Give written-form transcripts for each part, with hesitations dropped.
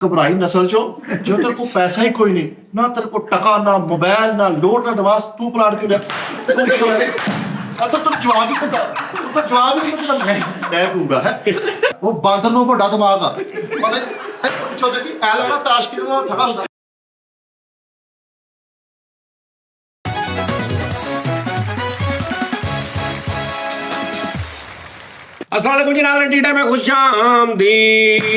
घबराई नस्ल चो जो तेरे को पैसा ही कोई नहीं ना, तेरे को टका ना मोबाइल ना लोड ना दवास, तू प्लाट क्यों रहा? तो तुम जवाब ही पता, तो जवाब ही मतलब मैं दूंगा है वो बांदर नो बड़ा दिमाग आ जो देखी ऐ लगा ताश की तरह थड़ा होता। अस्सलाम वालेकुम जी नाज़रीन, टी टाइम में खुश आमदीद।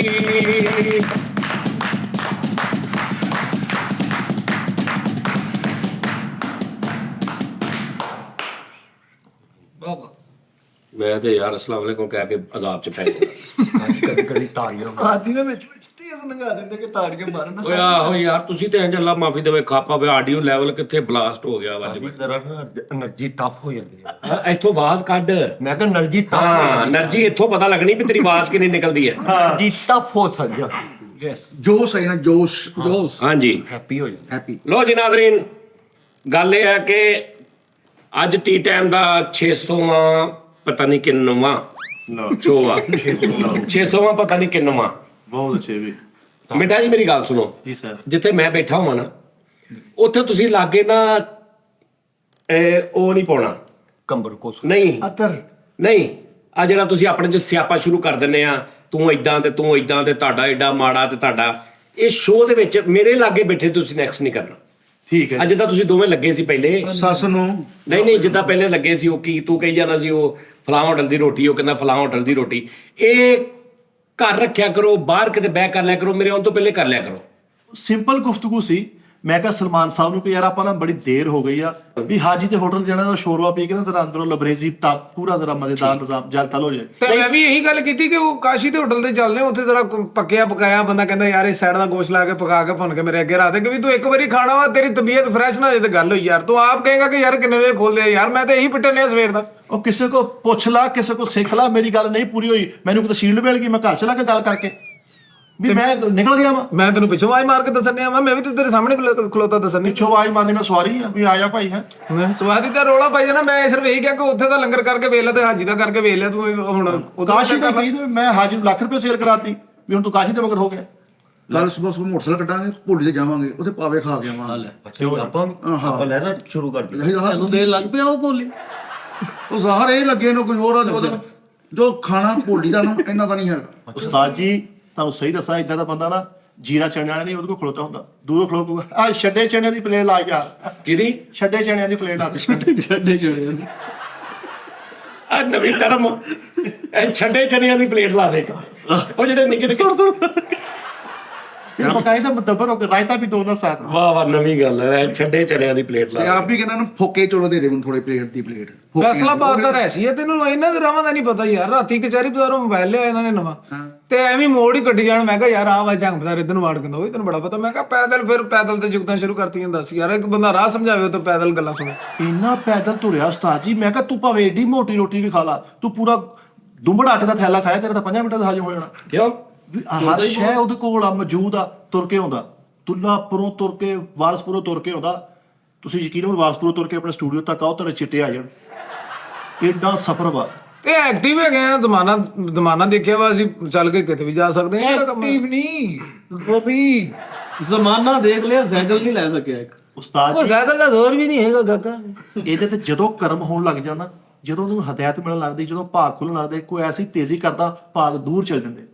मैं तो यार अस्सलाम वालेकुम कह के अजाब च पै गया। कभी ताड़ियां आदमी में तेज लगा देते कि ताड़ियां मारना। ਓਏ ਆਹੋ ਯਾਰ ਤੁਸੀਂ ਤੇ ਇੰਜ ਅੱਲਾ ਮਾਫੀ ਦੇਵੇ ਖਾਪਾ ਵੇ ਆਡੀਓ ਲੈਵਲ ਕਿੱਥੇ ਬਲਾਸਟ ਹੋ ਗਿਆ ਵਾ ਅੱਜ ਤੇਰਾ ਨਾ એનર્ਜੀ ਟਫ ਹੋ ਜਾਂਦੀ ਹੈ। ਇੱਥੋਂ ਆਵਾਜ਼ ਕੱਢ। ਮੈਂ ਕਿਹਾ એનર્ਜੀ ਟਫ ਹਾਂ એનર્ਜੀ ਇੱਥੋਂ ਪਤਾ ਲੱਗਣੀ ਵੀ ਤੇਰੀ ਆਵਾਜ਼ ਕਿੰਨੀ ਨਿਕਲਦੀ ਹੈ। ਜੀ ਟਫ ਹੋ ਸਕਦਾ। ਯੈਸ जोश है ना, जोश जोश ਹਾਂਜੀ ਹੈਪੀ ਹੋ ਜਾਂਦਾ। हैप्पी। ਲੋ ਜੀ ਨਾਜ਼ਰੀਨ, ਗੱਲ ਇਹ ਹੈ ਕਿ ਅੱਜ ਟੀ ਟਾਈਮ ਦਾ 600ਵਾਂ ਪਤਾ ਨਹੀਂ ਕਿੰਨਵਾਂ ਸ਼ੋਅ ਆ। 600ਵਾਂ ਪਤਾ ਨਹੀਂ ਕਿੰਨਵਾਂ। ਬਹੁਤ ਅੱਛੇ ਵੀ ਮਿੱਠਾ ਜੀ ਮੇਰੀ ਗੱਲ ਸੁਣੋ ਜੀ ਸਰ। ਜਿੱਥੇ ਮੈਂ ਬੈਠਾ ਹਾਂ ਨਾ ਉੱਥੇ ਤੁਸੀਂ ਲਾਗੇ ਨਾ ਉਹ ਨਹੀਂ ਪਾਉਣਾ। ਕੰਬਰ ਕੋਸ ਨਹੀਂ ਅਤਰ ਨਹੀਂ, ਆ ਜਿਹੜਾ ਤੁਸੀਂ ਆਪਣੇ ਚ ਸਿਆਪਾ ਸ਼ੁਰੂ ਕਰ ਦਿੰਦੇ ਆ, ਤੂੰ ਇਦਾਂ ਤੇ ਤੂੰ ਇਦਾਂ ਤੇ ਤੁਹਾਡਾ ਏਡਾ ਮਾੜਾ ਤੇ ਤੁਹਾਡਾ, ਇਹ ਸ਼ੋਅ ਦੇ ਵਿੱਚ ਮੇਰੇ ਲਾਗੇ ਬੈਠੇ ਤੁਸੀਂ ਨੈਕਸਟ ਨਹੀਂ ਕਰਨਾ। ਠੀਕ ਹੈ। ਅੱਜ ਜਿੱਦਾਂ ਤੁਸੀਂ ਦੋਵੇਂ ਲੱਗੇ ਸੀ ਪਹਿਲੇ, सस नू ਨਹੀਂ ਨਹੀਂ ਜਿੱਦਾਂ ਪਹਿਲੇ ਲੱਗੇ ਸੀ, ਉਹ ਕੀ ਤੂੰ ਕਹੀ ਜਾਣਾ ਸੀ ਉਹ ਫਲਾਂ ਹੋਟਲ ਦੀ ਰੋਟੀ, ਉਹ ਕਹਿੰਦਾ ਫਲਾਂ ਹੋਟਲ ਦੀ ਰੋਟੀ। ਇਹ ਘਰ ਰੱਖਿਆ ਕਰੋ, ਬਾਹਰ ਕਿਤੇ ਬਹਿ ਕਰ ਲਿਆ ਕਰੋ, ਮੇਰੇ ਆਉਣ ਤੋਂ ਪਹਿਲੇ ਕਰ ਲਿਆ ਕਰੋ। ਸਿੰਪਲ ਗੁਫ਼ਤਗੂ ਸੀ। ਮੈਂ ਕਿਹਾ ਸਲਮਾਨ ਸਾਹਿਬ ਨੂੰ ਕਿ ਯਾਰ ਆਪਾਂ ਨਾ ਬੜੀ ਦੇਰ ਹੋ ਗਈ ਆ ਵੀ ਹਾਜੀ ਤੇ ਹੋਟਲ ਜਾਣਾ ਤਾਂ ਸ਼ੋਰਵਾ ਪੀ ਕੇ ਨਾ ਜ਼ਰਾ ਅੰਦਰੋਂ ਲਬਰੇਜ਼ੀ ਤਾਂ ਪੂਰਾ ਜ਼ਰਾ ਮਜ਼ੇਦਾਰ ਨਿਜ਼ਾਮ ਜਲਤਲ ਹੋ ਜਾਏ। ਤੇ ਮੈਂ ਵੀ ਇਹੀ ਗੱਲ ਕੀਤੀ ਕਿ ਉਹ ਕਾਸ਼ੀ ਦੇ ਹੋਟਲ ਤੇ ਚੱਲਦੇ ਆ, ਉੱਥੇ ਜ਼ਰਾ ਪੱਕਿਆ ਪਕਾਇਆ ਬੰਦਾ ਕਹਿੰਦਾ ਯਾਰ ਇਹ ਸਾਈਡ ਦਾ ਗੋਸ਼ਤ ਲਾ ਕੇ ਪਕਾ ਕੇ ਭੁੰਨ ਕੇ ਮੇਰੇ ਅੱਗੇ ਰੱਖ ਦੇ, ਕਿ ਵੀ ਤੂੰ ਇੱਕ ਵਾਰੀ ਖਾਣਾ ਵਾ ਤੇਰੀ ਤਬੀਅਤ ਫਰੈਸ਼ ਨਾ ਹੋ ਜਾਏ ਤੇ ਗੱਲ ਹੋਈ ਯਾਰ। ਤੂੰ ਆਪ ਕਹੇਗਾ ਕਿ ਯਾਰ ਕਿੰਨੇ ਵਜੇ ਖੋਲਦੇ ਆ ਯਾਰ, ਮੈਂ ਤਾਂ ਇਹੀ ਪਿੱਟਣ ਆ ਸਵੇਰ ਦਾ। ਉਹ ਕਿਸੇ ਕੋ ਪੁੱਛ ਲਾ, ਕਿਸੇ ਕੋ ਸਿੱਖ ਲਾ, ਮੇਰੀ ਗੱਲ ਨਹੀਂ ਪੂਰੀ ਹੋਈ ਮੈਨੂੰ ਕਿਤੇ ਸ਼ੀਲਡ ਮਿਲ ਗਈ, ਮੈਂ ਘਰ ਚਲਾ ਕੇ ਗੱਲ ਕਰਕੇ ਵੀ ਮੈਂ ਨਿਕਲ ਗਿਆ ਵਾ। ਮੈਂ ਤੈਨੂੰ ਪਿੱਛੋਂ ਆਵਾਜ਼ ਮਾਰ ਕੇ ਦੱਸਣਿਆ ਵਾ, ਮੈਂ ਵੀ ਤੇ ਤੇਰੇ ਸਾਹਮਣੇ ਖਲੋਤਾ ਦੱਸਣੀ। ਪਿੱਛੋਂ ਆਵਾਜ਼ ਮਾਰਨੀ ਮੈਂ ਸਵਾਰੀ ਆ ਵੀ ਆ ਜਾ ਭਾਈ ਹੈ। ਮੈਂ ਸਵਾਦੀ ਦਾ ਰੋਲਾ ਪਾਈ ਜਾਣਾ, ਮੈਂ ਸਿਰਫ ਇਹੀ ਕਿਹਾ ਕਿ ਉੱਥੇ ਦਾ ਲੰਗਰ ਕਰਕੇ ਵੇਖ ਲੈ ਤੇ ਹਾਜੀ ਦਾ ਕਰਕੇ ਵੇਖ ਲਿਆ ਤੂੰ। ਹੁਣ ਕਾਸ਼ੀ ਦਾ ਕਹੀ ਤੇ ਮੈਂ ਹਾਜੀ ਨੂੰ ਲੱਖ ਰੁਪਏ ਸੇਲ ਕਰਾਤੀ ਵੀ ਹੁਣ ਤੂੰ ਕਾਸ਼ੀ ਦੇ ਮਗਰ ਹੋ ਗਿਆ। कल सुबह सुबह मोटरसाइकिल कटांगे, भोली ते जावांगे, उथे पावे खा के आवांगे। ਆਪਾਂ ਲੈਣਾ ਸ਼ੁਰੂ ਕਰ ਦਿੱਤਾ। तैनू देर लग पिया वो भोली ਉਹ ਜ਼ਾਹਰ ਇਹ ਲੱਗੇ ਨੂੰ ਕੁਝ ਹੋਰ ਆ ਜੋ ਖਾਣਾ ਭੋਲੀ ਦਾ ਨਾ ਇਹਨਾਂ ਦਾ ਨਹੀਂ ਹੈਗਾ। ਉਸਤਾਦ ਜੀ ਤੁਹਾਨੂੰ ਸਹੀ ਦੱਸਾਂ, ਇਦਾਂ ਦਾ ਬੰਦਾ ਨਾ ਜੀਰਾ ਚਣੇ ਵਾਲਾ ਨਹੀਂ ਉਹਦੇ ਕੋਲ ਖਲੋਤਾ ਹੁੰਦਾ, ਦੂਰੋਂ ਖਲੋ ਕੇ ਆ ਛੱਡੇ ਚਣਿਆਂ ਦੀ ਪਲੇਟ ਲਾ ਜਾ। ਕਿਹਦੀ ਛੱਡੇ ਚਣਿਆਂ ਦੀ ਪਲੇਟ ਲਾ ਦੇ। ਛੱਡੇ ਚਣਿਆਂ ਦੀ ਆ ਨਵੀਂ ਟਰਮ, ਇਹ ਛੱਡੇ ਚਣਿਆਂ ਦੀ ਪਲੇਟ ਲਾ ਦੇ। ਉਹ ਜਿਹੜੇ ਨਿੱਕੇ ਨਿੱਕੇ ਇਹ ਬਕਾਇਦਾ ਮਤਬਰ ਹੋ ਕੇ ਰਾਇਤਾ ਵੀ ਦੋਨੋਂ ਸਾਥ। ਵਾਹ ਵਾਹ ਨਵੀਂ ਗੱਲ ਹੈ, ਛੱਡੇ ਚਣਿਆਂ ਦੀ ਪਲੇਟ ਤੇ ਲਾ। ਆਪ ਵੀ ਕਹਿੰਦਾ ਨੂੰ ਫੋਕੇ ਚੋਲੋ ਦੇ ਦੇ ਮੈਨੂੰ ਥੋੜੇ ਪਲੇਟ ਦੀ ਪਲੇਟ। ਫੈਸਲਾਬਾਦ ਦਾ ਰਹਿਸੀ ਹੈ, ਤੈਨੂੰ ਇਹਨਾਂ ਦੇ ਰਾਵਾਂ ਦਾ ਨਹੀਂ ਪਤਾ ਯਾਰ। ਰਾਤੀ ਕਚਹਿਰੀ ਬਾਜ਼ਾਰੋਂ ਮੋਬਾਈਲ ਲਿਆ ਇਹਨਾਂ ਨੇ ਨਵਾਂ ਤੇ ਐਵੇਂ ਮੋੜ ਹੀ ਕੱਢੀ ਜਾਣ। ਮੈਂ ਕਿਹਾ ਯਾਰ ਆਹ ਵਾ ਜੰਗ ਬਾਜ਼ਾਰ ਇਧਰ ਨੂੰ ਵਾੜ ਕਹਿੰਦਾ, ਉਹ ਤੈਨੂੰ ਬੜਾ ਪਤਾ। ਮੈਂ ਕਿਹਾ ਪੈਦਲ, ਫਿਰ ਪੈਦਲ ਤੇ ਜੁਗਤਾਂ ਸ਼ੁਰੂ ਕਰਤੀਆਂ। ਦੱਸ ਯਾਰ, ਇੱਕ ਬੰਦਾ ਰਾਹ ਸਮਝਾਵੇ ਤਾਂ ਪੈਦਲ ਗੱਲਾਂ ਸੁਣੇ। ਇੰਨਾ ਪੈਦਲ ਤੁਰਿਆ ਉਸਤਾਦ ਜੀ। ਮੈਂ ਕਿਹਾ ਤੂੰ ਭਾਵੇਂ ਏਡੀ ਮੋਟੀ ਰੋਟੀ ਵੀ ਖਾ ਲਾ, ਤੂੰ ਪੂਰਾ ਦੁੰਬੜ ਆਟੇ ਦਾ ਥੈਲਾ ਖਾਇਆ, ਤੇਰਾ ਤਾਂ 5 ਮਿੰਟਾਂ ਦਾ ਹਜਮ ਹੋ ਜਾਣਾ। ਕਿਉਂ ਹਰ ਸ਼ੈ ਉਹਦੇ ਕੋਲ ਆ, ਮੌਜੂਦ ਆ, ਤੁਰ ਕੇ ਆਉਂਦਾ। ਤੁੱਲਾਪੁਰੋਂ ਤੁਰ ਕੇ, ਵਾਰਸਪੁਰੋਂ ਤੁਰ ਕੇ ਆਉਂਦਾ। ਤੁਸੀਂ ਯਕੀਨ ਕਰੋ, ਵਾਰਸਪੁਰੋਂ ਤੁਰ ਕੇ ਆਪਣੇ ਸਟੂਡੀਓ ਤੱਕ ਆਓ, ਤੁਹਾਡੇ ਚਿੱਟੇ ਆ ਜਾਣ। ਏਡਾ ਸਫ਼ਰ ਵਾ। ਤੇ ਐਕਟਿਵ ਹੈਗੇ ਆ, ਜ਼ਮਾਨਾ ਦੇਖਿਆ ਵਾ, ਅਸੀਂ ਚੱਲ ਕੇ ਕਿਤੇ ਵੀ ਜਾ ਸਕਦੇ ਹਾਂ। ਐਕਟਿਵ ਨਹੀਂ ਗੋਪੀ, ਜ਼ਮਾਨਾ ਦੇਖ ਲਿਆ, ਸਾਈਕਲ ਨਹੀਂ ਲੈ ਸਕਿਆ ਇੱਕ। ਉਸਤਾਦ ਉਹ ਜੀ ਸਾਈਕਲ ਦਾ ਜ਼ੋਰ ਵੀ ਨਹੀਂ ਹੈਗਾ ਕਾਕਾ। ਇਹਦੇ ਤੇ ਜਦੋਂ ਕਰਮ ਹੋਣ ਲੱਗ ਜਾਂਦਾ, ਜਦੋਂ ਉਹਨੂੰ ਹਦਾਇਤ ਮਿਲਣ ਲੱਗਦੀ, ਜਦੋਂ ਭਾਗ ਖੁੱਲਣ ਲੱਗਦੇ, ਕੋਈ ਐਸੀ ਤੇਜ਼ੀ ਕਰਦਾ ਭਾਗ ਦੂਰ ਚਲ ਜਾਂਦੇ।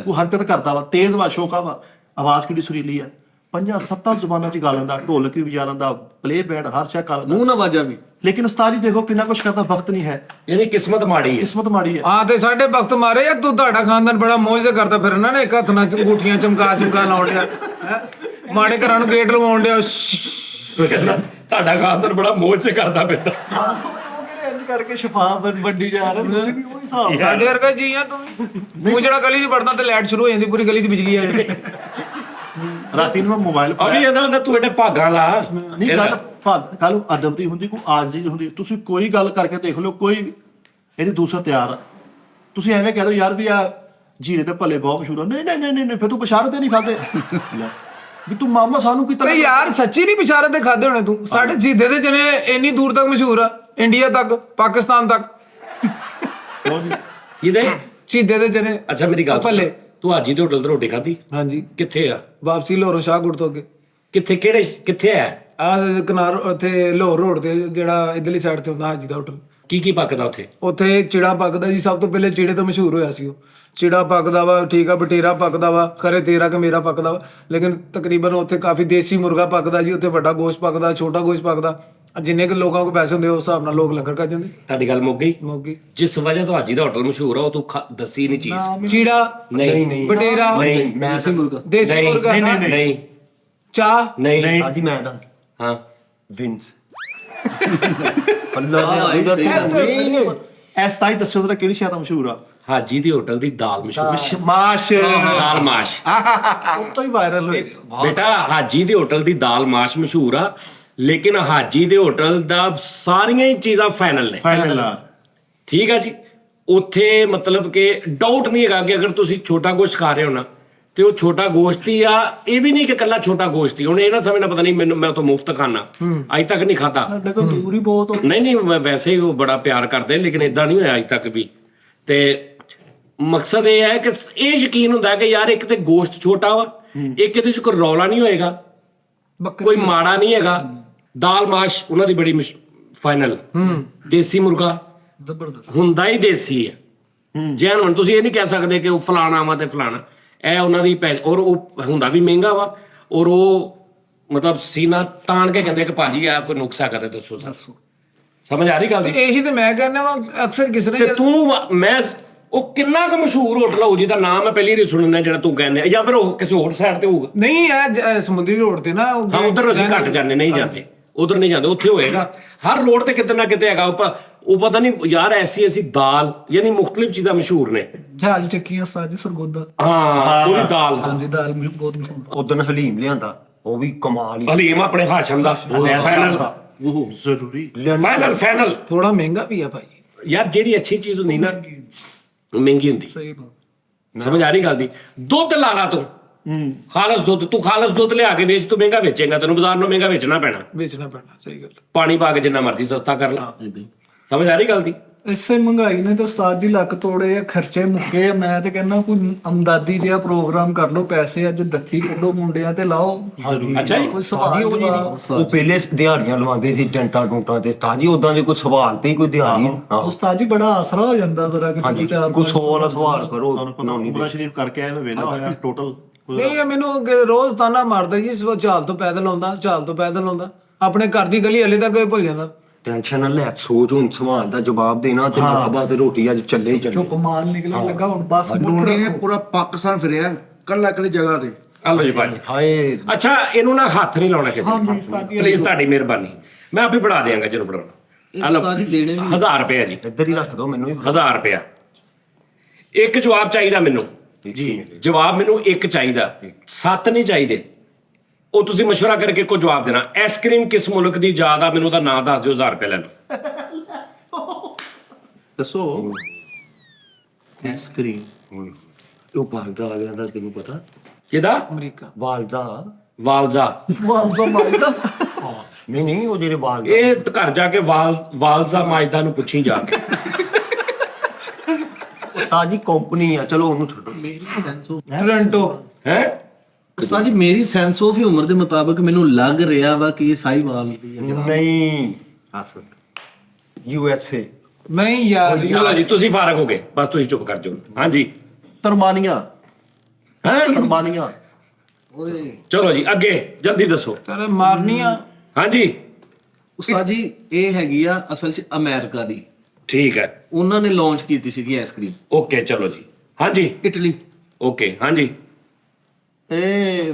ਉਹ ਹਰਕਤ ਕਰਦਾ ਵਾ, ਤੇਜ਼ ਵਾ, ਸ਼ੋਕਾ ਵਾ, ਆਵਾਜ਼ ਕਿੱਡੀ ਸੁਰੀਲੀ ਆ। 5-7 ਜ਼ੁਬਾਨਾਂ 'ਚ ਗਾ ਲੈਂਦਾ, ਢੋਲਕ ਵੀ ਵਜਾ ਲੈਂਦਾ, ਪਲੇ ਬੈਂਡ ਹਰ ਸ਼ੈ ਕਰ ਲੈਂਦਾ। ਮੂੰਹ ਨਾ ਵਾਜਾ ਵੀ। ਲੇਕਿਨ ਉਸਤਾਦ ਜੀ ਦੇਖੋ ਕਿੰਨਾ ਕੁਛ ਕਰਦਾ, ਵਕਤ ਨਹੀਂ ਹੈ, ਇਹਦੀ ਕਿਸਮਤ ਮਾੜੀ ਹੈ। ਕਿਸਮਤ ਮਾੜੀ ਹੈ। ਹਾਂ ਤੇ ਸਾਡੇ ਵਕਤ ਮਾਰੇ ਯਾਰ। ਤੂੰ ਤੁਹਾਡਾ ਖਾਨਦਾਨ ਬੜਾ ਮੌਜ ਤੇ ਕਰਦਾ ਫਿਰ ਇਹਨਾਂ ਨੇ, ਇੱਕ ਹੱਥ ਨਾਲ ਅੰਗੂਠੀਆਂ ਚਮਕਾ ਲਾਉਣ ਡਿਆ ਹੈ, ਮਾੜੇ ਘਰਾਂ ਨੂੰ ਗੇਟ ਲਵਾਉਣ ਡਿਆ। ਤੁਹਾਡਾ ਖਾਨਦਾਨ ਬੜਾ ਮੋਜ ਸੇ ਕਰਦਾ ਫਿਰਦਾ। ਇੰਜ ਕਰਕੇ ਸ਼ਫਾ ਵੰਡੀ ਜਾ ਰਹੇ ਤੁਸੀਂ ਵੀ ਉਹੀ ਹਿਸਾਬ। ਸਾਡੇ ਵਰਗਾ ਜੀ ਆ ਤੂੰ। ਤੂੰ ਜਿਹੜਾ ਗਲੀ 'ਚ ਵੜਦਾ ਤੇ ਲਾਈਟ ਸ਼ੁਰੂ ਹੋ ਜਾਂਦੀ, ਪੂਰੀ ਗਲੀ 'ਚ ਬਿਜਲੀ ਆ ਜਾਂਦੀ। ਰਾਤੀ ਨੂੰ ਮੈਂ ਮੋਬਾਈਲ ਅਭੀ ਇਹਦਾ ਹੁੰਦਾ ਤੂੰ ਇਹਦੇ ਭਾਗਾਂ ਲਾ। ਨਹੀਂ ਗੱਲ ਕੱਲ ਅਦਬ ਦੀ ਹੁੰਦੀ, ਕੋਈ ਆਰਜ਼ੀ ਦੀ ਹੁੰਦੀ। ਤੁਸੀਂ ਕੋਈ ਗੱਲ ਕਰਕੇ ਦੇਖ ਲਓ, ਕੋਈ ਇਹਦੀ ਦੂਸਰਾ ਤਿਆਰ ਆ। ਤੁਸੀਂ ਐਵੇਂ ਕਹਿ ਦੋ ਯਾਰ ਵੀ ਆ ਜੀਰੇ ਦੇ ਭੱਲੇ ਬਹੁਤ ਮਸ਼ਹੂਰ ਆ। ਨਹੀਂ ਨਹੀਂ ਨਹੀਂ ਨਹੀਂ, ਫਿਰ ਤੂੰ ਬਸ਼ਾਰਤ ਨਹੀਂ ਖਾਦੇ ਵੀ ਤੂੰ ਮਾਮਾ ਸਾਨੂੰ ਕੀ ਤੇ ਯਾਰ ਸੱਚੀ ਨਹੀਂ ਬਿਚਾਰੇ ਤੇ ਖਾਦੇ ਹੋਣੇ ਤੂੰ। ਸਾਡੇ ਜੀਦੇ ਦੇ ਜਨੇ ਇੰਨੀ ਦੂਰ ਤੱਕ ਮਸ਼ਹੂਰ ਆ, ਇੰਡੀਆ ਤੱਕ, ਪਾਕਿਸਤਾਨ ਤੱਕ। ਕਿਹਦੇ ਜੀਦੇ ਦੇ ਜਨੇ ਅੱਛਾ ਮੇਰੀ ਗੱਲ ਭੱਲੇ ਤੂੰ ਹਾਜੀ ਦੇ ਹੋਟਲ ਤੇ ਰੋਟੀ ਖਾਧੀ? ਹਾਂਜੀ, ਕਿੱਥੇ ਆ? ਵਾਪਸੀ ਲਾਹੌਰੋਂ ਸ਼ਾਹਕੋਟ ਤੋਂ ਅੱਗੇ। ਕਿੱਥੇ ਹੈ? ਆਹ ਕਿਨਾਰ ਉੱਥੇ ਲਾਹੌਰ ਰੋਡ ਤੇ ਜਿਹੜਾ ਇਧਰਲੀ ਸਾਈਡ ਤੇ ਹੁੰਦਾ ਹਾਜੀ ਦਾ ਹੋਟਲ। ਕੀ ਪੱਕਦਾ ਉੱਥੇ? ਉੱਥੇ ਚਿੜਾ ਪੱਕਦਾ ਜੀ, ਸਭ ਤੋਂ ਪਹਿਲੇ ਚਿੜੇ ਤੋਂ ਮਸ਼ਹੂਰ ਹੋਇਆ ਸੀ ਉਹ। ਚਿੜਾ ਪੱਕਦਾ ਵਾ, ਠੀਕ ਆ, ਬਟੇਰਾ ਪੱਕਦਾ ਵਾ, ਖਰੇ ਤੇਰਾ ਕਿ ਮੇਰਾ ਪੱਕਦਾ ਵਾ, ਲੇਕਿਨ ਤਕਰੀਬਨ ਉੱਥੇ ਕਾਫੀ ਦੇਸੀ ਮੁਰਗਾ ਪੱਕਦਾ ਜੀ। ਉੱਥੇ ਵੱਡਾ ਗੋਸ਼ਤ ਪੱਕਦਾ, ਛੋਟਾ ਗੋਸ਼ਤ ਪੱਕਦਾ। ਜਿੰਨੇ ਕੁ ਲੋਕਾਂ ਕੋਲ ਪੈਸੇ ਹੁੰਦੇ ਉਸ ਹਿਸਾਬ ਨਾਲ ਲੋਕ ਲੰਗਰ ਕਰ ਜਾਂਦੇ। ਤੁਹਾਡੀ ਗੱਲ ਮੁੱਕ ਗਈ। ਮੋਗੀ ਜਿਸ ਵਜ੍ਹਾ ਤੋਂ ਹਾਜੀ ਦਾ ਹੋਟਲ ਮਸ਼ਹੂਰ ਆ ਉਹ ਤੂੰ ਦੱਸੀ ਨਹੀਂ ਚੀਜ਼। ਚਿੜਾ, ਨਹੀਂ ਬਟੇਰਾ, ਨਹੀਂ ਦੇਸੀ ਮੁਰਗਾ। ਦੇਸੀ ਮੁਰਗਾ, ਨਹੀਂ ਚਾਹ, ਨਹੀਂ ਹਾਜੀ ਮੈਂ ਤਾਂ ਹਾਂ ਵਿੰਸ ਐਸ ਤਾਂ ਹੀ ਦੱਸੋ ਤੇਰਾ ਕਿਹੜੀ ਸ਼ਾਇਦ ਮਸ਼ਹੂਰ ਆ? ਹਾਜੀ ਦੇ ਹੋਟਲ ਦੀ ਦਾਲ ਮਸ਼ਹੂਰ। ਮਾਸ਼ ਦਾਲ ਮਾਸ਼ ਉਹ ਤੋਂ ਹੀ ਵਾਇਰਲ ਹੋਏ। ਬੇਟਾ ਹਾਜੀ ਦੇ ਹੋਟਲ ਦੀ ਦਾਲ ਮਾਸ਼ ਮਸ਼ਹੂਰ ਆ, ਲੇਕਿਨ ਹਾਜੀ ਦੇ ਹੋਟਲ ਦਾ ਸਾਰੀਆਂ ਹੀ ਚੀਜ਼ਾਂ ਫਾਈਨਲ ਨੇ। ਫਾਈਨਲ ਆ। ਠੀਕ ਆ ਜੀ। ਉੱਥੇ ਮਤਲਬ ਕਿ ਡਾਊਟ ਨਹੀਂ ਹੈਗਾ ਕਿ ਅਗਰ ਤੁਸੀਂ ਛੋਟਾ ਗੋਸ਼ਤ ਖਾ ਰਹੇ ਹੋ ਨਾ ਤੇ ਉਹ ਛੋਟਾ ਗੋਸ਼ਤ ਹੀ ਆ। ਇਹ ਵੀ ਨਹੀਂ ਕਿ ਇਕੱਲਾ ਛੋਟਾ ਗੋਸ਼ਤ ਹੀ। ਹੁਣ ਇਹ ਨਾ ਸਮਝਣਾ ਪਤਾ ਨਹੀਂ ਮੈਂ ਤਾਂ ਮੁਫਤ ਖਾਣਾ, ਅੱਜ ਤੱਕ ਨਹੀਂ ਖਾਧਾ। ਸਾਡੇ ਤੋਂ ਦੂਰ ਹੀ ਬਹੁਤ ਹੋ। ਨਹੀਂ ਮੈਂ ਵੈਸੇ ਹੀ ਉਹ ਬੜਾ ਪਿਆਰ ਕਰਦੇ, ਲੇਕਿਨ ਇਦਾਂ ਨਹੀਂ ਹੋਇਆ ਅੱਜ ਤੱਕ ਵੀ। ਤੇ ਮਕਸਦ ਇਹ ਹੈ ਕਿ ਇਹ ਯਕੀਨ ਹੁੰਦਾ ਕਿ ਯਾਰ ਇੱਕ ਤੇ ਗੋਸ਼ਤ ਛੋਟਾ ਵਾ, ਇੱਕ ਇਹਦੇ 'ਚ ਕੋਈ ਰੌਲਾ ਨਹੀਂ ਹੋਏਗਾ, ਕੋਈ ਮਾੜਾ ਨਹੀਂ ਹੈਗਾ। ਦਾਲ ਮਾਸ਼ ਉਹਨਾਂ ਦੀ ਬੜੀ ਫਾਈਨਲ। ਦੇਸੀ ਮੁਰਗਾ ਹੁੰਦਾ ਹੀ ਦੇਸੀ ਹੈ। ਜੈਨ ਹੁਣ ਤੁਸੀਂ ਇਹ ਨਹੀਂ ਕਹਿ ਸਕਦੇ ਕਿ ਉਹ ਫਲਾਣਾ ਵਾ ਤੇ ਫਲਾਣਾ। ਇਹ ਉਹਨਾਂ ਦੀ ਔਰ ਉਹ ਹੁੰਦਾ ਵੀ ਮਹਿੰਗਾ ਵਾ। ਔਰ ਉਹ ਮਤਲਬ ਸੀਨਾ ਤਾਣ ਕੇ ਕਹਿੰਦੇ ਕਿ ਭਾਜੀ ਆ ਕੋਈ ਨੁਕਸ ਹੈਗਾ ਤੇ ਦੱਸੋ। ਸਮਝ ਆ ਰਹੀ ਗੱਲ ਦੀ? ਇਹੀ ਤੇ ਮੈਂ ਕਹਿੰਦਾ ਵਾ ਅਕਸਰ ਕਿਸ ਨੇ ਤੇ ਤੂੰ ਮੈਂ ਉਹ ਕਿੰਨਾ ਕੁ ਮਸ਼ਹੂਰ ਹੋਟਲ ਹੋਊ ਜਿਹਦਾ ਨਾਮ ਮੈਂ ਪਹਿਲੀ ਵਾਰ ਸੁਣਨਾ ਜਿਹੜਾ ਤੂੰ ਕਹਿੰਦੇ, ਜਾਂ ਫਿਰ ਉਹ ਕਿਸੇ ਹੋਰ ਸਾਈਡ ਤੇ ਹੋਊਗਾ? ਨਹੀਂ ਇਹ ਸਮੁੰਦਰੀ ਰੋਡ ਤੇ ਨਾ ਹਾਂ, ਉਧਰ ਅਸੀਂ ਘੱਟ ਜਾਂਦੇ, ਨਹੀਂ ਜਾਂਦੇ ਉਧਰ, ਨਹੀਂ ਜਾਂਦੇ। ਉੱਥੇ ਹੋਏਗਾ ਹਰ ਰੋਡ ਤੇ ਕਿਤੇ ਨਾ ਕਿਤੇ ਹੈਗਾ। ਉਹ ਪਤਾ ਨਹੀਂ ਯਾਰ ਐਸੀ ਦਾਲ ਯਾਨੀ ਮੁਖਤਲਿਫ ਚੀਜ਼ਾਂ ਮਸ਼ਹੂਰ ਨੇ। ਜਹਾਜ਼ ਚੱਕੀਆਂ ਸਾਜੀ ਸਰਗੋਦਾ। ਹਾਂ ਉਹਦੀ ਦਾਲ। ਹਾਂਜੀ ਦਾਲ ਬਹੁਤ ਮਸ਼ਹੂਰ। ਉਦੋਂ ਹਲੀਮ ਲਿਆਂਦਾ, ਉਹ ਵੀ ਕਮਾਲ ਹੀ। ਹਲੀਮ ਆਪਣੇ ਹਾਸ਼ਮ ਦਾ ਫਾਈਨਲ। ਉਹ ਜ਼ਰੂਰੀ ਫਾਈਨਲ ਥੋੜਾ ਮਹਿੰਗਾ ਵੀ ਆ ਭਾਈ। ਯਾਰ ਜਿਹੜੀ ਅੱਛੀ ਚੀਜ਼ ਹੁੰਦੀ ਨਾ ਮਹਿੰਗੀ ਹੁੰਦੀ। ਸਹੀ ਬਾਤ। ਸਮਝ ਆ ਰਹੀ ਗੱਲ ਦੀ? ਦੁੱਧ ਲਾ ਲਾ ਤੂੰ, ਖਾਲਸ ਦੁੱਧ, ਤੂੰ ਖਾਲਸ ਦੁੱਧ ਲਿਆ ਕੇ ਵੇਚ, ਤੂੰ ਮਹਿੰਗਾ ਵੇਚੇਗਾ, ਤੈਨੂੰ ਬਾਜ਼ਾਰ ਨੂੰ ਮਹਿੰਗਾ ਵੇਚਣਾ ਪੈਣਾ। ਵੇਚਣਾ ਪੈਣਾ, ਸਹੀ ਗੱਲ। ਪਾਣੀ ਪਾ ਕੇ ਜਿੰਨਾ ਮਰਜ਼ੀ ਸਸਤਾ ਕਰ ਲਾ। ਸਮਝ ਆ ਰਹੀ ਗੱਲ ਦੀ? ਇਸੇ ਮਹਿੰਗਾਈ ਨੇ ਤਾਂ ਉਸਤਾਦ ਜੀ ਲੱਕ ਤੋੜੇ ਆ, ਖਰਚੇ ਮੁੱਕੇ ਆ। ਮੈਂ ਤੇ ਕਹਿੰਦਾ ਕੋਈ ਅਮਦਾਦੀ ਜਿਹਾ ਪ੍ਰੋਗਰਾਮ ਕਰ ਲਓ, ਪੈਸੇ ਅੱਜ ਦੱਥੀ ਕੱਢੋ ਮੁੰਡਿਆਂ ਤੇ ਲਾਓ। ਅੱਛਾ ਜੀ। ਕੋਈ ਸਵਾਲ ਉਹ ਪਹਿਲੇ ਦਿਹਾੜੀਆਂ ਲਵਾਉਂਦੇ ਸੀ ਟੈਂਟਾਂ ਟੂਟਾਂ ਤੇ। ਤਾਂ ਜੀ ਉਦਾਂ ਦੇ ਕੋਈ ਸਵਾਲ ਤੇ ਹੀ ਕੋਈ ਦਿਹਾੜੀ। ਉਸਤਾਦ ਜੀ ਬੜਾ ਆਸਰਾ ਹੋ ਜਾਂਦਾ ਜ਼ਰਾ ਕਿ ਹਾਂਜੀ, ਚਾਰ ਕੋਈ 100 ਵਾਲਾ ਸਵਾਲ ਕਰੋ। ਉਮਰਾ ਸ਼ਰੀਫ ਕਰਕੇ ਆਇਆ ਮੈਂ ਵੇਲਾ ਹੋਇਆ ਟੋਟਲ। ਨਹੀਂ ਇਹ ਮੈਨੂੰ ਰੋਜ਼ ਤਾਨਾ ਮਾਰਦਾ ਜੀ, ਝਾਲ ਤੋਂ ਪੈਦਲ ਆਉਂਦਾ, ਝਾਲ ਤੋਂ ਪੈਦਲ ਆਉਂਦਾ। ਆਪਣੇ ਘਰ ਦੀ ਗਲੀ ਹਲੇ ਤੱਕ ਭੁੱਲ ਜਾਂਦਾ। ਟੈਨਸ਼ਨ ਨਾ ਲੈ, ਸੋਚ ਹੁਣ ਸਵਾਲ ਦਾ ਜਵਾਬ ਦੇਣਾ ਤੇ ਬਾਬਾ ਤੇ ਰੋਟੀ ਅੱਜ ਚੱਲੇ ਹੀ ਚੱਲੇ। ਚੁੱਪ ਮਾਲ ਨਿਕਲਣ ਲੱਗਾ ਹੁਣ ਬਸ ਨੂਰੀ ਨੇ ਪੂਰਾ ਪਾਕਿਸਤਾਨ ਫਿਰਿਆ ਕੱਲਾ ਕੱਲੀ ਜਗ੍ਹਾ ਤੇ। ਆ ਲਓ ਜੀ ਭਾਜੀ। ਹਾਏ ਅੱਛਾ ਇਹਨੂੰ ਨਾ ਹੱਥ ਨਹੀਂ ਲਾਉਣਾ ਕਿਸੇ ਹਾਂਜੀ ਉਸਤਾਦ ਜੀ। ਪਲੀਜ਼, ਤੁਹਾਡੀ ਮਿਹਰਬਾਨੀ। ਮੈਂ ਆਪੇ ਫੜਾ ਦਿਆਂਗਾ ਜਦੋਂ ਫੜਾਉਣਾ। ਆ ਲਓ 1000 ਰੁਪਏ ਜੀ। ਇੱਧਰ ਹੀ ਰੱਖ ਦੋ ਮੈਨੂੰ ਵੀ। 1000 ਰੁਪਇਆ। ਇੱਕ ਜਵਾਬ ਚਾਹੀਦਾ ਮੈਨੂੰ ਜੀ। ਜਵਾਬ ਮੈਨੂੰ ਇੱਕ ਚਾਹੀਦਾ, 7 ਨਹੀਂ ਚਾਹੀਦੇ। ਉਹ ਤੁਸੀਂ ਮਸ਼ਵਰਾ ਕਰਕੇ ਕੋਈ ਜਵਾਬ ਦੇਣਾ। ਆਈਸਕ੍ਰੀਮ ਕਿਸ ਮੁਲਕ ਦੀ ਯਾਦ ਆ? ਮੈਨੂੰ ਉਹਦਾ ਨਾਂ ਦੱਸ ਦਿਓ, 1000 ਰੁਪਏ ਲੈ ਲਓ। ਦੱਸੋ। ਆਈਸਕ੍ਰੀਮ ਉਹ ਵਾਲਦਾ ਆ ਗਿਆ ਦਾ, ਤੈਨੂੰ ਪਤਾ? ਕਿਹਦਾ? ਅਮਰੀਕਾ। ਵਾਲਦਾ ਵਾਲਜ਼ਾ। ਨਹੀਂ ਉਹ ਜਿਹੜੇ ਵਾਲਦਾ। ਇਹ ਘਰ ਜਾ ਕੇ ਵਾਲਜ਼ਾ ਮਾਜਦਾ ਨੂੰ ਪੁੱਛੀ ਜਾ ਕੇ। ਤਾਜੀ ਕੰਪਨੀ ਆ, ਚਲੋ ਉਹਨੂੰ ਛੱਡੋ। ਟੋਰਾਂਟੋ ਹੈ ਉਸਤਾਦ ਜੀ ਮੇਰੀ ਸੈਂਸ ਆਫ ਹਿਊਮਰ ਦੇ ਮੁਤਾਬਕ ਮੈਨੂੰ ਲੱਗ ਰਿਹਾ ਵਾ ਕਿ ਇਹ ਸਾਈਵਾਲ ਦੀ ਹੈ। ਨਹੀਂ USA। ਨਹੀਂ ਯਾਰ ਚਲੋ ਜੀ, ਤੁਸੀਂ ਫਾਰਗ ਹੋ ਗਏ, ਬਸ ਤੁਸੀਂ ਚੁੱਪ ਕਰ ਜਾਓ। ਹਾਂਜੀ ਤਰਮਾਨੀਆਂ। ਹੈ ਤਰਮਾਨੀਆਂ। ਚਲੋ ਜੀ ਅੱਗੇ ਜਲਦੀ ਦੱਸੋ। ਤੇਰੇ ਮਾਰਨੀਆਂ। ਹਾਂਜੀ ਉਸਤਾਦ ਜੀ ਇਹ ਹੈਗੀ ਆ ਅਸਲ 'ਚ ਅਮਰੀਕਾ ਦੀ। ਠੀਕ ਹੈ, ਉਹਨਾਂ ਨੇ ਲਾਂਚ ਕੀਤੀ ਸੀਗੀ ਆਈਸਕ੍ਰੀਮ। ਓਕੇ ਚਲੋ ਜੀ। ਹਾਂਜੀ ਇਟਲੀ। ਓਕੇ ਹਾਂਜੀ ਇਹ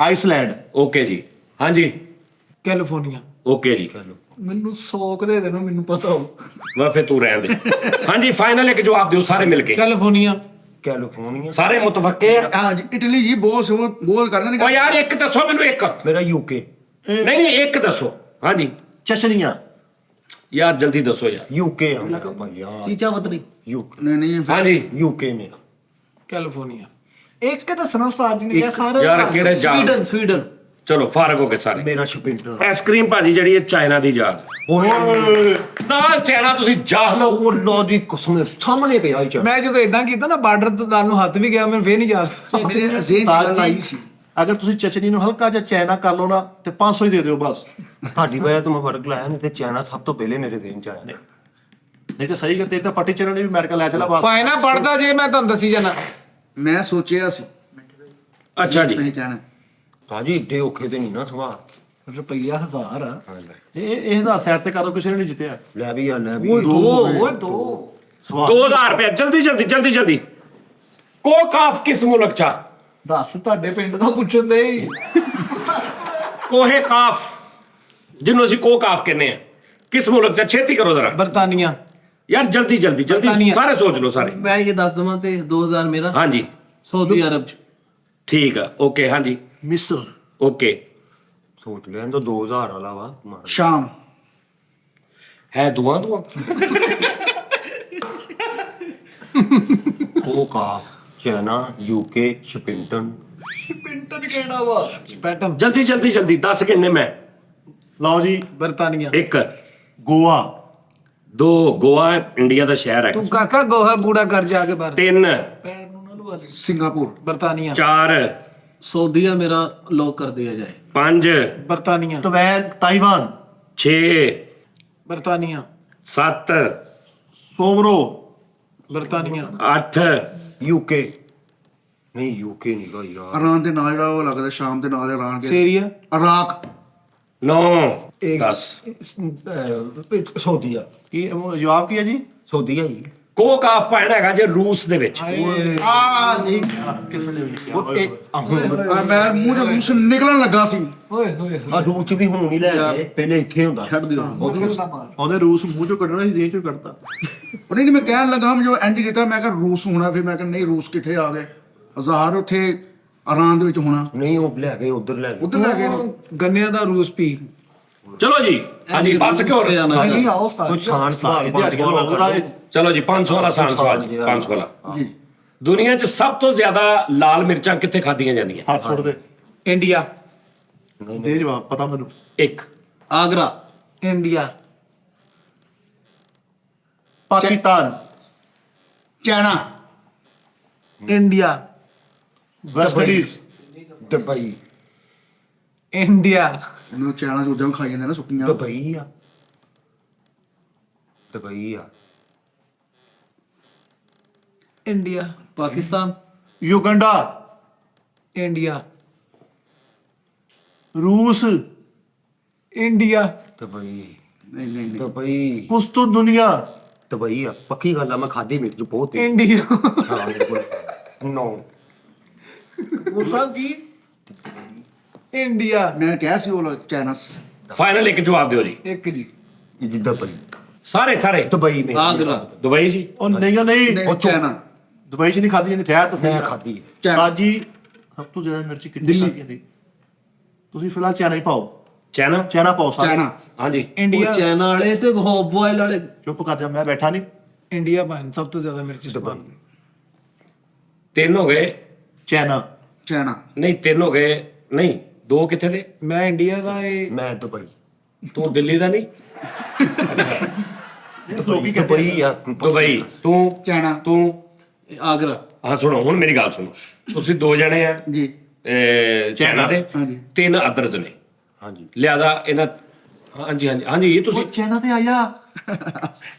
ਆਈਸਲੈਂਡ। ਓਕੇ ਜੀ। ਹਾਂਜੀ ਕੈਲੀਫੋਰਨੀਆ। ਓਕੇ ਜੀ। ਮੈਨੂੰ ਸੌਕ ਦੇ ਦੇਣਾ, ਮੈਨੂੰ ਪਤਾ ਹੋ। ਵਾ ਫਿਰ ਤੂੰ ਰਹਿਣ ਦੇ। ਹਾਂਜੀ ਫਾਈਨਲ ਇੱਕ ਜਵਾਬ ਦਿਓ ਸਾਰੇ ਮਿਲ ਕੇ। ਕੈਲੀਫੋਰਨੀਆ। ਕੈਲੀਫੋਰਨੀਆ। ਸਾਰੇ ਮੁਤਫੱਕੇ ਆ? ਹਾਂ ਜੀ, ਇਟਲੀ ਜੀ ਬਹੁਤ ਕਰਦੇ ਨੇ। ਓ ਯਾਰ ਇੱਕ ਦੱਸੋ ਮੈਨੂੰ, ਇੱਕ। ਮੇਰਾ UK। ਨਹੀਂ ਇੱਕ ਦੱਸੋ। ਹਾਂਜੀ ਚਸ਼ਨੀਆਂ। ਯਾਰ ਜਲਦੀ ਦੱਸੋ ਯਾਰ। UK ਆ ਮੇਰਾ ਭਾਈ ਯਾਰ। ਚੀਚਾ ਵਤਨੀ। UK ਨਹੀਂ ਹਾਂਜੀ UK ਮੇਰਾ। ਕੈਲੀਫੋਰਨੀਆ। ਇੱਕ ਦੱਸਣਾ ਉਸਤਾਦ ਜੀ ਨੇ ਕਿਹਾ ਸਾਰੇ। ਯਾਰ ਕਿਹੜੇ ਜਾ ਸਵੀਡਨ। ਚਲੋ ਫਾਰਗ ਹੋ ਗਏ ਸਾਰੇ। ਮੇਰਾ ਸ਼ਪਿੰਦਰ ਆਈਸਕ੍ਰੀਮ ਭਾਜੀ ਜਿਹੜੀ ਹੈ ਚਾਈਨਾ ਦੀ ਯਾਦ ਓਏ ਨਾਲ ਚਾਈਨਾ ਤੁਸੀਂ ਜਾਹ ਲਓ। ਉਹ ਲੋ ਦੀ ਕਸਮ ਸਾਹਮਣੇ ਪਿਆ ਹੀ ਮੈਂ ਜਦੋਂ ਇਦਾਂ ਕੀਤਾ ਨਾ ਬਾਰਡਰ ਤੋਂ ਨਾਲ ਨੂੰ ਹੱਥ ਵੀ ਗਿਆ ਮੈਨੂੰ ਫੇਰ ਨਹੀਂ ਯਾਦ। ਮੇਰੇ ਜ਼ੇਨ ਗੱਲ ਆਈ ਸੀ ਅਗਰ ਤੁਸੀਂ ਚਚਨੀ ਨੂੰ ਹਲਕਾ ਜਿਹਾ ਚਾਈਨਾ ਕਰ ਲਓ ਨਾ ਤੇ 500 ਹੀ ਦੇ ਦਿਓ ਬਸ। ਤੁਹਾਡੀ ਵਜ੍ਹਾ ਤੋਂ ਮੈਂ ਫਰਕ ਲਾਇਆ ਨਹੀਂ ਤੇ ਚਾਈਨਾ ਸਭ ਤੋਂ ਪਹਿਲੇ ਮੇਰੇ ਦੇਨ ਚ ਆਇਆ ਨੇ। ਨਹੀਂ ਤਾਂ ਸਹੀ ਕਰਦੇ ਤਾਂ ਪੱਟੀ ਚੈਨਲ ਨੇ ਵੀ ਅਮਰੀਕਾ ਲੈ ਚਲਾ ਬਸ। ਪਾਇਨਾ ਪੜਦਾ ਜੇ ਮੈਂ ਤੁਹਾਨੂੰ ਦੱਸੀ ਜਾਣਾ। ਮੈਂ ਸੋਚਿਆ ਸੀ ਅੱਛਾ ਜੀ ਨਹੀਂ ਕਹਿਣਾ ਭਾਜੀ ਏਡੇ ਔਖੇ ਤੇ ਨਹੀਂ ਨਾ ਸਵਾਲ। ਰੁਪਈਆ 1000 ਆ। ਇਹ ਦਾ ਸਾਈਡ ਤੇ ਕਰੋ, ਕਿਸੇ ਨੇ ਨਹੀਂ ਜਿੱਤਿਆ। ਲੈ ਵੀ ਆ ਲੈ ਵੀ ਓਏ ਦੋ 2000 ਰੁਪਏ ਜਲਦੀ ਕੋਕ ਆਫ ਕਿਸ ਮੁਲਕ ਚ? ਦੱਸ ਤੁਹਾਡੇ ਪਿੰਡ ਦਾ ਪੁੱਛਣ ਦੇ ਹੀ। ਕੋਹੇ ਕਾਫ ਜਿਹਨੂੰ ਅਸੀਂ ਕੋਕ ਆਫ ਕਹਿੰਦੇ ਆ ਕਿਸ ਮੁਲਕ ਚ? ਛੇਤੀ ਕਰੋ ਜ਼ਰਾ ਬਰਤਾਨੀਆ। ਯਾਰ ਜਲਦੀ ਬਰਤਾਨੀਆ। ਸਾਰੇ ਸੋਚ ਲਓ ਸਾਰੇ। ਮੈਂ ਇਹ ਦੱਸ ਦਵਾਂ ਤੇ 2000 ਮੇਰਾ ਹਾਂਜੀ ਸਾਊਦੀ ਅਰਬ ਚ। ਠੀਕ ਆ ਓਕੇ ਹਾਂਜੀ ਮਿਸਰ ਓਕੇ ਸੋਚ ਲੈਣ ਤੋਂ 2000 ਵਾਲਾ ਵਾ ਮਾਰ। ਸ਼ਾਮ ਹੈ ਦੁਆ ਉਹ ਕਾ ਚਾਈਨਾ ਯੂਕੇ ਸ਼ਪਿੰਟਨ ਪਿੰਟਨ ਕਿਹੜਾ ਵਾ? ਪੈਟਨ। ਜਲਦੀ 10 ਕਿੰਨੇ ਮੈਂ? ਲਓ ਜੀ। ਬਰਤਾਨੀਆ। 1 ਗੋਆ 2 ਗੋਆ ਇੰਡੀਆ ਦਾ ਸ਼ਹਿਰ ਹੈ। ਤੂੰ ਕਾਕਾ ਗੋਹਾ ਕੂੜਾ ਕਰ ਜਾ ਕੇ ਬਾਹਰ। 3 ਪੈਰ ਨੂੰ ਨਾ ਲਵਾ ਲਈ। ਸਿੰਗਾਪੁਰ ਬਰਤਾਨੀਆ। 4 ਸਾਊਦੀਆ ਮੇਰਾ ਲੋਕ ਕਰ ਦਿਆ ਜਾਏ। 5 ਬਰਤਾਨੀਆ। ਤਵੈਨ ਤਾਈਵਾਨ 6 ਬਰਤਾਨੀਆ। 7 ਸੋਮਰੋ ਬਰਤਾਨੀਆ। 8 ਯੂਕੇ ਨਹੀਂ ਯੂਕੇ ਨਹੀਂ ਗਾ ਯਾਰ। ਇਰਾਨ ਦੇ ਨਾਲ ਜਿਹੜਾ ਉਹ ਲੱਗਦਾ ਸ਼ਾਮ ਦੇ ਨਾਲ ਇਰਾਨ ਦੇ ਸੀਰੀਆ। ਇਰਾਕ 9 10 ਸਾਊਦੀਆ ਕੀ ਜਵਾਬ ਕੀ ਹੈ ਜੀ? ਸਾਊਦੀਆ ਹੀ ਕੋਕ ਆਫ ਪੁਆਇੰਟ ਹੈਗਾ ਜੇ ਰੂਸ ਦੇ ਵਿੱਚ। ਆ ਨਹੀਂ ਕਿਸੇ ਨੇ ਵੀ ਨਹੀਂ ਉਹ ਕਿਹਾ। ਆ ਮੈਂ ਮੂੰਹ ਚੋਂ ਰੂਸ ਨਿਕਲਣ ਲੱਗਾ ਸੀ ਓਏ ਹੋਏ ਆ ਰੂਚ ਵੀ ਹੁਣ ਨਹੀਂ ਲੈ ਗਏ ਪਹਿਲੇ ਇੱਥੇ ਹੁੰਦਾ। ਛੱਡ ਦਿਓ। ਉਹਨੇ ਰੂਸ ਮੂੰਹ ਚੋਂ ਕੱਢਣਾ ਸੀ, ਜੇਬ ਚੋਂ ਕੱਢਤਾ। ਉਹ ਨਹੀਂ ਮੈਂ ਕਹਿਣ ਲੱਗਾ ਜੋ ਇੰਜ ਕੀਤਾ ਮੈਂ ਕਿਹਾ ਰੂਸ ਹੋਣਾ ਫਿਰ ਮੈਂ ਕਿਹਾ ਨਹੀਂ ਰੂਸ ਕਿੱਥੇ ਆ ਗਏ ਹਜ਼ਾਰ ਉੱਥੇ ਇਰਾਨ ਦੇ ਵਿੱਚ ਹੋਣਾ ਨਹੀਂ ਉਹ ਲੈ ਗਏ ਉਧਰ ਲੈ ਗਏ ਉਧਰ ਲੈ ਗਏ ਨੇ। ਗੰਨਿਆਂ ਦਾ ਰੂਸ ਪੀ। ਚਲੋ ਜੀ ਹਾਂਜੀ ਬਸ ਕਿਉਂ ਰੂਸ ਸੇ ਆਣਾ ਭਾਈ ਹੈ। ਆਓ ਕੋਈ ਸਟਾਰਟ। ਸਾਨ ਸਵਾਲ ਦਿਹਾੜੀਆਂ ਲੋਕ ਰਾਏ। ਚਲੋ ਜੀ 500 ਵਾਲਾ ਆਸਾਨ ਸਵਾਲ ਜੀ 500 ਵਾਲਾ। ਦੁਨੀਆ 'ਚ ਸਭ ਤੋਂ ਜ਼ਿਆਦਾ ਲਾਲ ਮਿਰਚਾਂ ਕਿੱਥੇ ਖਾਧੀਆਂ ਜਾਂਦੀਆਂ? ਹੱਥ ਸੁੱਟ ਦੇ। ਇੰਡੀਆ। ਦੇ ਜਵਾਬ ਪਤਾ ਮੈਨੂੰ। 1 Agra. India. Pakistan China India. West Indies Dubai India. ਉਹਨੂੰ ਚਾਈਨਾ ਚੂਜਾਂ ਖਾਈ ਜਾਂਦੇ ਨਾ ਸੁੱਕੀਆਂ ਦੁਬਈ ਆ ਇੰਡੀਆ। ਪਾਕਿਸਤਾਨ। Uganda India. ਰੂਸ ਇੰਡੀਆ। ਦੁਬਈ ਨਹੀਂ ਨਹੀਂ ਨਹੀਂ ਦੁਬਈ ਕੁਸਤੂ ਦੁਨੀਆ ਦੁਬਈ ਆ ਪੱਕੀ ਗੱਲ ਆ ਮੈਂ ਖਾਦੀ ਮਿਰਚ ਬਹੁਤ ਹੈ ਇੰਡੀਆ। ਹਾਂ ਬਿਲਕੁਲ ਨੋ ਉਹ ਸਾਹਿਬ ਕੀ? ਇੰਡੀਆ। ਮੈਂ ਕਿਹਾ ਸੀ ਉਹ ਚਾਈਨਾ ਫਾਈਨਲ ਇੱਕ ਜਵਾਬ ਦਿਓ ਜੀ। ਇੱਕ ਜੀ। ਦੁਬਈ ਸਾਰੇ ਦੁਬਈ में ਆਗਰਾ। ਦੁਬਈ ਜੀ। ਉਹ ਨਹੀਂ ਉਹ ਚਾਈਨਾ ਦੁਬਈ 'ਚ ਨਹੀਂ ਖਾਧੀ ਜਾਂਦੀ। ਠਹਿਰ ਤਾਂ ਸਹੀ। ਮੈਂ ਖਾਦੀ ਸਾਜੀ ਸਭ ਤੋਂ ਜ਼ਿਆਦਾ ਮਿਰਚ ਕਿੰਨੀ ਖਾਧੀ ਜਾਂਦੀ? ਤੁਸੀਂ ਫਿਲਹਾਲ ਚਾਈਨਾ ਹੀ ਪਾਓ। ਚਾਈਨਾ ਪਾਓ ਸਾਰੇ। ਚਾਈਨਾ ਹਾਂਜੀ ਇੰਡੀਆ। ਉਹ ਚਾਈਨਾ ਵਾਲੇ ਤੇ ਹੌਪ ਬॉयल ਵਾਲੇ। ਚੁੱਪ ਕਰ ਜਾ, ਮੈਂ ਬੈਠਾ ਨਹੀਂ। ਇੰਡੀਆ ਭਾਂ ਸਭ ਤੋਂ ਜ਼ਿਆਦਾ ਮਿਰਚ ਇਸਤੇਮਾਲ। 3 ਹੋ ਗਏ। ਚਾਈਨਾ ਨਹੀਂ 3 ਹੋ ਗਏ। ਨਹੀਂ 2 ਕਿੱਥੇ ਦੇ? ਮੈਂ ਇੰਡੀਆ ਦਾ ਇਹ ਮੈਂ ਦੁਬਈ ਤੂੰ ਦਿੱਲੀ ਦਾ ਨਹੀਂ? ਲੋਕੀ ਕਹਿੰਦੇ ਦੁਬਈ ਆ ਦੁਬਈ। ਤੂੰ ਚਾਈਨਾ ਤੂੰ ਆਗਰਾ। ਹਾਂ ਸੁਣੋ ਹੁਣ ਮੇਰੀ ਗੱਲ ਸੁਣੋ। ਤੁਸੀਂ 2 ਜਣੇ ਆ ਜੀ ਚਾਈਨਾ ਦੇ। ਹਾਂਜੀ। 3 ਅਦਰਸ ਨੇ। ਹਾਂਜੀ ਲਿਆਦਾ ਇਹਨਾਂ ਹਾਂਜੀ ਇਹ ਤੁਸੀਂ ਚਾਈਨਾ ਤੇ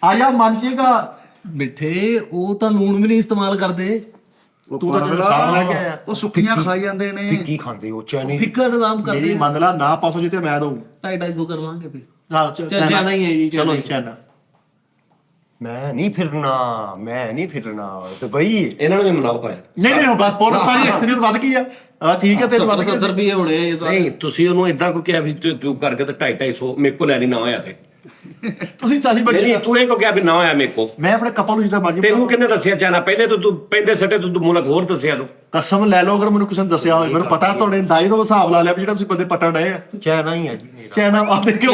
ਆਇਆ ਮੰਨ ਜੇਗਾ। ਮਿੱਠੇ ਉਹ ਤਾਂ ਲੂਣ ਵੀ ਨਹੀਂ ਇਸਤੇਮਾਲ ਕਰਦੇ। ਤੂੰ ਤਾਂ ਸਾਹ ਲੈ ਕੇ ਆਇਆ। ਉਹ ਸੁੱਕੀਆਂ ਖਾਈ ਜਾਂਦੇ ਨੇ ਕੀ ਖਾਂਦੇ ਹੋ ਚਾਈਨੀਜ਼ ਫਿੱਕਾ ਨਿਜ਼ਾਮ ਮੇਰੀ ਕਰਦੇ। ਮੰਨ ਲਾ ਨਾ 500 ਜਿੱਤੇ ਮੈਂ ਦਊਂ। 250 ਕਰ ਲਾਂਗੇ ਫਿਰ। ਹਾਂ ਚਾਈਨਾ ਹੀ ਹੈ ਜੀ, ਚਲੋ ਚਾਈਨਾ ਹੀ। ਚਾਈਨਾ। ਮੈਂ ਨਹੀਂ ਫਿਰਨਾ ਦੁਬਈ ਇਹਨਾਂ ਨੂੰ ਵੀ ਮਨਾਓ ਪਾਇਆ। ਨਹੀਂ ਬਸ ਬਹੁਤ ਸਾਰੀ ਐਕਸੀਡੈਂਟ ਵੱਧ ਗਈ ਆ। ਹਾਂ ਠੀਕ ਹੈ ਤੇਰੇ ਵੱਧ 70 ਗਈ। ਰੁਪਏ ਹੋਣੇ ਇਹ ਸਾਰੇ। ਨਹੀਂ ਤੁਸੀਂ ਉਹਨੂੰ ਇਦਾਂ ਕੋ ਕਿਹਾ ਵੀ ਤੂੰ ਕਰਕੇ ਤੇ 250 ਮੇਰੇ ਕੋ ਲੈ ਲਈ ਨਾ ਹੋਇਆ ਤੇ। ਤੁਸੀਂ ਸਾਡੀ ਨਹੀਂ ਬੱਚੀ ਤੂੰ ਇਹ ਕੋ ਕਿਹਾ ਵੀ ਨਾ ਹੋਇਆ ਮੇਰੇ ਕੋ। ਮੈਂ ਆਪਣੇ ਕਪਲ ਨੂੰ ਜਿੱਦਾਂ ਮਰਜ਼ੀ ਤੈਨੂੰ ਕਿੰਨੇ ਦੱਸਿਆ ਚਾਈਨਾ? ਪਹਿਲੇ ਤੂੰ ਪੈਂਦੇ ਸੱਟੇ ਤੂੰ ਮੁਲਕ ਹੋਰ ਦੱਸਿਆ ਤੂੰ। ਕਸਮ ਲੈ ਲਓ ਅਗਰ ਮੈਨੂੰ ਕਿਸੇ ਨੇ ਦੱਸਿਆ ਹੋਵੇ। ਮੈਨੂੰ ਪਤਾ ਤੁਹਾਡੇ ਦਾਈ ਦਾ ਹਿਸਾਬ ਲਾ ਲਿਆ ਵੀ ਜਿਹੜਾ ਤੁਸੀਂ ਬੰਦੇ ਪਟਣ ਡਏ ਆ। ਚਾਈਨਾ ਹੀ ਆ ਜੀ ਮੇਰਾ ਚਾਈਨਾ ਆ ਦੇਖਿਓ।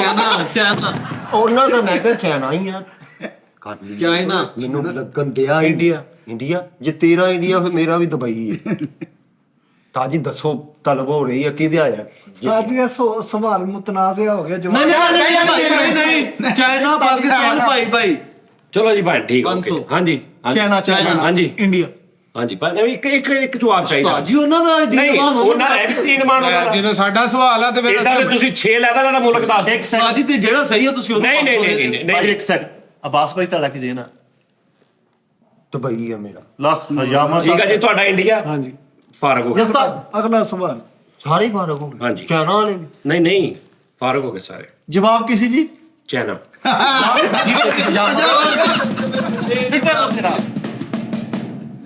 ਚਾਈਨਾ। ਉਹਨਾਂ ਦਾ ਮੈਂ ਕਿਹਾ ਚਾਈਨਾ ਹੀ ਆ ਕਰ ਲਈ ਚਾਈਨਾ। ਮੈਨੂੰ ਲੱਗਣ ਦਿਆ ਇੰਡੀਆ। ਇੰਡੀਆ ਜੇ ਤੇਰਾ ਇੰਡੀਆ ਫਿਰ ਮੇਰਾ ਵੀ ਦੁਬਈ ਹੈ ਉਸਤਾਦ ਜੀ ਦੱਸੋ ਤਲਬ ਹੋ ਰਹੀ ਹੈ ਕਿਹਦੇ ਆਇਆ ਉਸਤਾਦ ਜੀ ਇਹ ਸਵਾਲ ਮੁਤਨਾਜ਼ਿਆ ਹੋ ਗਿਆ ਨਹੀਂ ਜਵਾਬ ਨਹੀਂ ਚਾਈਨਾ ਪਾਕਿਸਤਾਨ ਭਾਈ ਚਲੋ ਜੀ ਭਾਈ ਠੀਕ ਓਕੇ 500 ਹਾਂਜੀ ਚਾਈਨਾ ਹਾਂਜੀ ਇੰਡੀਆ ਹਾਂਜੀ ਭਾਈ ਇੱਕ ਜਵਾਬ ਚਾਹੀਦਾ ਉਸਤਾਦ ਜੀ ਉਹਨਾਂ ਦਾ ਨਹੀਂ ਦੀਨਵਾਨ ਉਹਨਾਂ ਹੈ ਵੀ ਤੀਨ-ਮਾਨ ਉਹਨਾਂ ਦਾ ਜਦੋਂ ਸਾਡਾ ਸਵਾਲ ਆ ਤੇ ਫਿਰ ਇਦਾਂ ਅਸੀਂ ਤੁਸੀਂ 6 ਲੈਦਾ ਲੈਦਾ ਮੁਲਕ ਦੱਸ ਇੱਕ ਉਸਤਾਦ ਜੀ ਤੇ ਜਿਹੜਾ ਸਹੀ ਹੈ ਤੁਸੀਂ ਉਹਨੂੰ ਨਹੀਂ ਨਹੀਂ 500 ਨਹੀਂ ਦੇ ਦਿਓ। ਨਹੀਂ ਭਾਈ ਇੱਕ ਸੈਕਿੰਡ ਅਬਾਸ ਭਾਈ ਤੁਹਾਡਾ ਕੀ ਜੇਨਾ ਦੁਬਈ ਹੈ ਮੇਰਾ ਲੱਖ ਹਜ਼ਾਰਾਂ ਠੀਕ ਹੈ ਜੀ ਤੁਹਾਡਾ ਇੰਡੀਆ ਹਾਂਜੀ ਫਾਰਗ ਹੋ ਗਿਆ ਅਗਲਾ ਸਵਾਲ ਸਾਰੇ ਹੀ ਫਾਰਗ ਹੋ ਗਏ ਹਾਂਜੀ। ਚਾਈਨਾ ਵਾਲੇ ਵੀ ਨਹੀਂ ਨਹੀਂ ਫਾਰਗ ਹੋ ਗਏ ਸਾਰੇ ਜਵਾਬ ਕਿਸੇ ਜੀ ਚਾਈਨਾ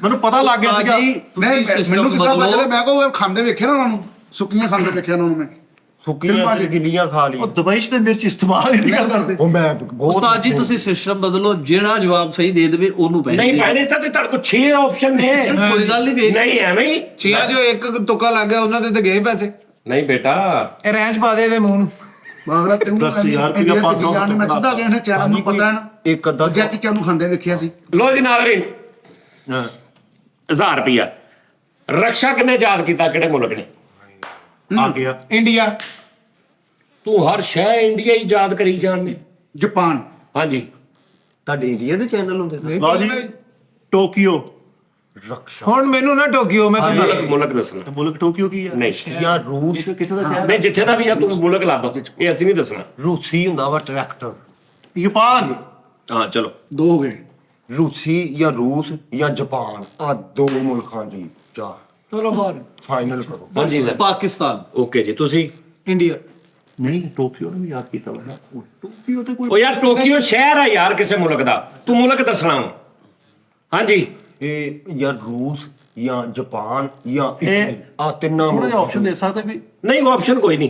ਮੈਨੂੰ ਪਤਾ ਲੱਗ ਗਿਆ ਸੀਗਾ ਨਹੀਂ ਮੈਨੂੰ ਕਿਸ ਤਰ੍ਹਾਂ ਪਤਾ ਚੱਲਿਆ ਮੈਂ ਕੋ ਖਾਂਦੇ ਵੇਖਿਆ ਨਾ ਉਹਨਾਂ ਨੂੰ ਸੁੱਕੀਆਂ ਖਾਂਦੇ ਵੇਖਿਆ ਉਹਨਾਂ ਨੂੰ ਮੈਂ ਸੁੱਕੀਆਂ ਗਿੱਲੀਆਂ ਖਾ ਲਈ ਉਹ ਦੁਬਈ 'ਚ ਤੇ ਮਿਰਚ ਇਸਤੇਮਾਲ ਹੀ ਨਹੀਂ ਕਰਦੇ ਉਹ ਮੈਂ ਬਹੁਤ ਉਸਤਾਦ ਜੀ ਤੁਸੀਂ ਸਿਸਟਮ ਬਦਲੋ ਜਿਹੜਾ ਜਵਾਬ ਸਹੀ ਦੇ ਦੇਵੇ ਉਹਨੂੰ ਪੈਸੇ ਨਹੀਂ ਭਾਈ ਨੇ ਤਾਂ ਤੁਹਾਡੇ ਕੋਲ 6 ਆਪਸ਼ਨ ਨੇ ਕੋਈ ਗੱਲ ਨਹੀਂ ਵੇਖ ਨਹੀਂ ਐਵੇਂ ਹੀ ਛੀਆਂ ਜੋ ਇੱਕ ਤੁੱਕਾ ਲੱਗ ਗਿਆ ਉਹਨਾਂ ਦੇ ਤੇ ਗਏ ਪੈਸੇ ਨਹੀਂ ਬੇਟਾ ਇਹ ਰੈਂਚ ਪਾ ਦੇ ਇਹਦੇ ਮੂੰਹ ਨੂੰ ਬਾਗਲਾ ਤੈਨੂੰ ਦੱਸ ਯਾਰ, ਇੰਡੀਆ ਕਿਹੜਾ ਦੀ ਜਾਨ ਮੈਂ ਸਿੱਧਾ ਗਿਆ ਨਾ ਚਾਰਾਂ ਨੂੰ ਪਤਾ ਹੈ ਨਾ ਇੱਕ ਅੱਧਾ ਜੱਤੀ ਚਾਨੂੰ ਖਾਂਦੇ ਵੇਖਿਆ ਸੀ ਲੋ ਜੀ ਨਾਜ਼ਰੀਨ 1000 ਰੁਪਿਆ ਰਕਸ਼ਾ ਕਿੰਨੇ ਯਾਦ ਕੀਤਾ ਕਿਹੜੇ ਮੁਲਕ ਨੇ ਆ ਗਿਆ ਇੰਡੀਆ ਤੂੰ ਹਰ ਸ਼ੈ ਇੰਡੀਆ ਹੀ ਯਾਦ ਕਰੀ ਜਾਂਦੇ ਜਾਪਾਨ ਹਾਂਜੀ ਤੁਹਾਡੇ ਇੰਡੀਆ ਦੇ ਚੈਨਲ ਹੁੰਦੇ ਨੇ ਲਓ ਜੀ ਟੋਕੀਓ ਰਕਸ਼ਾ ਹੁਣ ਮੈਨੂੰ ਨਾ ਟੋਕੀਓ ਮੈਂ ਤੁਹਾਨੂੰ ਮੁਲਕ ਦੱਸਣਾ ਤੇ ਮੁਲਕ ਟੋਕੀਓ ਕੀ ਹੈ ਨਹੀਂ ਜਾਂ ਰੂਸ ਕਿੱਥੇ ਦਾ ਸ਼ਹਿਰ ਨਹੀਂ ਜਿੱਥੇ ਦਾ ਵੀ ਆ ਤੂੰ ਮੁਲਕ ਲੱਭ ਇਹ ਅਸੀਂ ਨਹੀਂ ਦੱਸਣਾ ਰੂਸੀ ਹੁੰਦਾ ਵਾ ਟਰੈਕਟਰ ਜਾਪਾਨ ਹਾਂ ਚਲੋ ਦੋ ਹੋ ਗਏ ਰੂਸੀ ਜਾਂ ਰੂਸ ਜਾਂ ਜਾਪਾਨ ਆ ਦੋ ਮੁਲਕਾਂ ਦੀ ਚਾਰ ਚਲੋ ਬਾਹਰ ਫਾਈਨਲ ਕਰੋ ਹਾਂਜੀ ਸਰ ਪਾਕਿਸਤਾਨ ਓਕੇ ਜੀ ਤੁਸੀਂ ਇੰਡੀਆ ਨਹੀਂ ਟੋਕੀਓ ਨੂੰ ਵੀ ਯਾਦ ਕੀਤਾ ਵਾ ਟੋਕੀਓ ਤੇ ਕੋਈ ਉਹ ਯਾਰ ਟੋਕੀਓ ਸ਼ਹਿਰ ਆ ਯਾਰ ਕਿਸੇ ਮੁਲਕ ਦਾ ਤੂੰ ਮੁਲਕ ਦੱਸਣਾ ਵਾ ਹਾਂਜੀ ਇਹ ਜਾਂ ਰੂਸ ਜਾਂ ਜਾਪਾਨ ਜਾਂ ਇਹ ਇਟਲੀ ਆ ਤਿੰਨਾਂ ਥੋੜਾ ਜਿਹਾ ਮੁਲਕਾਂ ਆਪਸ਼ਨ ਦੇ ਸਕਦੇ ਵੀ ਨਹੀਂ ਆਪਸ਼ਨ ਕੋਈ ਨਹੀਂ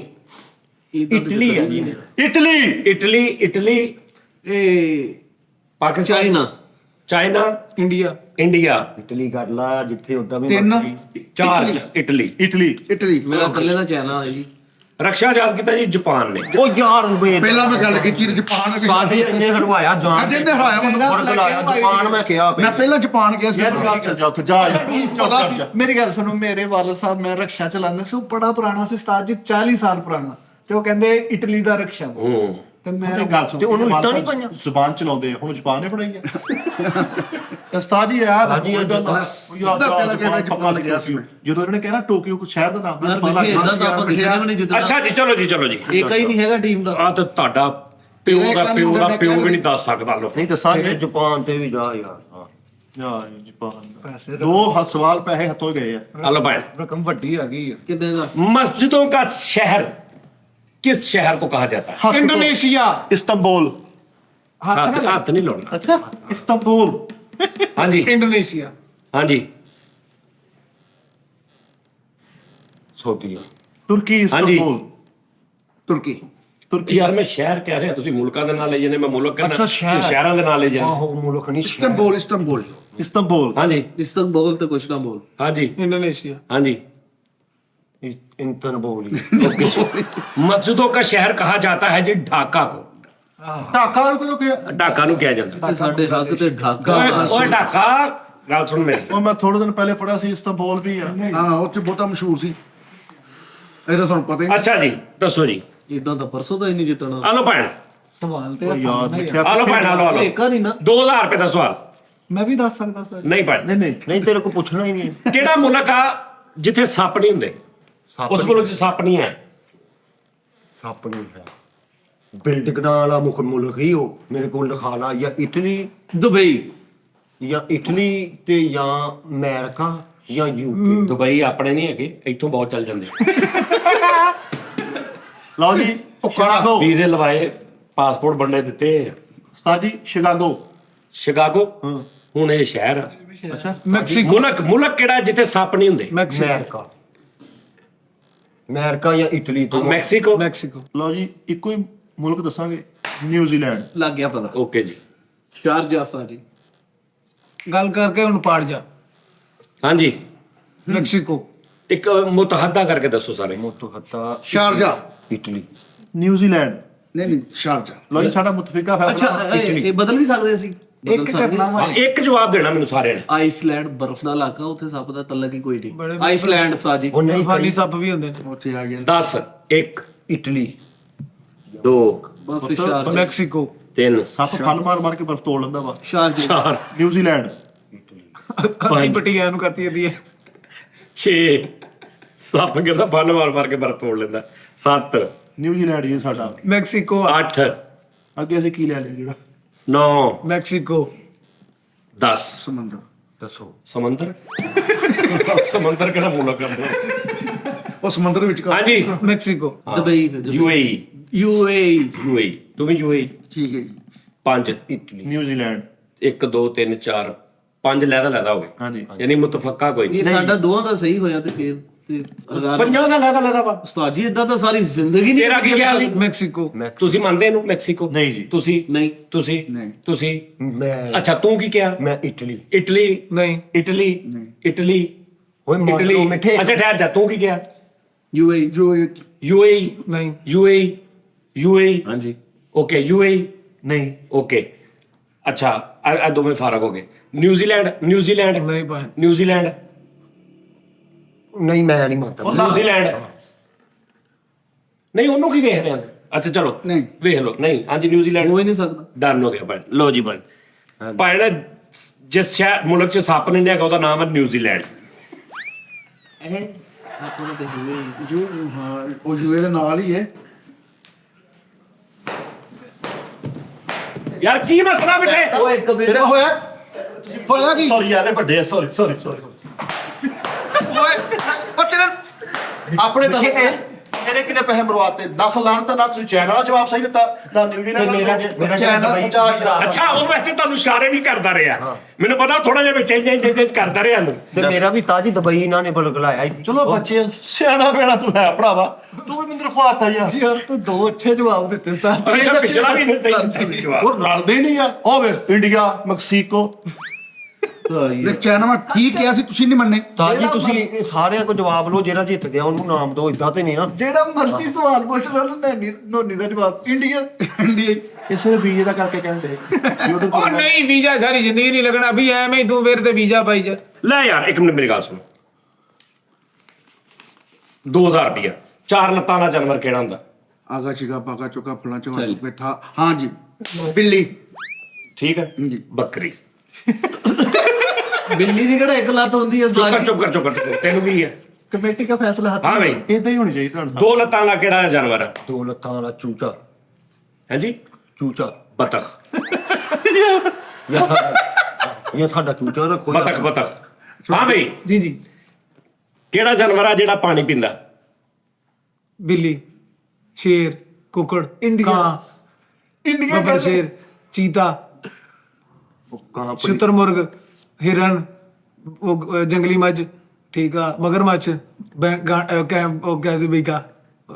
ਇਟਲੀ ਹੈ ਜੀ ਇਟਲੀ ਇਟਲੀ ਇਹ Pakistan China China India India Italy ਕਰ ਲਾ ਜਿੱਥੇ ਉਦਾਂ ਵੀ ਤਿੰਨ। ਮਰਜ਼ੀ। ਚਾਰ ਇਟਲੀ ਇਟਲੀ ਇਟਲੀ ਮੇਰਾ ਇਕੱਲੇ ਦਾ ਚਾਈਨਾ ਹੈ ਜੀ ਰਕਸ਼ਾ ਯਾਦ ਕੀਤਾ ਜੀ ਜਾਪਾਨ ਨੇ ਉਹ ਯਾਰ ਵੇ ਪਹਿਲਾਂ ਮੈਂ ਗੱਲ ਕੀਤੀ ਤੇ ਜਾਪਾਨ ਅੱਗੇ ਕਾਹਦੇ ਇੰਨੇ ਹਰਵਾਇਆ ਜਾਨ ਅੱਜ ਇਹਨੇ ਹਰਾਇਆ ਮੈਨੂੰ ਮੁੜ ਕੇ ਲਾਇਆ ਜਾਪਾਨ ਮੈਂ ਕਿਹਾ ਮੈਂ ਪਹਿਲਾਂ ਜਾਪਾਨ ਗਿਆ ਸੀ ਯਾਰ ਚੱਲ ਜਾ ਉੱਥੇ ਜਾ ਪਤਾ ਸੀ ਮੇਰੀ ਗੱਲ ਸੁਣੋ ਮੇਰੇ ਵਾਲਦ ਸਾਹਿਬ ਮੈਂ ਰਕਸ਼ਾ ਚਲਾਉਂਦਾ ਸੀ ਉਹ ਬੜਾ ਪੁਰਾਣਾ ਸੀ ਉਸਤਾਦ ਜੀ 40 ਸਾਲ ਪੁਰਾਣਾ ਤੇ ਉਹ ਕਹਿੰਦੇ ਇਟਲੀ ਦਾ ਰਕਸ਼ਾ ਹੂੰ ਤੇ ਮੈਂ ਇਹ ਗੱਲ ਸੁਣ ਤੇ ਉਹਨੂੰ ਇੱਟਾਂ ਨਹੀਂ ਪਈਆਂ? ਜ਼ੁਬਾਨ ਚਲਾਉਂਦੇ ਆ, ਹੁਣ ਜ਼ੁਬਾਨ ਨੇ ਬਣਾਈਆਂ ਉਸਤਾਦ ਜੀ ਯਾਦ ਹਾਂਜੀ, ਉਹਦਾ ਨਾਮ ਸਿੱਧਾ ਪਹਿਲਾਂ ਕਹਿੰਦਾ ਜਾਪਾਨ ਗਿਆ ਸੀ ਮੈਂ। ਜਦੋਂ ਇਹਨੇ ਕਹਿਣਾ ਟੋਕੀਓ ਕੁਝ ਸ਼ਹਿਰ ਦਾ ਨਾਮ ਯਾਰ ਮੈਨੂੰ ਪਤਾ ਦੇਖੀ ਲੱਗਾ ਇਦਾਂ ਤਾਂ ਆਪਾਂ ਕਿਸੇ ਨੇ ਵੀ ਨਹੀਂ ਜਿੱਤਣਾ ਅੱਛਾ ਜੀ ਚਲੋ ਜੀ ਇੱਕ ਹੀ ਨਹੀਂ ਹੈਗਾ ਟੀਮ ਦਾ ਆ ਤਾਂ ਤੁਹਾਡਾ ਪਿਓ ਵੀ ਨਹੀਂ ਦੱਸ ਸਕਦਾ ਲੋ ਨਹੀਂ ਦੱਸਾਂਗੇ ਜਾਪਾਨ ਤੇ ਵੀ ਜਾ ਯਾਰ ਹਾਂ। ਯਾਰ ਜ਼ੁਬਾਨ ਪੈਸੇ ਦੋ ਸਵਾਲ ਪੈਸੇ ਹੱਥੋਂ ਗਏ ਆ ਹਲੋ ਭਾਈ रकम ਵੱਡੀ ਆ ਗਈ ਕਿੰਨੇ ਦਾ मस्जिदों का शहर किस शहर को कहा जाता है ਇੰਡੋਨੇਸ਼ੀਆ ਇਸਤੰਬੁਲ हाथ नहीं लौटना ਅੱਛਾ ਇਸਤੰਬੁਲ हाँ जी ਇੰਡੋਨੇਸ਼ੀਆ हाँ जी ਸੋਦੀਆ ਤੁਰਕੀ ਹਾਂਜੀ। ਇਸਤੰਬੁਲ ਤੁਰਕੀ ਤੁਰਕੀ यार मैं शहर कह रहा ਤੁਸੀਂ ਮੁਲਕਾਂ ਦੇ ਨਾਂ ਲੈ ਜਾਂਦੇ ਮੈਂ ਮੁਲਕ ਕਹਿੰਦਾ ਅੱਛਾ, ਸ਼ਹਿਰ। ਸ਼ਹਿਰਾਂ ਦੇ ਨਾਂ ਲੈ ਜਾਂਦੇ ਆਹੋ ਮੁਲਕ ਨਹੀਂ ਸ਼ਹਿਰ। ਇਸਤੰਬੁਲ ਇਸਤੰਬੁਲ हाँ जी ਇਸ ਤੱਕ ਬੋਲ ਤੇ ਕੁਛ ਨਾ ਬੋਲ हाँ जी ਇੰਡੋਨੇਸ਼ੀਆ हाँ जी ਇੰਤਨਬੋਲ मस्जिदों का शहर कहा जाता है जी ढाका को ਢਾਕਾ ਨੂੰ ਕਦੋਂ ਕਿਹਾ ਢਾਕਾ ਨੂੰ ਕਿਹਾ ਜਾਂਦਾ ਤੇ ਸਾਡੇ ਹੱਕ ਤੇ ਢਾਕਾ ਓਏ ਢਾਕਾ ਗੱਲ ਸੁਣ ਮੇਰੀ ਉਹ ਮੈਂ ਥੋੜੇ ਦਿਨ ਪਹਿਲੇ ਪੜਿਆ ਸੀ ਇਸਤੰਬੁਲ ਵੀ ਆ ਹਾਂ ਉਹ ਚ ਬਹੁਤਾ ਮਸ਼ਹੂਰ ਸੀ ਇਹਦਾ ਤੁਹਾਨੂੰ ਪਤਾ ਹੀ ਨਹੀਂ ਅੱਛਾ ਜੀ ਦੱਸੋ ਜੀ ਇਦਾਂ ਤਾਂ ਪਰਸੋਂ ਤਾਂ ਹੀ ਨਹੀਂ ਜਿੱਤਣਾ ਆਲੋ ਭੈਣ ਸਵਾਲ ਤੇ ਉਹ ਯਾਰ ਆਸਾਨ ਹੈ ਲਿਖਿਆ ਆਲੋ ਭੈਣ ਆਲੋ ਇੱਕ ਵਾਰੀ ਨਾ 2000 ਰੁਪਏ ਦਾ ਸਵਾਲ ਮੈਂ ਵੀ ਦੱਸ ਸਕਦਾ ਸਰ ਨਹੀਂ ਭੈਣ ਨਹੀਂ ਨਹੀਂ ਨਹੀਂ ਤੇਰੇ ਕੋ ਪੁੱਛਣਾ ਹੀ ਨਹੀਂ ਕਿਹੜਾ ਮੁਲਕ ਆ ਜਿੱਥੇ ਸੱਪ ਨਹੀਂ ਹੁੰਦੇ ਸੱਪ ਉਸ ਮੁਲਕ 'ਚ ਸੱਪ ਨਹੀਂ ਹੈ ਸੱਪ ਨਹੀਂ ਹੈ ਬਿਲਡਿੰਗਾਂ ਵਾਲਾ ਮੁਲਕ ਹੀ ਉਹ ਮੇਰੇ ਕੋਲ ਲਿਖਾ ਲਾ ਜਾਂ ਇਟਲੀ ਦੁਬਈ ਜਾਂ ਇਟਲੀ ਤੇ ਜਾਂ ਅਮਰੀਕਾ ਜਾਂ ਯੂਕੇ ਦੁਬਈ ਆਪਣੇ ਨਹੀਂ ਹੈਗੇ ਇੱਥੋਂ ਬਹੁਤ ਚੱਲ ਜਾਂਦੇ ਲਓ ਜੀ ਸ਼ਿਕਾਗੋ ਵੀਜ਼ੇ ਲਵਾਏ ਪਾਸਪੋਰਟ ਬਣਨੇ ਦਿੱਤੇ ਉਸਤਾਦ ਜੀ ਸ਼ਿਕਾਗੋ ਸ਼ਿਕਾਗੋ ਹੁਣ ਇਹ ਸ਼ਹਿਰ ਆ। ਅੱਛਾ ਮੈਕਸੀਕੋ ਮੁਲਕ ਕਿਹੜਾ ਜਿੱਥੇ ਸੱਪ ਨਹੀਂ ਹੁੰਦੇ ਅਮਰੀਕਾ ਅਮਰੀਕਾ ਜਾਂ ਇਟਲੀ ਤੋਂ ਮੈਕਸੀਕੋ ਮੈਕਸੀਕੋ ਲਓ ਜੀ ਇੱਕੋ ਹੀ ਮੁਲਕ ਦੱਸਾਂਗੇ ਨਿਊਜ਼ੀਲੈਂਡ ਲੱਗ ਗਿਆ ਪਤਾ ਓਕੇ ਜੀ ਸ਼ਾਰਜਾ ਸਾਰੀ ਗੱਲ ਕਰਕੇ ਹੁਣ ਪਾੜ ਜਾ ਹਾਂਜੀ ਮੈਕਸੀਕੋ ਇੱਕ ਮੁਤਹਦਾ ਕਰਕੇ ਦੱਸੋ ਸਾਰੇ ਮੋਟੋ ਹੱਤਾ ਸ਼ਾਰਜਾ ਇਟਲੀ ਨਿਊਜ਼ੀਲੈਂਡ ਨਹੀਂ ਸ਼ਾਰਜਾ ਲਓ ਜੀ ਸਾਡਾ ਮੁਤਫਿਕਾ ਅੱਛਾ ਫੈਸਲਾ ਇਹ ਬਦਲ ਵੀ ਸਕਦੇ ਅਸੀਂ ਇੱਕ ਕਰਨਾ ਵਾ ਹਾਂ, ਇੱਕ ਜਵਾਬ ਦੇਣਾ ਮੈਨੂੰ ਸਾਰਿਆਂ ਨੇ। ਆਈਸਲੈਂਡ ਬਰਫ਼ ਦਾ ਇਲਾਕਾ, ਉੱਥੇ ਸੱਪ ਦਾ ਤਲਕ ਹੀ ਕੋਈ ਨਹੀਂ। ਆਈਸਲੈਂਡ ਉਸਤਾਦ ਜੀ। ਉਹ ਨਹੀਂ ਫਾਨੀ ਸੱਪ ਵੀ ਹੁੰਦੇ ਨੇ। ਉੱਥੇ ਆ ਗਿਆ 10 1 ਇਟਲੀ 2 ਬਸ ਫਿਰ ਸ਼ਾਰਜਾ। ਮੈਕਸੀਕੋ 3 ਸੱਪ ਫਲ ਮਾਰ ਕੇ ਬਰਫ਼ ਤੋੜ ਲੈਂਦਾ ਵਾ। ਸ਼ਾਰਜਾ 4 ਨਿਊਜ਼ੀਲੈਂਡ ਪਾਣੀ ਪਟੀਆਂ ਨੂੰ ਕਰਤੀ ਜਾਂਦੀ ਹੈ। 6 ਸੱਪ ਕਹਿੰਦਾ ਫਲ ਮਾਰ ਕੇ ਬਰਫ਼ ਤੋੜ ਲੈਂਦਾ। 7 ਨਿਊਜ਼ੀਲੈਂਡ ਹੀ ਹੈ ਸਾਡਾ। ਮੈਕਸੀਕੋ 8 ਅੱਗੇ ਅਸੀਂ ਕੀ ਲੈ ਲਿਆ ਜਿਹੜਾ 9 ਮੈਕਸੀਕੋ 10 ਸਮੁੰਦਰ ਦੱਸੋ ਸਮੁੰਦਰ ਸਮੁੰਦਰ ਕਿਹੜਾ ਮੁਲਕ ਕਰਦਾ? ਉਹ ਸਮੁੰਦਰ ਵਿੱਚ ਹਾਂਜੀ ਮੈਕਸੀਕੋ ਦੁਬਈ ਫਿਰ UAE UAE ਤੂੰ ਵੀ UAE ਠੀਕ ਹੈ ਜੀ। 5 ਇਟਲੀ ਨਿਊਜ਼ੀਲੈਂਡ 1 2 3 4 5 ਲੈਦਾ ਹੋ ਗਏ। ਹਾਂਜੀ ਯਾਨੀ ਮੁਤਫੱਕਾ ਕੋਈ ਨਹੀਂ। ਇਹ ਸਾਡਾ ਦੋਵਾਂ ਦਾ ਸਹੀ ਹੋਇਆ ਤੇ ਫਿਰ ਤੇ ਅਗਰ ਪੰਜਾਂ ਦਾ ਲੈਦਾ ਵਾ। ਉਸਤਾਦ ਜੀ ਇਦਾਂ ਤਾਂ ਸਾਰੀ ਜ਼ਿੰਦਗੀ ਨਹੀਂ। ਤੇਰਾ ਕੀ ਗਿਆ ਵੀ? ਮੈਕਸੀਕੋ ਤੁਸੀਂ ਮੰਨਦੇ ਇਹਨੂੰ ਮੈਕਸੀਕੋ? ਨਹੀਂ ਜੀ। ਤੁਸੀਂ ਨਹੀਂ ਤੁਸੀਂ ਨਹੀਂ। ਤੁਸੀਂ ਮੈਂ ਅੱਛਾ ਤੂੰ ਕੀ ਕਿਹਾ? ਮੈਂ ਇਟਲੀ ਇਟਲੀ ਨਹੀਂ ਇਟਲੀ ਇਟਲੀ ਓਏ ਮਾਰ ਇਟਲੀ ਲਓ ਮਿੱਠੇ ਅੱਛਾ ਠਹਿਰ ਜਾ ਤੂੰ ਕੀ ਕਿਹਾ? UAE ਜੋ ਇੱਕ UAE ਨਹੀਂ UAE ਹਾਂਜੀ ਓਕੇ UAE ਨਹੀਂ ਓਕੇ ਅੱਛਾ ਆ ਦੋਵੇਂ ਫਰਕ ਹੋ ਗਏ। ਨਿਊਜ਼ੀਲੈਂਡ ਨਹੀਂ ਭਾਈ ਨਿਊਜ਼ੀਲੈਂਡ ਨਹੀਂ ਮੈਂ ਨਹੀਂ ਮੰਨਦਾ ਨਿਊਜ਼ੀਲੈਂਡ ਨਹੀਂ ਉਹਨੂੰ ਕੀ ਵੇਖ ਰਹੇ ਆ? ਅੱਛਾ ਚਲੋ ਨਹੀਂ। ਵੇਖ ਲਓ। ਨਹੀਂ ਹਾਂਜੀ ਨਿਊਜ਼ੀਲੈਂਡ ਹੋ ਹੀ ਨਹੀਂ ਸਕਦਾ। ਡਨ ਹੋ ਗਿਆ ਭਾਈ। ਲੋ ਜੀ ਭਾਈ ਭਾਈ ਜਿਸ ਸ਼ਹਿਰ ਮੁਲਕ ਚ ਸੱਪ ਨਹੀਂ ਹੈਗਾ ਉਹਦਾ ਨਾਮ ਹੈ ਨਿਊਜ਼ੀਲੈਂਡ। ਇਹ ਆਪਾਂ ਨੂੰ ਤੇ UAE ਜੋ ਹਾਂ ਉਹ ਯੂਏ ਦੇ ਨਾਲ ਹੀ ਹੈ। ਯਾਰ ਕੀ ਮਸਲਾ ਬਿਠੇ? ਉਹ ਇੱਕ ਮਿੰਟ ਤੇਰਾ ਹੋਇਆ ਹੋਇਆ ਕੀ ਸੌਰੀ ਯਾਰ ਇਹ ਵੱਡੇ ਆ ਸੌਰੀ ਹੋਇਆ ਉਹ ਤੇਰਾ ਆਪਣੇ ਤਾਂ ਮੇਰੇ ਕਿੰਨੇ ਪੈਸੇ ਮਰਵਾਤੇ 10 ਲਾਣ ਤਾਂ ਨਾ ਤੁਸੀਂ ਚੈਨਲ ਵਾਲਾ ਜਵਾਬ ਸਹੀ ਦਿੱਤਾ ਨਾ ਨਿਊਜ਼ੀਲੈਂਡ ਮੇਰਾ ਚੈਨਲ ਦੁਬਈ 50,000 ਅੱਛਾ ਉਹ ਵੈਸੇ ਤੁਹਾਨੂੰ ਇਸ਼ਾਰੇ ਵੀ ਕਰਦਾ ਰਿਹਾ। ਮੈਨੂੰ ਪਤਾ ਥੋੜਾ ਜਿਹਾ ਵਿੱਚ ਇੰਜ ਕਰਦਾ ਰਿਹਾ ਨੂੰ। ਤੇ ਮੇਰਾ ਵੀ ਤਾਜੀ ਦੁਬਈ ਇਹਨਾਂ ਨੇ ਬੁਲਗਲਾਇਆ ਚਲੋ ਬੱਚੇ ਸਿਆਣਾ ਬੇੜਾ ਤੂੰ ਹੈ ਭਰਾਵਾ ਤੂੰ ਵੀ ਮੈਨੂੰ ਖਵਾਤਾ ਯਾਰ ਯਾਰ ਤੂੰ ਦੋ ਅੱਛੇ ਜਵਾਬ ਦਿੱਤੇ ਉਸਤਾਦ। ਅੱਛਾ ਪਿਛਲਾ ਵੀ ਨਹੀਂ ਸਹੀ ਜਵਾਬ। ਉਹ ਰਲਦੇ ਨਹੀਂ ਯਾਰ ਹੋਵੇ ਇੰਡੀਆ ਮੈਕਸੀਕੋ ਨੇ ਚਾਈਨਾ ਠੀਕ ਕਿਹਾ ਸੀ ਤੁਸੀਂ ਨਹੀਂ ਮੰਨੇ। ਤਾਜੀ ਤੁਸੀਂ ਇਹ ਸਾਰਿਆਂ ਕੋ ਜਵਾਬ ਲਓ, ਜਿਹੜਾ ਜਿੱਤ ਗਿਆ ਉਹਨੂੰ ਨਾਮ ਦਿਓ। ਇਦਾਂ ਤੇ ਨਹੀਂ ਨਾ ਜਿਹੜਾ ਮਰਜ਼ੀ ਸਵਾਲ ਪੁੱਛ ਲਓ ਨੋਨੀ ਦਾ ਜਵਾਬ ਇੰਡੀਆ ਇੰਡੀਆ ਇਸੇ ਵੀਜ਼ੇ ਦਾ ਕਰਕੇ ਕਹਿੰਦੇ ਉਹ ਨਹੀਂ ਵੀਜ਼ਾ ਸਾਰੀ ਜ਼ਿੰਦਗੀ ਨਹੀਂ ਲੱਗਣਾ ਵੀ ਐਵੇਂ ਹੀ ਤੂੰ ਫਿਰ ਤੇ ਵੀਜ਼ਾ ਪਾਈ ਜਾ। ਲੈ ਯਾਰ ਇੱਕ ਮਿੰਟ ਮੇਰੀ ਗੱਲ ਸੁਣੋ। 2000 ਰੁਪਇਆ 4 ਲੱਤਾਂ ਵਾਲਾ ਜਾਨਵਰ ਕਿਹੜਾ ਹੁੰਦਾ? ਆਗਾ ਚਿਗਾ ਪਾਗਾ ਚੁਕਾ ਫਲਾਂ ਚਵਾ ਬੈਠਾ ਹਾਂ ਜੀ ਬਿੱਲੀ ਠੀਕ ਹੈ ਜੀ। ਬੱਕਰੀ। ਬਿੱਲੀ ਦੀ ਕਿਹੜਾ ਇੱਕ ਲੱਤ ਹੁੰਦੀ ਹੈ ਉਸਤਾਦ ਚੁੱਪ ਜੀ? ਕਰ ਤੈਨੂੰ ਕੀ ਹੈ? ਕਮੇਟੀ ਦਾ ਫੈਸਲਾ ਹਾਥ ਹਾਂ ਬਈ ਇਦਾਂ ਹੀ ਹੋਣੀ ਚਾਹੀਦੀ ਤੁਹਾਨੂੰ 2 ਲੱਤਾਂ ਵਾਲਾ ਕਿਹੜਾ ਜਾਨਵਰ ਹੈ? 2 ਲੱਤਾਂ ਵਾਲਾ ਚੂਚਾ ਹਾਂਜੀ ਚੂਚਾ ਬਤਖ ਇਹ ਸਾਡਾ ਚੂਚਾ ਰੱਖੋ ਬਤਖ ਹਾਂ ਬਈ ਜੀ ਜੀ ਕਿਹੜਾ ਜਾਨਵਰ ਆ ਜਿਹੜਾ ਪਾਣੀ ਪੀਂਦਾ? ਬਿੱਲੀ ਸ਼ੇਰ ਕੁੱਕੜ ਇੰਡੀਆ। ਕਾਂ ਇੰਡੀਆ ਬੱਬਰ ਸ਼ੇਰ ਚੀਤਾ ਕਹਾਂ ਸ਼ੁਤਰਮੁਰਗ ਹਿਰਨ ਉਹ ਜੰਗਲੀ ਮੱਝ ਠੀਕ ਆ ਮਗਰਮੱਛ ਉਹ ਕਹਿੰਦੇ ਬਈਕਾ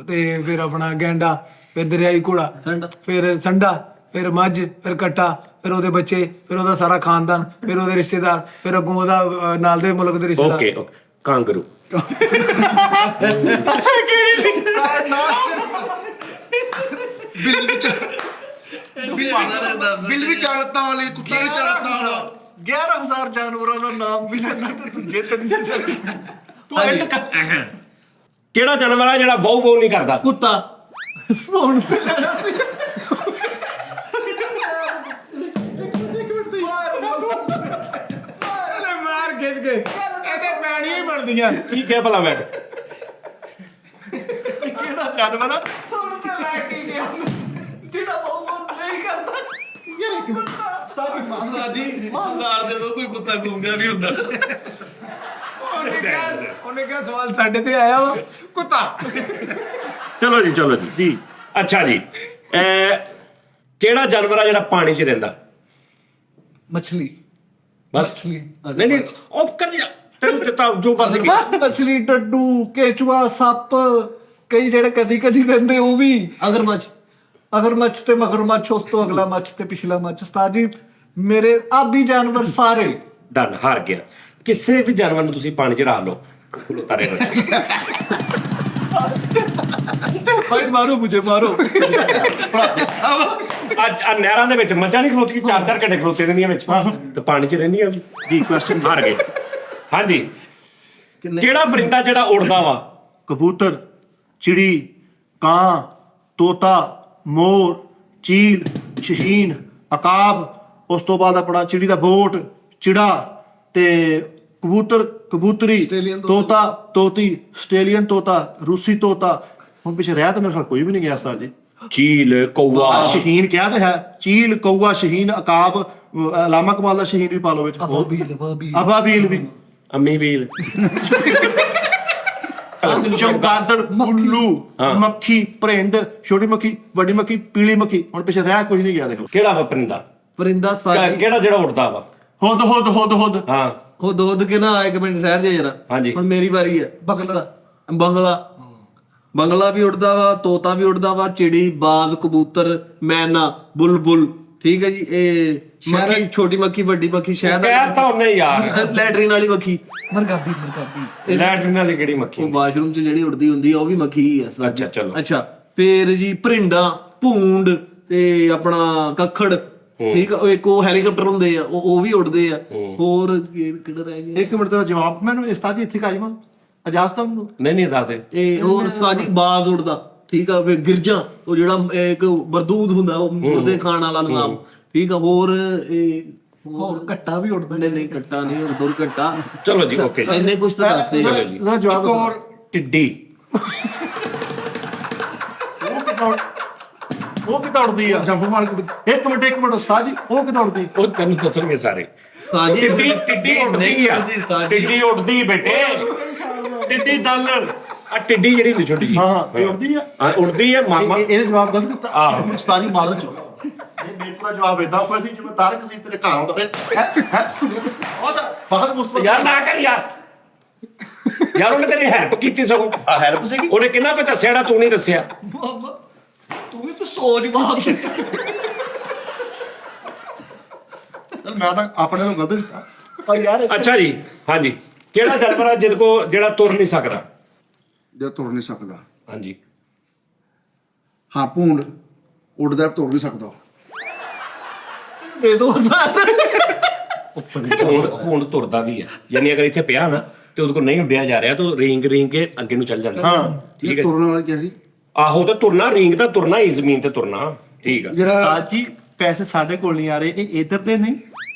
ਤੇ ਫਿਰ ਆਪਣਾ ਗੈਂਡਾ ਫਿਰ ਦਰਿਆਈ ਘੋੜਾ ਸੰਡਾ। ਫਿਰ ਸੰਡਾ ਫਿਰ ਮੱਝ ਫਿਰ ਕੱਟਾ ਫਿਰ ਉਹਦੇ ਬੱਚੇ ਫਿਰ ਉਹਦਾ ਸਾਰਾ ਖਾਨਦਾਨ ਫਿਰ ਉਹਦੇ ਰਿਸ਼ਤੇਦਾਰ ਫਿਰ ਅੱਗੋਂ ਉਹਦਾ ਨਾਲ ਦੇ ਮੁਲਕ ਦੇ ਰਿਸ਼ਤੇਦਾਰ। ਓਕੇ ਕਾਂਗਰੂ। ਬਿੱਲੀ ਵਿੱਚ ਬਿੱਲੀ ਵੀ ਚਾਲਤਾਂ ਵਾਲੀ ਕੁੱਤਾ ਵੀ ਚਾਲਤਾਂ ਵਾਲਾ 11,000 ਜਾਨਵਰਾਂ ਦਾ ਨਾਮ ਵੀ ਲੈਣਾ ਤੇ ਤੂੰ ਜਿੱਤ ਨਹੀਂ ਸਕਦਾ। ਤੂੰ ਐਂਡ ਕਿਹੜਾ ਜਾਨਵਰ ਆ ਜਿਹੜਾ ਵਾਉ ਨਹੀਂ ਕਰਦਾ? ਕੁੱਤਾ ਸੁਣ ਤੇ ਲੈਣਾ ਸੀ। ਮਾਰ ਖਿੱਚ ਕੇ ਐਸੇ ਪੈਣੀਆਂ ਹੀ ਬਣਦੀਆਂ। ਕੀ ਕਿਹਾ ਭਲਾ ਮੈਂ? ਕਿਹੜਾ ਜਾਨਵਰ ਆ? ਸੁਣ ਤੇ ਲੈ ਕੇ ਗਿਆ ਜਿਹੜਾ ਬਹੁਤ ਨਹੀਂ ਕਰਦਾ। ਯਾਰ ਇੱਕ ਮਿੰਟ ਸਾਰੀ ਮਾਸਾ ਜੀ 1000 ਦੇ ਦੋ ਕੋਈ ਕੁੱਤਾ ਗੂੰਗਾ ਨਹੀਂ ਹੁੰਦਾ। ਉਹਨੇ ਕਿਹਾ ਸਵਾਲ ਸਾਡੇ ਤੇ ਆਇਆ ਵਾ ਕੁੱਤਾ। ਚਲੋ ਜੀ ਜੀ ਅੱਛਾ ਜੀ ਕਿਹੜਾ ਜਾਨਵਰ ਆ ਜਿਹੜਾ ਪਾਣੀ 'ਚ ਰਹਿੰਦਾ? ਮਛਲੀ। ਬਸ ਮਛਲੀ। ਨਹੀਂ ਉਹ ਕਰ ਜਾ ਤੈਨੂੰ ਦਿੱਤਾ ਜੋ ਬਸ ਕੀ ਮਛਲੀ ਡੱਡੂ ਕੇਚੂਆ ਸੱਪ ਕਈ ਜਿਹੜੇ ਕਦੀ ਕਦੀ ਰਹਿੰਦੇ ਉਹ ਵੀ ਅਗਰਮੱਛ ਤੇ ਮਗਰਮੱਛ ਉਸ ਤੋਂ ਅਗਲਾ ਮੱਛ ਤੇ ਪਿਛਲਾ ਮੱਛ। ਉਸਤਾਦ ਜੀ ਮੇਰੇ ਆਬੀ ਜਾਨਵਰ ਸਾਰੇ ਡਨ ਹਾਰ ਗਿਆ। ਕਿਸੇ ਵੀ ਜਾਨਵਰ ਨੂੰ ਤੁਸੀਂ ਪਾਣੀ 'ਚ ਰੱਖ ਲਓ ਖਲੋਤਾ ਰਹੇਗਾ। ਭਾਈ ਮਾਰੋ ਮੁਝੇ ਮਾਰੋ। ਆ ਨਹਿਰਾਂ ਦੇ ਵਿੱਚ ਮੱਝਾਂ ਨਹੀਂ ਖਲੋਤੀ 4-4 ਘੰਟੇ ਖਲੋਤੇ ਰਹਿੰਦੀਆਂ ਵਿੱਚ ਤੇ ਪਾਣੀ 'ਚ ਰਹਿੰਦੀਆਂ ਵੀ ਜੀ ਕੁਐਸਚਨ ਹਾਰ ਗਏ। ਹਾਂਜੀ, ਕਿਹੜਾ ਪਰਿੰਦਾ ਜਿਹੜਾ ਉੜਦਾ ਵਾ? ਕਬੂਤਰ, ਚਿੜੀ, ਕਾਂ, ਤੋਤਾ, ਮੋਰ, ਚੀਲ, ਸ਼ਹੀਨ, ਅਕਾਬ, ਉਸ ਤੋਂ ਬਾਅਦ ਆਪਣਾ ਚਿੜੀ ਦਾ ਬੋਟ, ਚਿੜਾ ਤੇ ਕਬੂਤਰ, ਕਬੂਤਰੀ, ਤੋਤਾ, ਤੋਤੀ, ਆਸਟ੍ਰੇਲੀਅਨ ਤੋਤਾ, ਰੂਸੀ ਤੋਤਾ। ਹੁਣ ਪਿੱਛੇ ਰਹਿ ਤਾਂ ਮੇਰੇ ਖਿਆਲ ਕੋਈ ਵੀ ਨਹੀਂ ਗਿਆ ਉਸਤਾਦ ਜੀ। ਚੀਲ, ਕੌਆ, ਸ਼ਹੀਨ ਕਿਹਾ ਤਾਂ ਹੈ, ਚੀਲ, ਕੌਆ, ਸ਼ਹੀਨ, ਅਕਾਬ, ਅਲਾਮਾ ਕਮਾਲ ਦਾ ਸ਼ਹੀਨ ਵੀ ਪਾ ਲਓ ਵਿੱਚ, ਅਬਾਬੀਲ ਵੀ, ਅੰਮੀ ਵੀਲ, ਚਮਗਾਦੜ, ਉੱਲੂ, ਮੱਖੀ, ਭਰਿੰਡ, ਛੋਟੀ ਮੱਖੀ, ਵੱਡੀ ਮੱਖੀ, ਪੀਲੀ ਮੱਖੀ। ਹੁਣ ਪਿੱਛੇ ਰਹਿ ਕੁਝ ਨਹੀਂ ਗਿਆ ਦੇਖੋ। ਕਿਹੜਾ ਵਾ ਪਰਿੰਦਾ? ਪਰਿੰਦਾ ਸਾਜੀ ਕਿਹੜਾ ਜਿਹੜਾ ਉੜਦਾ ਵਾ? ਹੁਦ ਹੁਦ ਹੁਦ ਹੁਦ। ਹਾਂ, ਉਹ ਦੁੱਧ ਕੇ ਨਾ ਇੱਕ ਮਿੰਟ ਠਹਿਰ ਜਾ ਜਰਾ। ਹਾਂਜੀ। ਹੁਣ ਮੇਰੀ ਵਾਰੀ ਹੈ। ਬੰਗਲਾ ਵੀ ਉੜਦਾ ਵਾ, ਤੋਤਾ ਵੀ ਉੜਦਾ ਵਾ, ਚਿੜੀ, ਬਾਜ਼, ਕਬੂਤਰ, ਮੈਨਾ, ਬੁਲਬੁਲ। ਠੀਕ ਹੈ ਜੀ। ਇਹ ਮੱਖੀ, ਛੋਟੀ ਮੱਖੀ, ਵੱਡੀ ਮੱਖੀ, ਸ਼ਹਿਦ ਕਹਿਤਾ ਉਹਨੇ ਯਾਰ। ਲੈਟਰੀਨ ਵਾਲੀ ਮੱਖੀ, ਲੈਟਰਿਨ ਵਾਲੀ ਕਿਹੜੀ ਮੱਖੀ? ਉਹ ਵਾਸ਼ਰੂਮ 'ਚ ਜਿਹੜੀ ਉੜਦੀ ਹੁੰਦੀ ਆ ਉਹ ਵੀ ਮੱਖੀ ਹੀ ਹੈ। ਅੱਛਾ, ਚਲੋ। ਅੱਛਾ, ਫੇਰ ਜੀ ਭਰਿੰਡਾ, ਭੂੰਡ ਤੇ ਆਪਣਾ ਕੱਖੜ। ਠੀਕ ਆ। ਉਹ ਇੱਕ ਉਹ ਹੈਲੀਕਾਪਟਰ ਹੁੰਦੇ ਆ, ਉਹ ਵੀ ਉੜਦੇ ਆ। ਹੋਰ ਕਿਹੜਾ ਰਹਿ ਗਿਆ? ਇੱਕ ਮਿੰਟ ਤੇਰਾ ਜਵਾਬ ਮੈਨੂੰ ਉਸਤਾਦ ਜੀ ਇੱਥੇ ਕਾਜਮਾ ਇਜਾਜ਼ਤ ਮੈਨੂੰ। ਨਹੀਂ ਦੱਸਦੇ। ਇਹ ਹੋਰ ਸਾਜੀ ਬਾਜ਼ ਉੜਦਾ। ਠੀਕ ਆ। ਫੇਰ ਗਿਰਜਾਂ, ਉਹ ਜਿਹੜਾ ਇੱਕ ਬਰਦੂਦ ਹੁੰਦਾ, ਉਹ ਮੁਰਦੇ ਖਾਣ ਵਾਲਾ ਨਾਮ। ਠੀਕ ਆ। ਹੋਰ ਇਹ ਹੋਰ ਘੱਟਾ ਵੀ ਉੱਡਦਾ। ਨਹੀਂ ਕੱਟਾ ਨਹੀਂ, ਹੋਰ ਦੁਰ ਕੱਟਾ। ਚਲੋ ਜੀ, ਓਕੇ ਜੀ। ਇੰਨੇ ਕੁਛ ਤਾਂ ਦੱਸਦੇ ਚਲੋ ਜੀ। ਤੇਰਾ ਜਵਾਬ ਹੋਰ ਟਿੱਡੀ। ਉਹ ਕਿੱਦਾਂ ਉੜਦੀ ਆ? ਜੰਪ ਮਾਰ ਕੇ ਇੱਕ ਮਿੰਟ ਉਸਤਾਦ ਜੀ, ਉਹ ਕਿੱਦਾਂ ਉੜਦੀ? ਉਹ ਤੈਨੂੰ ਦੱਸਣਗੇ ਸਾਰੇ। ਸਾਜੀ ਟਿੱਡੀ ਉੱਡਦੀ ਆ। ਟਿੱਡੀ ਉੱਡਦੀ ਬੇਟੇ। ਟਿੱਡੀ ਦਲ। ਆ ਟਿੱਡੀ ਜਿਹੜੀ ਹੁੰਦੀ ਛੋਟੀ ਜੀ। ਹਾਂ, ਇਹ ਉੜਦੀ ਆ। ਹਾਂ, ਉੱਡਦੀ ਆ ਮਾਮਾ। ਇਹਨੇ ਜਵਾਬ ਗਲਤ ਦਿੱਤਾ। ਆਹੋ। ਉਸਤਾਦ ਜੀ ਮਾਲਕ ਚ ਮੇਰੇ ਕੋਲ ਜਵਾਬ ਇਦਾਂ ਹੋਇਆ ਸੀ ਜਿਵੇਂ ਤਾਰਕ ਸੀ ਤੇਰੇ ਘਰ ਆਉਂਦਾ ਉਹ ਤਾਂ ਬਹੁਤ ਮੁਸਤਫਾ ਯਾਰ ਨਾ ਕਰ ਯਾਰ। ਯਾਰ ਉਹਨੇ ਤੇਰੀ ਹੈਲਪ ਕੀਤੀ ਸਗੋਂ। ਹੈਲਪ ਸੀਗੀ। ਉਹਨੇ ਕਿੰਨਾ ਕੁ ਦੱਸਿਆ ਜਿਹੜਾ ਤੂੰ ਨਹੀਂ ਦੱਸਿਆ। ਤੂੰ ਵੀ ਤਾਂ ਸੋਚ ਬਾਤ ਚਲ ਮੈਂ ਤਾਂ ਆਪਣੇ ਨੂੰ ਗਲਤ ਦਿੱਤਾ। ਪਰ ਯਾਰ ਅੱਛਾ ਜੀ, ਹਾਂਜੀ। ਕਿਹੜਾ ਜਾਨਵਰ ਆ ਜਿਹਦੇ ਕੋ ਜਿਹੜਾ ਤੁਰ ਨਹੀਂ ਸਕਦਾ? ਜੇ ਤੁਰ ਨਹੀਂ ਸਕਦਾ। ਹਾਂਜੀ। ਹਾਂ, ਭੂੰਡ ਉੱਡਦਾ, ਤੁਰ ਨਹੀਂ ਸਕਦਾ। ਦੇ ਦੋ ਹਜ਼ਾਰ। ਹੁਣ ਤੁਰਦਾ ਵੀ ਹੈ, ਯਾਨੀ ਅਗਰ ਇੱਥੇ ਪਿਆ ਨਾ ਤੇ ਉਹਦੇ ਕੋਲ ਨਹੀਂ ਉੱਡਿਆ ਜਾ ਰਿਹਾ ਤਾਂ ਰੀਂਗ ਕੇ ਅੱਗੇ ਨੂੰ ਚੱਲ ਜਾਂਦਾ। ਹਾਂ, ਠੀਕ ਹੈ। ਤੁਰਨ ਵਾਲਾ ਕੀ ਸੀ? ਆਹੋ, ਤਾਂ ਤੁਰਨਾ, ਰੀਂਗ ਦਾ ਤੁਰਨਾ ਹੀ, ਜ਼ਮੀਨ ਤੇ ਤੁਰਨਾ। ਠੀਕ ਆ। ਜਿਹੜਾ ਉਸਤਾਦ ਜੀ ਪੈਸੇ ਸਾਡੇ ਕੋਲ ਨਹੀਂ ਆ ਰਹੇ, ਇਹ ਇੱਧਰ ਦੇ ਨਹੀਂ।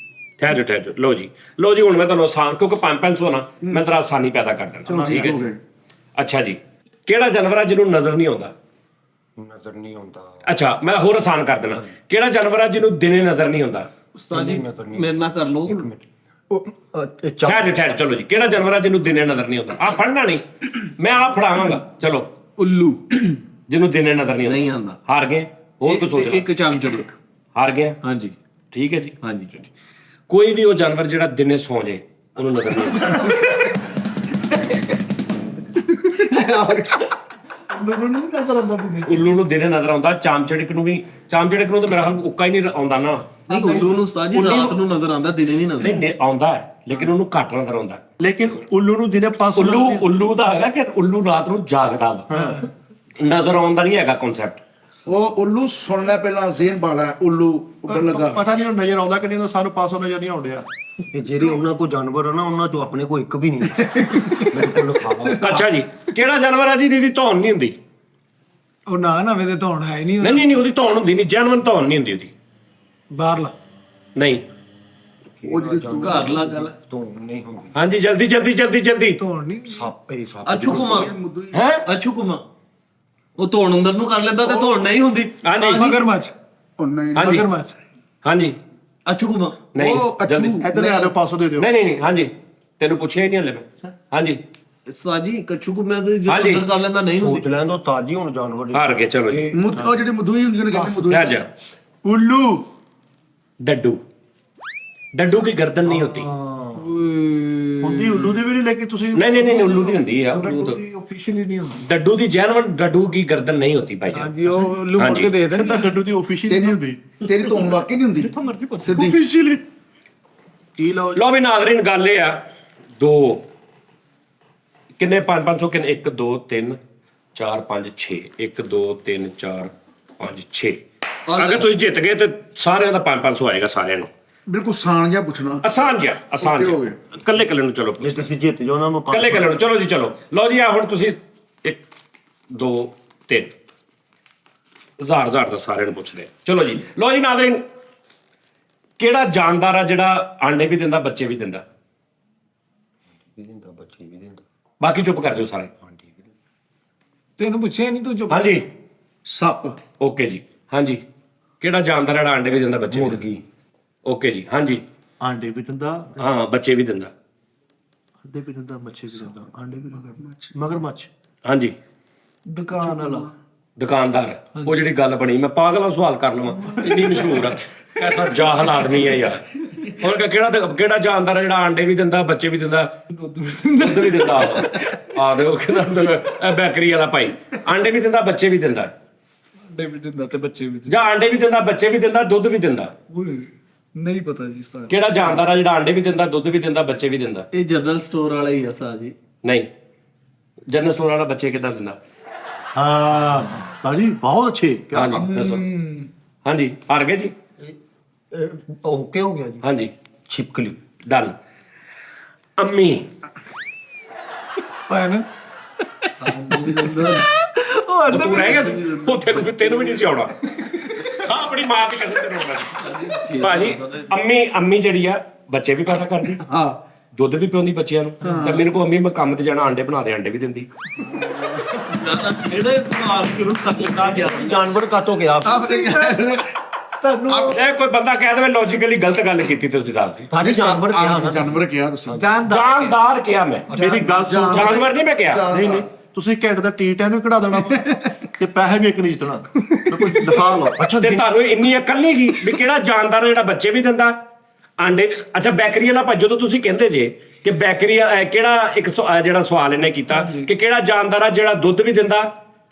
ਠਹਿਰ ਜਾਓ। ਲਓ ਜੀ ਹੁਣ ਮੈਂ ਤੁਹਾਨੂੰ ਆਸਾਨ, ਕਿਉਂਕਿ 500 ਨਾ ਮੈਂ ਤੇਰਾ ਆਸਾਨੀ ਪੈਦਾ ਕਰ ਦਿੰਦਾ। ਠੀਕ ਹੈ ਜੀ। ਅੱਛਾ ਜੀ, ਕਿਹੜਾ ਜਾਨਵਰ ਆ ਜਿਹਨੂੰ ਨਜ਼ਰ ਨਹੀਂ ਆਉਂਦਾ? ਨਜ਼ਰ ਨਹੀਂ ਆਉਂਦਾ। ਅੱਛਾ, ਮੈਂ ਹੋਰ ਆਸਾਨ ਕਰ ਦੇਣਾ। ਕਿਹੜਾ ਜਾਨਵਰ ਆ ਜਿਹਨੂੰ ਦਿਨੇ ਨਜ਼ਰ ਨਹੀਂ ਆਉਂਦਾ? ਉਸਤਾਦ ਜੀ ਮੇਰੇ ਨਾਲ ਕਰ ਲਓ। ਠਹਿਰ ਚਲੋ ਜੀ। ਕਿਹੜਾ ਜਾਨਵਰ ਆ ਜਿਹਨੂੰ ਦਿਨੇ ਨਜ਼ਰ ਨਹੀਂ ਆਉਂਦਾ? ਆ ਫੜਨਾ ਨਹੀਂ, ਮੈਂ ਆ ਫੜਾਵਾਂਗਾ। ਚਲੋ। ਉੱਲੂ ਜਿਹਨੂੰ ਦਿਨੇ ਨਜ਼ਰ ਨਹੀਂ ਨਹੀਂ ਆਉਂਦਾ। ਆਉਂਦਾ। ਹਾਰ ਗਏ। ਹੋਰ ਕੁਝ ਸੋਚ। ਇੱਕ ਚਮਚੜ। ਹਾਰ ਗਏ। ਹਾਂਜੀ ਠੀਕ ਹੈ ਜੀ। ਹਾਂਜੀ। ਕੋਈ ਵੀ ਉਹ ਜਾਨਵਰ ਜਿਹੜਾ ਦਿਨੇ ਸੌ ਜੇ ਉਹਨੂੰ ਨਜ਼ਰ ਨਹੀਂ ਆਉਂਦਾ। ਮੈਨੂੰ ਨਹੀਂ ਨਜ਼ਰ ਆਉਂਦਾ ਵੀ। ਉੱਲੂ ਨੂੰ ਦਿਨੇ ਨਜ਼ਰ ਆਉਂਦਾ। ਚਾਮਚੜਕ ਨੂੰ ਤਾਂ ਮੇਰਾ ਖਿਆਲ ਉੱਕਾ ਹੀ ਨਹੀਂ ਆਉਂਦਾ ਨਾ। ਨਹੀਂ, ਉੱਲੂ ਨੂੰ ਉਸਤਾਦ ਜੀ ਰਾਤ ਨੂੰ ਨਜ਼ਰ ਆਉਂਦਾ, ਦਿਨੇ ਨਹੀਂ ਨਜ਼ਰ। ਨਹੀਂ ਆਉਂਦਾ ਹੈ, ਲੇਕਿਨ ਉਹਨੂੰ ਘੱਟ ਨਜ਼ਰ ਆਉਂਦਾ। ਲੇਕਿਨ ਉੱਲੂ ਨੂੰ ਦਿਨੇ 500 ਉੱਲੂ ਦਾ ਹੈਗਾ ਕਿ ਉੱਲੂ ਰਾਤ ਨੂੰ ਜਾਗਦਾ ਵਾ। ਨਜ਼ਰ ਆਉਂਦਾ ਨਹੀਂ ਹੈਗਾ ਕਨਸੈਪਟ। ਉਹ ਉੱਲੂ ਸੁਣ ਲੈ ਪਹਿਲਾਂ, ਜ਼ੇਨ ਬਾਲਾ ਉੱਲੂ ਉੱਡਣ ਲੱਗਾ। ਪਤਾ ਨਹੀਂ ਉਹ ਨਜ਼ਰ ਆਉਂਦਾ ਕਿ ਨਹੀਂ, ਸਾਨੂੰ 500 ਨਜ਼ਰ ਨਹੀਂ ਆਉਂਦੇ ਆ। ਇਹ ਜਿਹੜੇ ਉਹਨਾਂ ਕੋਲ ਜਾਨਵਰ ਆ ਨਾ, ਉਹਨਾਂ ਚੋਂ ਆਪਣੇ ਕੋਲ ਇੱਕ ਵੀ ਨਹੀਂ ਮੇਰੇ ਕੋਲ ਖਾਵਾ। ਅੱਛਾ ਜੀ, ਕਿਹੜਾ ਜਾਨਵਰ ਆ ਜੀ ਜਿਹਦੀ ਧੌਣ ਨਹੀਂ ਹੁੰਦੀ? ਉਹ ਨਾ ਵੇ ਤੇ ਧੌਣ ਹੈ ਨਹੀਂ। ਨਹੀਂ ਉਹਦੀ ਧੌਣ ਹੁੰਦੀ ਨਹੀਂ, ਜੈਨੂਇਨ ਧੌਣ ਨਹੀਂ ਹੁੰਦੀ ਉਹਦੀ। ਬਾਹਰਲਾ ਨਹੀਂ। ਉਹ ਜਿਹੜੀ ਘਰ ਲਾ ਗੱਲ। ਤੋਂ ਨਹੀਂ ਹੁੰਦੀ। ਹਾਂਜੀ, ਜਲਦੀ। ਧੌਣ ਨਹੀਂ। ਸੱਪ ਅਛੂ ਕੁਮਾ ਹੈ। ਅਛੂ ਕੁਮਾ ਉਹ ਧੌਣ ਅੰਦਰ ਨੂੰ ਕਰ ਲੈਂਦਾ ਤੇ ਧੌਣ ਨਹੀਂ ਹੁੰਦੀ। ਹਾਂਜੀ ਮਗਰਮੱਛ। ਉਹ ਨਹੀਂ। ਹਾਂਜੀ। ਮਗਰਮੱਛ। ਹਾਂਜੀ। ਅਛੂ ਕੁਮਾ ਨਹੀਂ ਉਹ ਜਲਦੀ। ਇੱਧਰ ਆ ਜਾਓ, 500 ਦੇ ਦਿਓ। ਨਹੀਂ ਹਾਂਜੀ, ਤੈਨੂੰ ਪੁੱਛਿਆ ਹੀ ਨਹੀਂ ਹਲੇ ਮੈਂ। ਹਾਂਜੀ। ਸਾਜੀ ਕਛੂ ਕੁਮਾ ਤੇ ਜੋ ਹਾਂਜੀ। ਅੰਦਰ ਕਰ ਲੈਂਦਾ ਨਹੀਂ ਹੁੰਦੀ। ਸੋਚ ਲੈਣ ਦੋ ਤਾਜੀ ਹੁਣ ਜਾਨਵਰ। ਹਾਰ ਗਏ। ਚਲੋ ਜੀ। ਉਹ ਜਿਹੜੀ ਮਧੂਈ ਹੁੰਦੀ ਨੇ, ਕਹਿੰਦੇ ਮਧੂਈ। ਠਹਿਰ ਜਾ। ਉੱਲੂ। ਡੱਡੂ ਕੀ ਗਰਦਨ ਨਹੀਂ ਹੋਤੀ। ਹੁੰਦੀ ਉੱਲੂ ਦੀ ਵੀ ਨਹੀਂ, ਲੇਕਿਨ ਤੁਸੀਂ ਨਹੀਂ ਉੱਲੂ ਦੀ ਹੁੰਦੀ ਆ। ਉੱਲੂ ਤਾਂ ਆਫੀਸ਼ੀਅਲੀ ਨਹੀਂ ਹੁੰਦੀ। ਡੱਡੂ ਦੀ ਜੈਨੂਇਨ ਡੱਡੂ ਕੀ ਗਰਦਨ ਨਹੀਂ ਹੋਤੀ ਭਾਈ ਜਾਨ। ਹਾਂਜੀ, ਉਹ ਲੁੱਟ ਹਾਂਜੀ। ਕੇ ਦੇ ਦੇਣ। ਤਾਂ ਡੱਡੂ ਦੀ ਆਫੀਸ਼ੀਅਲ ਨਹੀਂ ਹੁੰਦੀ। ਤੇਰੀ ਧੌਣ ਵਾਕਈ ਨਹੀਂ ਹੁੰਦੀ। ਜਿੱਥੋਂ ਮਰਜ਼ੀ ਪੁੱਛ ਸਿੱਧੀ। ਆਫੀਸ਼ੀਅਲੀ ਕੀ ਲਓ ਲੋ ਵੀ ਨਾਜ਼ਰੀਨ, ਗੱਲ ਇਹ ਆ, 2 ਕਿੰਨੇ 500 ਕਿੰਨੇ 1 2 3 4 5 6 1 2 3 4 5 6 ਅਗਰ ਤੁਸੀਂ ਜਿੱਤ ਗਏ ਤੇ ਸਾਰਿਆਂ ਦਾ 500 ਆਏਗਾ ਸਾਰਿਆਂ ਨੂੰ। ਬਿਲਕੁਲ ਆਸਾਨ ਜਿਹਾ ਪੁੱਛਣਾ। ਆਸਾਨ ਜਿਹਾ ਹੋ ਗਿਆ। ਕੱਲੇ ਨੂੰ ਚਲੋ ਜੇ ਤੁਸੀਂ ਜਿੱਤ ਜਾਓ ਨਾ ਮੈਂ ਕੱਲੇ ਨੂੰ ਚਲੋ ਜੀ ਚਲੋ। ਲਓ ਜੀ ਆ ਹੁਣ ਤੁਸੀਂ 1 2 3 ਹਜ਼ਾਰ ਦਾ ਸਾਰਿਆਂ ਨੂੰ ਪੁੱਛਦੇ ਚਲੋ ਜੀ। ਲਓ ਜੀ ਨਾਜ਼ਰੀਨ, ਕਿਹੜਾ ਜਾਨਦਾਰ ਆ ਜਿਹੜਾ ਆਂਡੇ ਵੀ ਦਿੰਦਾ ਬੱਚੇ ਵੀ ਦਿੰਦਾ? ਬੱਚੇ ਵੀ ਦਿੰਦਾ। ਬਾਕੀ ਚੁੱਪ ਕਰ ਜਾਓ ਸਾਰੇ। ਤੈਨੂੰ ਪੁੱਛਿਆ ਨਹੀਂ, ਤੂੰ ਚੁੱਪ। ਹਾਂਜੀ ਸੱਪ। ਓਕੇ ਜੀ। ਹਾਂਜੀ ਕਿਹੜਾ ਜਾਨਦਾਰ ਜਿਹੜਾ ਆਂਡੇ ਵੀ ਦਿੰਦਾ ਬੱਚੇ ਵੀ ਦਿੰਦਾ? ਮੁਰਗੀ। ਓਕੇ ਜੀ। ਹਾਂਜੀ ਆਂਡੇ ਵੀ ਦਿੰਦਾ, ਹਾਂ ਬੱਚੇ ਵੀ ਦਿੰਦਾ। ਆਂਡੇ ਵੀ ਦਿੰਦਾ, ਮੱਛੀ ਵੀ ਦਿੰਦਾ, ਆਂਡੇ ਵੀ ਮਗਰਮੱਛ। ਹਾਂਜੀ ਦੁਕਾਨ ਵਾਲਾ। ਦੁਕਾਨਦਾਰ। ਉਹ ਜਿਹੜੀ ਗੱਲ ਬਣੀ, ਮੈਂ ਪਾਗਲਾਂ ਸਵਾਲ ਕਰ ਲਵਾਂ, ਇੰਨੀ ਮਸ਼ਹੂਰ ਆ। ਐਸਾ ਜਾਹਲ ਆਦਮੀ ਹੈ ਯਾਰ। ਹੁਣ ਕਿਹੜਾ ਜਾਨਦਾਰ ਹੈ ਜਿਹੜਾ ਆਂਡੇ ਵੀ ਦਿੰਦਾ ਬੱਚੇ ਵੀ ਦਿੰਦਾ ਦੁੱਧ ਵੀ ਦਿੰਦਾ? ਆ ਦੇਖੋ ਕਿਹਦਾ ਬੇਕਰੀ ਵਾਲਾ ਭਾਈ। ਆਂਡੇ ਵੀ ਦਿੰਦਾ ਬੱਚੇ ਵੀ ਦਿੰਦਾ। ਆਂਡੇ ਵੀ ਦਿੰਦਾ ਤੇ ਬੱਚੇ ਵੀ ਜਾਂ ਆਂਡੇ ਵੀ ਦਿੰਦਾ ਬੱਚੇ ਵੀ ਦਿੰਦਾ ਦੁੱਧ ਵੀ ਦਿੰਦਾ। ਨਹੀਂ ਪਤਾ ਜੀ ਸਰ। ਕਿਹੜਾ ਜਾਨਦਾਰ ਆ ਜਿਹੜਾ ਆਂਡੇ ਵੀ ਦਿੰਦਾ ਦੁੱਧ ਵੀ ਦਿੰਦਾ ਬੱਚੇ ਵੀ ਦਿੰਦਾ? ਇਹ ਜਨਰਲ ਸਟੋਰ ਵਾਲਾ ਹੀ ਆ ਸਾਹ ਜੀ। ਨਹੀਂ, ਜਨਰਲ ਸਟੋਰ ਵਾਲਾ ਬੱਚੇ ਕਿੱਦਾਂ ਦਿੰਦਾ? ਹਾਂ ਤਾਜੀ ਬਹੁਤ ਅੱਛੇ। ਕਿਆ ਹਾਂਜੀ ਦੱਸੋ। ਹਾਂਜੀ ਹਾਰ ਗਏ ਜੀ। ਓਕੇ ਹੋ ਗਿਆ ਜੀ। ਹਾਂਜੀ ਛਿਪਕਲੀ। ਡਨ। ਅੰਮੀ। ਭੈਣ। ਤੂੰ ਰਹਿ ਗਿਆ ਸੀ ਉਹ। ਤੈਨੂੰ ਵੀ ਨਹੀਂ ਸੀ ਆਉਣਾ। ਹਾਂ ਆਪਣੀ ਮਾਂ ਦੀ ਕਸਮ ਤੇ ਰੋਣਾ ਸੀ ਭਾਜੀ। ਅੰਮੀ ਜਿਹੜੀ ਆ ਬੱਚੇ ਵੀ ਪੈਦਾ ਕਰਦੀ, ਹਾਂ ਦੁੱਧ ਵੀ ਪਿਆਉਂਦੀ ਬੱਚਿਆਂ ਨੂੰ। ਤੇ ਮੇਰੇ ਕੋਲ ਅੰਮੀ, ਮੈਂ ਕੰਮ ਤੇ ਜਾਣਾ ਆਂਡੇ ਬਣਾ ਦੇ, ਆਂਡੇ ਵੀ ਦਿੰਦੀ। ਇਹਦੇ ਸਵਾਲ ਕਿਉਂ ਕਰਨਾ ਗਿਆ? ਜਾਨਵਰ ਕਾਤੋਂ ਗਿਆ? ਤੁਹਾਨੂੰ ਇਹ ਕੋਈ ਬੰਦਾ ਕਹਿ ਦੇਵੇ ਲੌਜੀਕਲੀ ਗਲਤ ਗੱਲ ਕੀਤੀ ਤੁਸੀਂ ਦੱਸ ਦਿਓ। ਭਾਜੀ ਜਾਨਵਰ ਕਿਹਾ ਨਾ। ਜਾਨਵਰ ਕਿਹਾ ਤੁਸੀਂ। ਜਾਨਦਾਰ ਕਿਹਾ ਮੈਂ, ਮੇਰੀ ਗੱਲ ਸੁਣ। ਜਾਨਵਰ ਨਹੀਂ ਮੈਂ ਕਿਹਾ। ਨਹੀਂ ਤੁਸੀਂ ਘੰਟੇ ਦਾ ਟੀ ਟਾਈਮ ਵੀ ਕਢਾ ਦੇਣਾ ਤੇ ਪੈਸੇ ਵੀ ਇੱਕ ਨਹੀਂ ਜਿੱਤਣਾ। ਕੋਈ ਦਿਖਾ ਲਓ। ਅੱਛਾ ਤੇ ਤੁਹਾਨੂੰ ਇੰਨੀ ਅਕਲ ਨਹੀਂ ਗਈ ਵੀ ਕਿਹੜਾ ਜਾਨਦਾਰ ਜਿਹੜਾ ਬੱਚੇ ਵੀ ਦਿੰਦਾ ਆਂਡੇ? ਅੱਛਾ ਬੇਕਰੀ ਵਾਲਾ ਭਾਈ, ਜਦੋਂ ਤੁਸੀਂ ਕਹਿੰਦੇ ਜੇ ਕਿ ਬੇਕਰੀ ਕਿਹੜਾ ਇੱਕ ਜਿਹੜਾ ਸਵਾਲ ਇਹਨੇ ਕੀਤਾ ਕਿ ਕਿਹੜਾ ਜਾਨਦਾਰ ਆ ਜਿਹੜਾ ਦੁੱਧ ਵੀ ਦਿੰਦਾ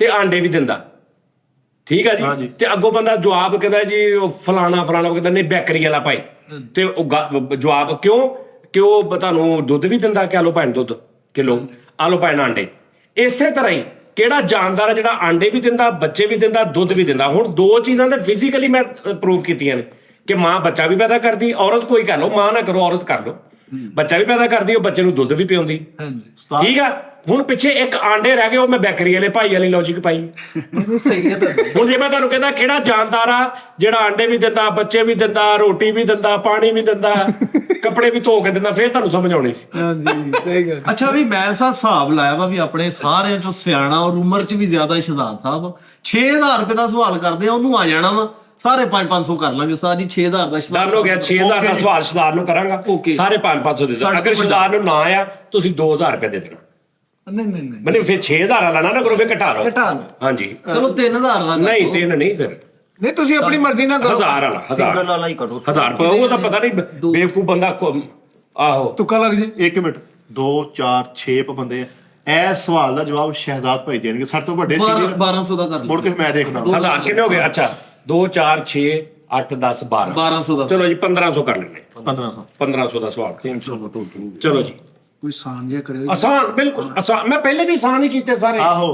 ਤੇ ਆਂਡੇ ਵੀ ਦਿੰਦਾ, ਠੀਕ ਆ ਜੀ। ਤੇ ਅੱਗੋਂ ਬੰਦਾ ਜਵਾਬ ਕਹਿੰਦਾ ਜੀ ਉਹ ਫਲਾਣਾ ਉਹ ਕਹਿੰਦਾ ਨਹੀਂ ਬੇਕਰੀ ਵਾਲਾ ਭਾਈ। ਤੇ ਉਹ ਜਵਾਬ ਕਿਉਂ ਕਿ ਉਹ ਤੁਹਾਨੂੰ ਦੁੱਧ ਵੀ ਦਿੰਦਾ ਕਿ ਆਲੋ ਭੈਣ ਦੁੱਧ ਕਿਲੋ, ਆਲੋ ਭੈਣ ਆਂਡੇ। ਇਸੇ ਤਰ੍ਹਾਂ ਹੀ ਕਿਹੜਾ ਜਾਨਦਾਰ ਹੈ ਜਿਹੜਾ ਆਂਡੇ ਵੀ ਦਿੰਦਾ ਬੱਚੇ ਵੀ ਦਿੰਦਾ ਦੁੱਧ ਵੀ ਦਿੰਦਾ? ਹੁਣ ਦੋ ਚੀਜ਼ਾਂ ਤੇ ਫਿਜ਼ੀਕਲੀ ਮੈਂ ਪ੍ਰੂਵ ਕੀਤੀਆਂ ਨੇ ਕਿ ਮਾਂ ਬੱਚਾ ਵੀ ਪੈਦਾ ਕਰਦੀ, ਔਰਤ ਕੋਈ ਕਰ ਲਓ, ਮਾਂ ਨਾ ਕਰੋ ਔਰਤ ਕਰ ਲਓ, ਬੱਚਾ ਵੀ ਪੈਦਾ ਕਰਦੀ, ਉਹ ਬੱਚੇ ਨੂੰ ਦੁੱਧ ਵੀ ਪਿਆਉਂਦੀ। ਠੀਕ ਆ। ਹੁਣ ਪਿੱਛੇ ਇੱਕ ਆਂਡੇ ਰਹਿ ਗਏ, ਉਹ ਮੈਂ ਬੇਕਰੀ ਵਾਲੇ ਭਾਈ ਵਾਲੀ ਲੌਜਿਕ ਪਾਈ। ਸਹੀ ਹੈ। ਹੁਣ ਜੇ ਮੈਂ ਤੁਹਾਨੂੰ ਕਹਿੰਦਾ ਕਿਹੜਾ ਜਾਨਦਾਰ ਆ ਜਿਹੜਾ ਆਂਡੇ ਵੀ ਦਿੰਦਾ ਬੱਚੇ ਵੀ ਦਿੰਦਾ ਰੋਟੀ ਵੀ ਦਿੰਦਾ ਪਾਣੀ ਵੀ ਦਿੰਦਾ ਕੱਪੜੇ ਵੀ ਧੋ ਕੇ ਦਿੰਦਾ, ਫੇਰ ਤੁਹਾਨੂੰ ਸਮਝ ਆਉਣੀ ਸੀ। ਹਾਂਜੀ ਸਹੀ ਗੱਲ। ਅੱਛਾ ਵੀ ਮੈਂ ਹਿਸਾਬ ਲਾਇਆ ਵਾ ਵੀ ਆਪਣੇ ਸਾਰਿਆਂ ਚੋਂ ਸਿਆਣਾ ਔਰ ਉਮਰ ਚ ਵੀ ਜ਼ਿਆਦਾ ਸ਼ਹਜ਼ਾਦ ਸਾਹਿਬ 6000 ਰੁਪਏ ਦਾ ਸਵਾਲ ਕਰਦੇ ਆ, ਉਹਨੂੰ ਆ ਜਾਣਾ ਵਾ। ਸਾਰੇ 500 ਕਰ ਲਾਂਗੇ ਸਾਹ ਜੀ। 6000 ਦਾ ਡਨ ਹੋ ਗਿਆ। 6000 ਦਾ ਸਵਾਲ ਸ਼ਦਾਰ ਨੂੰ ਕਰਾਂਗਾ, ਸਾਰੇ 500 ਦੇ ਦੇਣਾ। ਅਗਰ ਸ਼ਦਾਰ ਨੂੰ ਨਾ ਆਇਆ ਤੁਸੀਂ 2000 ਰੁਪਏ ਦੇ ਦੇਣਾ। ਨਹੀਂ ਮੈਨੂੰ ਫਿਰ 6000 ਲੈਣਾ ਨਾ ਕਰੋ, ਫਿਰ ਘਟਾ ਲਓ। ਹਾਂਜੀ ਚਲੋ 3000 ਦਾ ਨਹੀਂ 3 ਨਹੀਂ, ਫਿਰ ਨਹੀਂ ਤੁਸੀਂ ਆਪਣੀ ਮਰਜ਼ੀ ਨਾਲ ਕਰੋ। 1000 ਵਾਲਾ ਸਿੰਗਲ ਵਾਲਾ ਹੀ ਕਰੋ। 1000 ਰੁਪਏ। ਉਹ ਤਾਂ ਪਤਾ ਨਹੀਂ ਬੇਵਕੂਫ ਬੰਦਾ ਆਹੋ ਤੁੱਕਾ ਲੱਗ ਜੇ। 1 ਮਿੰਟ 2 4 6 ਬੰਦੇ ਆ। ਇਹ ਸਵਾਲ ਦਾ ਜਵਾਬ ਸ਼ਹਿਜ਼ਾਦ ਭਾਈ ਦੇਣਗੇ, ਸਾਡੇ ਤੋਂ ਵੱਡੇ ਸੀ। 1200 ਦਾ ਕਰ ਮੁੜ ਕੇ ਮੈਂ ਦੇਖਦਾ 1000 ਕਿੰਨੇ ਹੋ ਗਏ? ਅੱਛਾ 2 4 6 8 10 12 1200 ਦਾ। ਚਲੋ ਜੀ 1500 ਕਰ ਲੈਂਦੇ। 1500 1500 ਦਾ ਸਵਾਲ। 300 ਚਲੋ ਜੀ ਕੋਈ ਆਸਾਨ ਜਿਹਾ ਕਰਿਓ। ਆਸਾਨ, ਬਿਲਕੁਲ ਆਸਾਨ। ਮੈਂ ਪਹਿਲੇ ਵੀ ਆਸਾਨ ਹੀ ਕੀਤੇ ਸਾਰੇ। ਆਹੋ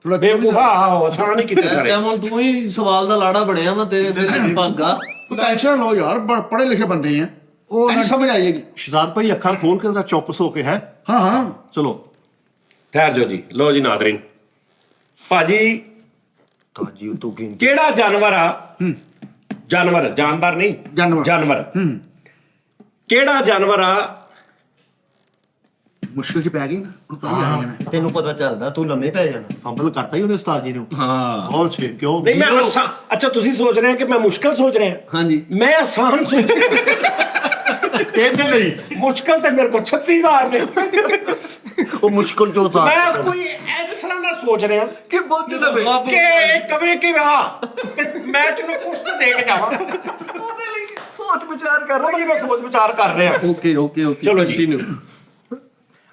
ਬੇਵਕੂਫਾ ਆਹੋ ਆਸਾਨ ਹੀ ਕੀਤੇ ਸਾਰੇ। ਹੁਣ ਤੂੰ ਹੀ ਸਵਾਲ ਦਾ ਲਾੜਾ ਬਣਿਆ ਵਾ, ਤੇਰੇ ਭਾਗਾ। ਟੈਨਸ਼ਨ ਲਓ ਯਾਰ, ਪੜ੍ਹੇ ਲਿਖੇ ਬੰਦੇ ਆ, ਉਹ ਨਹੀਂ ਸਮਝ ਆ ਜਾਏਗੀ। ਸ਼ਹਿਜ਼ਾਦ ਭਾਈ ਅੱਖਾਂ ਖੋਲ ਕੇ ਜ਼ਰਾ ਚੌਕਸ ਹੋ ਕੇ ਹੈ। ਹਾਂ ਚਲੋ ਠਹਿਰ ਜਾਓ ਜੀ। ਲੋ ਜੀ ਨਾਜ਼ਰੀਨ, ਭਾਜੀ ਤਾਜੀ ਤੋਂ ਗਿਣ ਕਿਹੜਾ ਜਾਨਵਰ ਆ? ਜਾਨਵਰ, ਜਾਨਦਾਰ ਨਹੀਂ, ਜਾਨਵਰ। ਕਿਹੜਾ ਜਾਨਵਰ ਆ? ਮੁਸ਼ਕਿਲ ਚ ਪੈ ਗਈ ਨਾ, ਹੁਣ ਪਤਾ ਹੀ ਆ ਜਾਣਾ। ਤੈਨੂੰ ਪਤਾ ਚੱਲਦਾ, ਤੂੰ ਲੰਮੇ ਪੈ ਜਾਣਾ। ਫੰਬਲ ਕਰਤਾ ਹੀ ਉਹਨੇ ਉਸਤਾਦ ਜੀ ਨੂੰ। ਹਾਂ ਬਹੁਤ ਛੇ ਕਿਉਂ? ਨਹੀਂ ਮੈਂ ਅੱਛਾ ਤੁਸੀਂ ਸੋਚ ਰਹੇ ਹੋ ਕਿ ਮੈਂ ਮੁਸ਼ਕਲ ਸੋਚ ਰਿਹਾ? ਹਾਂਜੀ। ਮੈਂ ਆਸਾਨ ਸੋਚ ਰਿਹਾ। ਇਹਦੇ ਲਈ ਮੁਸ਼ਕਲ ਤੇ ਮੇਰੇ ਕੋਲ 36000 ਨੇ। ਉਹ ਮੁਸ਼ਕਲ ਜੋ ਤਾਂ ਮੈਂ ਕੋਈ ਇਸ ਤਰ੍ਹਾਂ ਦਾ ਸੋਚ ਰਿਹਾ ਕਿ ਬੁੱਝ ਲਵੇ ਕਿ ਕਵੇ ਕਿ ਹਾਂ ਤੇ ਮੈਂ ਤੈਨੂੰ ਕੁਛ ਤਾਂ ਦੇ ਕੇ ਜਾਵਾਂ। ਉਹਦੇ ਲਈ ਸੋਚ ਵਿਚਾਰ ਕਰ ਉਹਦੀ ਮੈਂ ਸੋਚ ਵਿਚਾਰ ਕਰ ਰਿਹਾ। ਓਕੇ ਚਲੋ ਜੀ।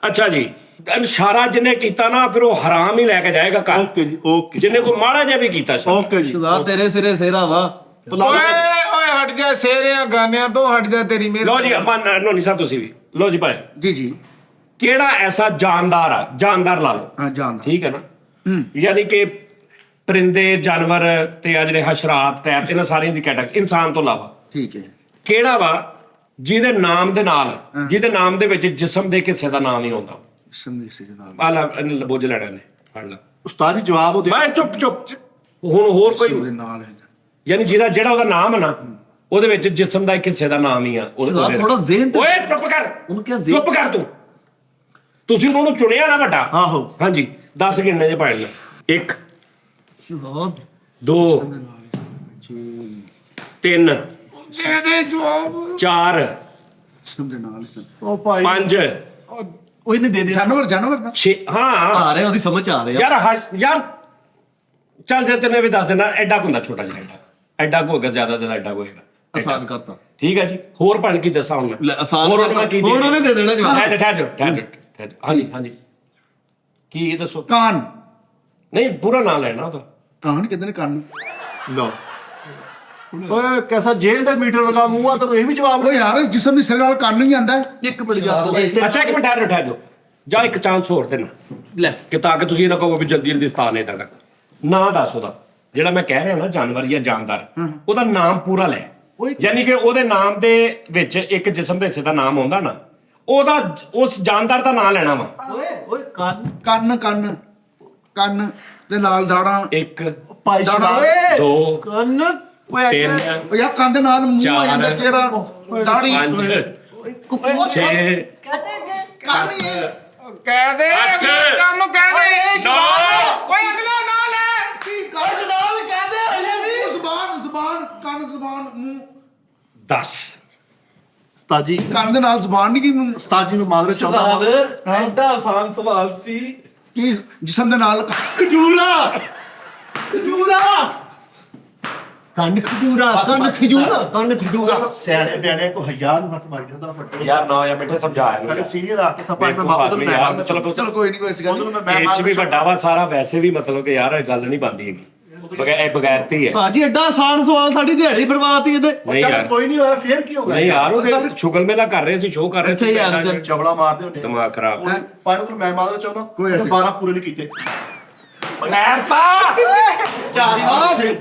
ਅੱਛਾ ਜੀ, ਇਸ਼ਾਰਾ ਜਿਹਨੇ ਕੀਤਾ ਨਾ ਫਿਰ ਉਹ ਹਰਾਮ ਹੀ ਲੈ ਕੇ ਜਾਏਗਾ ਘਰ। ਓਕੇ ਜੀ ਓਕੇ ਜਿਹਨੇ ਕੋਈ ਮਾੜਾ ਜਿਹਾ ਵੀ ਕੀਤਾ ਓਕੇ ਜੀ। ਸ਼ਹਜ਼ਾਦ ਤੇਰੇ ਸਿਰੇ ਸਿਰਾ ਵਾ। ਓਏ ਓਏ ਹਟ ਜਾ ਸ਼ੇਰਿਆਂ ਗਾਨਿਆਂ ਤੋਂ, ਹਟ ਜਾ ਤੇਰੀ ਮੇਰੀ। ਲੋ ਜੀ ਨੋਨੀ ਸਾਹਿਬ ਤੁਸੀਂ ਵੀ ਲੋ ਜੀ ਭਾਈ। ਜੀ ਕਿਹੜਾ ਐਸਾ ਜਾਨਦਾਰ ਆ, ਜਾਨਦਾਰ ਲਾ ਲਓ, ਹਾਂ ਜਾਣਦਾ। ਠੀਕ ਹੈ ਨਾ? ਯਾਨੀ ਕਿ ਪਰਿੰਦੇ ਜਾਨਵਰ ਤੇ ਆ ਜਿਹੜੇ ਹਸ਼ਰਾਤ ਟੈਪ ਇਹਨਾਂ ਸਾਰੀਆਂ ਦੀ ਕੈਟਾਗਰੀ ਇਨਸਾਨ ਤੋਂ ਇਲਾਵਾ ਠੀਕ ਹੈ ਕਿਹੜਾ ਵਾ ਜਿਹਦੇ ਨਾਮ ਦੇ ਨਾਲ ਜਿਹਦੇ ਨਾਮ ਦੇ ਵਿੱਚ ਜਿਸਮ ਦੇ ਹਿੱਸੇ ਦਾ ਨਾਮ ਨਹੀਂ ਆਉਂਦਾ? ਸੰਦੀ ਸੀ ਜਨਾਬ ਆ ਲੈ ਇਹਨੇ ਬੁੱਝ ਲੈਣਾ ਨੇ ਫੜ ਲੈ ਉਸਤਾਦ ਜੀ ਜਵਾਬ ਉਹਦੇ ਮੈਂ ਚੁੱਪ ਹੁਣ ਹੋਰ ਕੋਈ ਉਹਦੇ ਨਾਲ ਹੈ ਯਾਨੀ ਜਿਹੜਾ ਉਹਦਾ ਨਾਮ ਹੈ ਨਾ ਉਹਦੇ ਵਿੱਚ ਜਿਸਮ ਦਾ ਇੱਕ ਹਿੱਸੇ ਦਾ ਨਾਮ ਹੀ ਆ ਉਹਦੇ ਥੋੜਾ ਜ਼ਿਹਨ ਤੇ- ਓਏ ਚੁੱਪ ਕਰ ਉਹਨੂੰ ਕਿਹਾ ਜ਼ਿਹਨ- ਚੁੱਪ ਕਰ ਤੂੰ ਤੁਸੀਂ ਉਹਨੂੰ ਚੁਣਿਆ ਨਾ ਵੱਡਾ ਆਹੋ ਹਾਂਜੀ 10 ਗਿਣਨੇ ਜੇ ਪਾੜ ਲੈ 1 ਸ਼ਹਿਜ਼ਾਦ 2 3 4 ਜਿਸਮ ਦੇ ਨਾਲ ਹੀ ਸਨ ਉਹ ਭਾਈ 5 ਉਹ ਇਹਨੇ ਦੇ ਦਿਆ ਜਾਨਵਰ ਨਾ 6 ਹਾਂ ਆ ਰਿਹਾ ਉਹਦੀ ਸਮਝ ਆ ਰਿਹਾ ਯਾਰ ਚੱਲ ਜੇ ਤੈਨੂੰ ਇਹ ਵੀ ਦੱਸ ਦੇਣਾ ਐਡਾ ਕੁ ਹੁੰਦਾ ਛੋਟਾ ਜਿਹਾ ਐਡਾ ਕੁ ਹੋਗਾ ਜ਼ਿਆਦਾ ਐਡਾ ਕੁ ਹੋਏਗਾ ਆਸਾਨ ਕਰਤਾ ਠੀਕ ਹੈ ਜੀ ਹੋਰ ਪੜ੍ਹ ਕੀ ਦੱਸਾਂ ਹੁਣ ਲੈ ਆਸਾਨ ਹੋਰ ਕਰਤਾ ਮੈਂ ਕੀ ਹੁਣ ਉਹਨੇ ਦੇ ਦੇਣਾ ਜਵਾਬ ਠਹਿਰ ਹਾਂਜੀ ਹਾਂਜੀ ਕੀ ਇਹ ਦੱਸੋ ਕਾਨ ਨਹੀਂ ਪੂਰਾ ਨਾਂ ਲੈਣਾ ਉਹਦਾ ਕਾਨ ਕਿਦਾਂ ਨੇ ਕੰਨ ਲਓ ਓਏ कैसा जेल ਦਾ ਮੀਟਰ ਲਗਾ ਮੂੰਹ ਆ ਤੈਨੂੰ ਇਹ ਵੀ ਜਵਾਬ ਉਹ ਯਾਰ ਇਸ ਜਿਸਮ ਦੇ ਸਿਰ ਨਾਲ ਕੰਨ ਨਹੀਂ ਆਂਦਾ ਇੱਕ ਮਿੰਟ ਯਾਰ ਅੱਛਾ ਇੱਕ ਮਿੰਟ ਠਹਿਰ ਜਾਓ ਜਾ ਇੱਕ ਚਾਂਸ ਹੋਰ ਦੇਣਾ ਲੈ ਕਿ ਤਾਂ ਕਿ ਤੁਸੀਂ ਇਹਨਾਂ ਕਹੋ ਵੀ ਜਲਦੀ ਜਲਦੀ ਸਥਾਨ ਇਹਦਾ ਕਰ ਨਾਂ ਦੱਸ ਉਹਦਾ ਜਿਹੜਾ ਮੈਂ ਕਹਿ ਰਿਹਾ ਨਾ ਜਾਨਵਰ ਜਾਂ ਜਾਨਦਾਰ ਉਹਦਾ ਨਾਮ ਪੂਰਾ ਲੈ ਯਾਨੀ ਕਿ ਉਹਦੇ ਨਾਮ ਦੇ ਵਿੱਚ ਇੱਕ ਜਿਸਮ ਦੇ ਹਿੱਸੇ ਦਾ ਨਾਮ ਆਉਂਦਾ ਨਾ ਉਹਦਾ ਉਸ ਜਾਨਦਾਰ ਦਾ ਨਾਮ ਲੈਣਾ ਵਾ ਓਏ ਕੰਨ ਕੰਨ ਦੇ ਨਾਲ ਦਾੜਾਂ 1 ਭਾਈ ਦਾੜਾਂ ਸ਼ਰਾਬ 2 ਕੰਨ 3 ਉਹ ਯਾਰ ਕੰਨ ਦੇ ਨਾਲ ਮੂੰਹ ਆ ਜਾਂਦਾ ਚਿਹਰਾ ਦਾੜੀ 5 6 ਕੰਨ ਹੀ ਹੈ। ਕਹਿ ਦੇ ਅੱਠ, ਕੰਮ ਕਹਿ ਦੇ 9 ਓਏ ਅਗਲਾ ਨਾ ਲੈ ਜ਼ੁਬਾਨ ਕੰਨ ਜ਼ੁਬਾਨ ਮੂੰਹ 10 ਉਸਤਾਦ ਜੀ ਕੰਨ ਦੇ ਨਾਲ ਜ਼ੁਬਾਨ ਨਹੀਂ ਕੀ ਉਸਤਾਦ ਜੀ ਨੂੰ ਮਾਦਰੇ ਚਾਹੁੰਦਾ ਸ਼ਹਿਜ਼ਾਦ ਐਡਾ ਆਸਾਨ ਸਵਾਲ ਸੀ ਕੀ ਜਿਸਮ ਦੇ ਨਾਲ ਖਜੂਰਾ ਕੰਨ ਖਜੂਰਾ ਸਿਆਣੇ ਬਿਆਣੇ ਕੋ ਹਯਾਰ ਨੂੰ ਹੱਥ ਮਾਰੀ ਜਾਂਦਾ ਵੱਡੇ ਯਾਰ ਨਾ ਜਾਂ ਮਿੱਠੇ ਸਮਝਾਇਆ ਸਾਡੇ ਸੀਨੀਅਰ ਆ ਕੇ ਸਪਾ ਮੈਂ ਬਾਬੂ ਨੂੰ ਮੈਂ ਚਲੋ ਚਲੋ ਕੋਈ ਨਹੀਂ ਕੋਈ ਐਸੀ ਗੱਲ ਉਹਨੂੰ ਨਹੀਂ ਮੈਂ ਇਹ ਚ ਵੀ ਵੱਡਾ ਵਾ ਸਾਰਾ ਵੈਸੇ ਵੀ ਮਤਲਬ ਕਿ ਯਾਰ ਇਹ ਗੱਲ ਨਹੀਂ ਬਣਦੀ ਹੈਗੀ ਇਹ ਬਗੈਰਤੀ ਹੈ ਸਾਜੀ ਐਡਾ ਆਸਾਨ ਸਵਾਲ ਸਾਡੀ ਦਿਹਾੜੀ ਬਰਬਾਦ ਹੀ ਇਹਦੇ ਨਹੀਂ ਯਾਰ ਕੋਈ ਨਹੀਂ ਹੋਇਆ ਫੇਰ ਕੀ ਹੋ ਗਿਆ ਨਹੀਂ ਯਾਰ ਉਹਦੇ ਸ਼ੁਗਲ ਮੇਲਾ ਕਰ ਰਹੇ ਸੀ ਸ਼ੋਅ ਕਰ ਰਹੇ ਅੱਛਾ ਯਾਰ, ਸੀ ਜਬੜਾ ਮਾਰਦੇ ਹੁੰਦੇ ਦਿਮਾਗ ਖਰਾਬ ਪਰ ਮੈਂ ਮਾਦਰੇ ਚਾਹੁੰਦਾ ਕੋਈ ਐਸੀ- 12 ਪੂਰੇ ਨਹੀਂ ਕੀਤੇ ਮੈਰਤਾ ਚਾਰ ਕਿਹੜੀ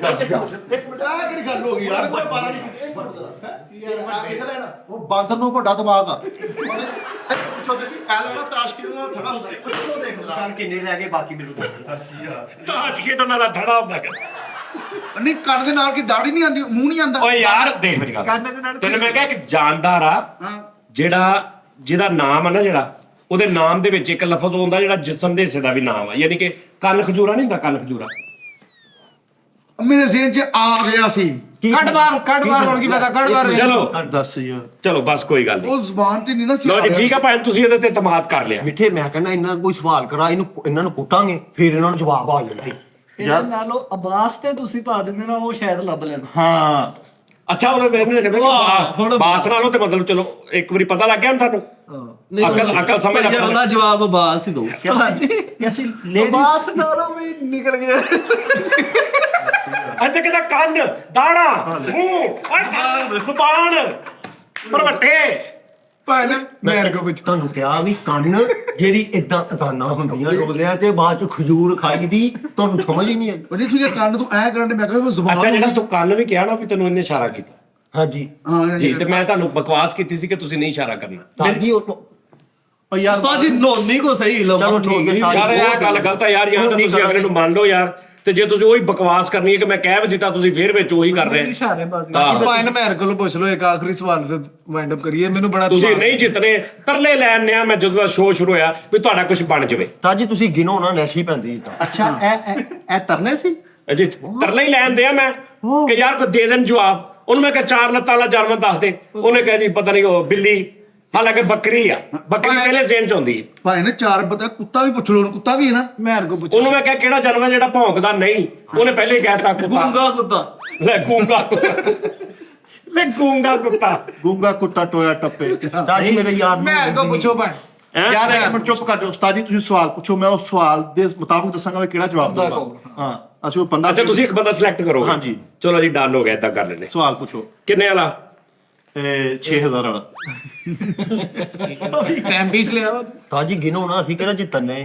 ਗੱਲ ਹੋ ਗਈ ਯਾਰ ਕੋਈ 12 ਨਹੀਂ ਕਿੱਥੇ ਲੈਣਾ ਉਹ ਬਾਂਦਰ ਨੂੰ ਵੱਡਾ ਦਿਮਾਗ ਆ ਛੋਟੇ ਜੀ ਪਹਿਲਾਂ ਤਾਸ਼ ਖੇਡਣ ਨਾਲ ਥੜਾ ਹੁੰਦਾ ਉਹ ਦੇਖ ਲੈ ਕਿੰਨੇ ਰਹਿ ਗਏ ਬਾਕੀ ਮੈਨੂੰ ਦੱਸ ਅੱਛਾ ਤਾਸ਼ ਖੇਡਣ ਵਾਲਾ ਥੜਾ ਹੁੰਦਾ ਕਿ ਨਹੀਂ ਕੰਨ ਦੇ ਨਾਲ ਕੀ ਦਾੜੀ ਨਹੀਂ ਆਂਦੀ ਮੂੰਹ ਨਹੀਂ ਆਂਦਾ ਓਏ ਯਾਰ ਦੇਖ ਮੇਰੀ ਗੱਲ ਤੈਨੂੰ ਮੈਂ ਕਿਹਾ ਇੱਕ ਜਾਨਦਾਰ ਆ ਹਾਂ ਜਿਹਦਾ ਨਾਮ ਆ ਨਾ ਜਿਹੜਾ ਉਹਦੇ ਨਾਮ ਦੇ ਵਿੱਚ ਇੱਕ ਲਫ਼ਜ਼ ਹੁੰਦਾ ਜਿਹੜਾ ਜਿਸਮ ਦੇ ਹਿੱਸੇ ਦਾ ਵੀ ਨਾਮ ਆ ਯਾਨੀ ਕਿ ਕੰਨ ਖਜੂਰਾ ਨਹੀਂ ਹੁੰਦਾ ਕੰਨ ਖਜੂਰਾ ਮੇਰੇ ਜ਼ਿਹਨ 'ਚ ਆ ਗਿਆ ਸੀ ਕੱਢ ਬਾਹਰ ਹੁਣ ਕੀ ਪਤਾ ਕੱਢ ਬਾਹਰ ਚਲੋ ਦੱਸ ਯਾਰ ਚਲੋ ਬਸ ਕੋਈ ਗੱਲ ਨਹੀਂ ਉਹ ਜ਼ੁਬਾਨ ਤੇ ਨਹੀਂ ਨਾ ਸੀ ਲੋ ਆ ਜੀ ਰਿਹਾ। ਠੀਕ ਆ ਭਾਈ ਤੁਸੀਂ ਇਹਦੇ ਤੇ ਇਤਮਾਦ ਕਰ ਲਿਆ ਮਿੱਠੇ ਮੈਂ ਕਹਿੰਦਾ ਇਹਨਾਂ ਕੋਈ ਸਵਾਲ ਕਰਾ ਇਹਨਾਂ ਨੂੰ ਕੁੱਟਾਂਗੇ ਫਿਰ ਇਹਨਾਂ ਨੂੰ ਜਵਾਬ ਆ ਜਾਣਾ ਇਹਦੇ ਨਾਲੋਂ ਅਬਾਸ ਤੇ ਤੁਸੀਂ ਪਾ ਦਿੰਦੇ ਨਾ ਉਹ ਸ਼ਾਇਦ ਲੱਭ ਲੈਣ ਹਾਂ ਅੱਛਾ ਉਹਨੇ ਮੈਨੂੰ ਕਹਿੰਦੇ ਬਾਸ ਨਾਲੋਂ ਤੇ ਮਤਲਬ ਚਲੋ ਇੱਕ ਵਾਰੀ ਪਤਾ ਲੱਗ ਗਿਆ ਹੁਣ ਤੁਹਾਨੂੰ ਅਕਲ ਸਮਝ ਭਾਈ ਉਹਦਾ ਜਵਾਬ ਬਾਸ ਹੀ ਦੋ ਕੈਸੀ ਅਬਾਸ ਨਾਲੋਂ ਵੀ ਨਿਕਲ ਗਿਆ ਇੱਥੇ ਕਿਹਦਾ ਕੰਨ ਦਾੜਾ ਮੂੰਹ ਓਏ ਕੰਨ ਜ਼ੁਬਾਨ ਪਰਵੱਟੇ ਭਾਈ ਨਾ ਮੇਰੇ ਕੋ ਕੁਝ ਤੁਹਾਨੂੰ ਕਿਹਾ ਵੀ ਕੰਨ ਜਿਹੜੀ ਇਦਾਂ ਅਦਾਨਾ ਹੁੰਦੀਆਂ ਰੋਲਿਆਂ ਤੇ ਬਾਅਦ ਚ ਖਜੂਰ ਖਾਈ ਦੀ ਤੁਹਾਨੂੰ ਸਮਝ ਹੀ ਨਹੀਂ ਆਈ ਉਹ ਨਹੀਂ ਤੂੰ ਇਹ ਕੰਨ ਤੂੰ ਐ ਕਰਨ ਦੇ ਮੈਂ ਕਿਹਾ ਉਹ ਜ਼ੁਬਾਨ ਅੱਛਾ ਜਿਹੜਾ ਤੂੰ ਕੰਨ ਵੀ ਕਿਹਾ ਨਾ ਵੀ ਤੈਨੂੰ ਇਹਨੇ ਇਸ਼ਾਰਾ ਕੀਤਾ ਹਾਂਜੀ ਹਾਂ ਜੀ ਤੇ ਮੈਂ ਤੁਹਾਨੂੰ ਬਕਵਾਸ ਕੀਤੀ ਸੀ ਕਿ ਤੁਸੀਂ ਨਹੀਂ ਇਸ਼ਾਰਾ ਕਰਨਾ ਤਾਂ ਜੀ ਉਹ ਓ ਯਾਰ ਉਸਤਾਦ ਜੀ ਲੋਨੀ ਕੋ ਸਹੀ ਲੋ ਚਲੋ ਠੀਕ ਹੈ ਯਾਰ ਇਹ ਗੱਲ ਗਲਤ ਹੈ ਯਾਰ ਜਾਂ ਤਾਂ ਤੁਸੀਂ ਅਗਲੇ ਨੂੰ ਮੰਨ ਲਓ ਯਾਰ ਤੇ ਜੇ ਤੁਸੀਂ ਉਹੀ ਬਕਵਾਸ ਕਰਨੀ ਹੈ ਕਿ ਮੈਂ ਕਹਿ ਵੀ ਦਿੱਤਾ ਤੁਸੀਂ ਫੇਰ ਵਿੱਚ ਉਹੀ ਕਰ ਰਹੇ ਇਸ਼ਾਰੇਬਾਜ਼ੀ ਭਾਈ ਨਾ ਮੇਰੇ ਕੋਲ ਪੁੱਛ ਲਓ ਇੱਕ ਆਖਰੀ ਸਵਾਲ ਤੇ ਵਾਈਂਡ ਅਪ ਕਰੀਏ ਮੈਨੂੰ ਬੜਾ ਤੁਸੀਂ ਨਹੀਂ ਜਿੱਤਨੇ ਤਰਲੇ ਲੈਣ ਨਿਆ ਮੈਂ ਜਦੋਂ ਦਾ ਸ਼ੋਅ ਸ਼ੁਰੂ ਹੋਇਆ ਵੀ ਤੁਹਾਡਾ ਕੁਝ ਬਣ ਜਾਵੇ ਤਾਂ ਜੀ ਤੁਸੀਂ ਗਿਨੋ ਨਾ ਨੈਸ਼ੀ ਪੈਂਦੀ ਤਾਂ ਅੱਛਾ ਇਹ ਤਰਨੇ ਸੀ ਅਜੇ ਤਰਲੇ ਹੀ ਲੈਣ ਦਿਆ ਮੈਂ ਕਿ ਯਾਰ ਕੋਈ ਦੇ ਦੇਣ ਜਵਾਬ ਉਹਨੂੰ ਮੈਂ ਕਿਹਾ 4 ਲੱਤਾਂ ਵਾਲਾ ਜਾਨਵਰ ਦੱਸ ਦੇ ਉਹਨੇ ਕਿਹਾ ਜੀ ਪਤਾ ਨਹੀਂ ਉਹ ਬਿੱਲੀ ਹਾਲਾਂਕਿ ਬੱਕਰੀ ਆ ਬੱਕਰੀ ਪਹਿਲੇ ਜ਼ੇਨ ਚ ਹੁੰਦੀ ਹੈ ਭਾਈ ਨੇ ਚਾਰ ਪਤਾ ਕੁੱਤਾ ਵੀ ਪੁੱਛ ਲੋ ਕੁੱਤਾ ਵੀ ਹੈ ਨਾ ਮੇਰੇ ਕੋ ਪੁੱਛ ਉਹਨੂੰ ਮੈਂ ਕਿਹਾ ਕਿਹੜਾ ਜਾਨਵਰ ਜਿਹੜਾ ਭੌਂਕਦਾ ਨਹੀਂ ਉਹਨੇ ਪਹਿਲੇ ਹੀ ਕਹਿਤਾ ਕੁੱਤਾ ਗੂੰਗਾ ਕੁੱਤਾ ਲੈ ਗੂੰਗਾ ਕੁੱਤਾ ਲੈ ਗੂੰਗਾ ਕੁੱਤਾ ਗੂੰਗਾ ਕੁੱਤਾ ਟੋਇਆ ਟੱਪੇ ਤਾਂ ਜੀ ਮੇਰੇ ਯਾਰ ਨੂੰ ਮੇਰੇ ਕੋ ਪੁੱਛੋ ਭਾਈ ਹੈਂ? ਯਾਰ ਇੱਕ ਮਿੰਟ ਚੁੱਪ ਕਰ ਜਾਓ ਉਸਤਾਦ ਜੀ ਤੁਸੀਂ ਸਵਾਲ ਪੁੱਛੋ ਮੈਂ ਉਸ ਸਵਾਲ ਦੇ ਮੁਤਾਬਕ ਦੱਸਾਂਗਾ ਵੀ ਕਿਹੜਾ ਜਵਾਬ ਦਊਗਾ ਹਾਂ ਅਸੀਂ ਉਹ ਬੰਦਾ ਅੱਛਾ ਤੁਸੀਂ ਇੱਕ ਬੰਦਾ ਸਿਲੈਕਟ ਕਰੋਗੇ ਹਾਂਜੀ। ਚਲੋ ਜੀ ਡਨ ਹੋ ਗਿਆ ਏਦਾਂ ਕਰ ਲੈਨੇ ਸਵਾਲ ਪੁੱਛੋ ਕਿੰਨੇ ਵਾਲਾ 6000 ਵਾਲਾ ਟਾਈਮ ਪੀਸ ਲਿਆ ਵਾ। ਤਾਜੀ ਗਿਨੋ ਨਾ, ਅਸੀਂ ਕਿਹੜਾ ਜਿੱਤਣੇ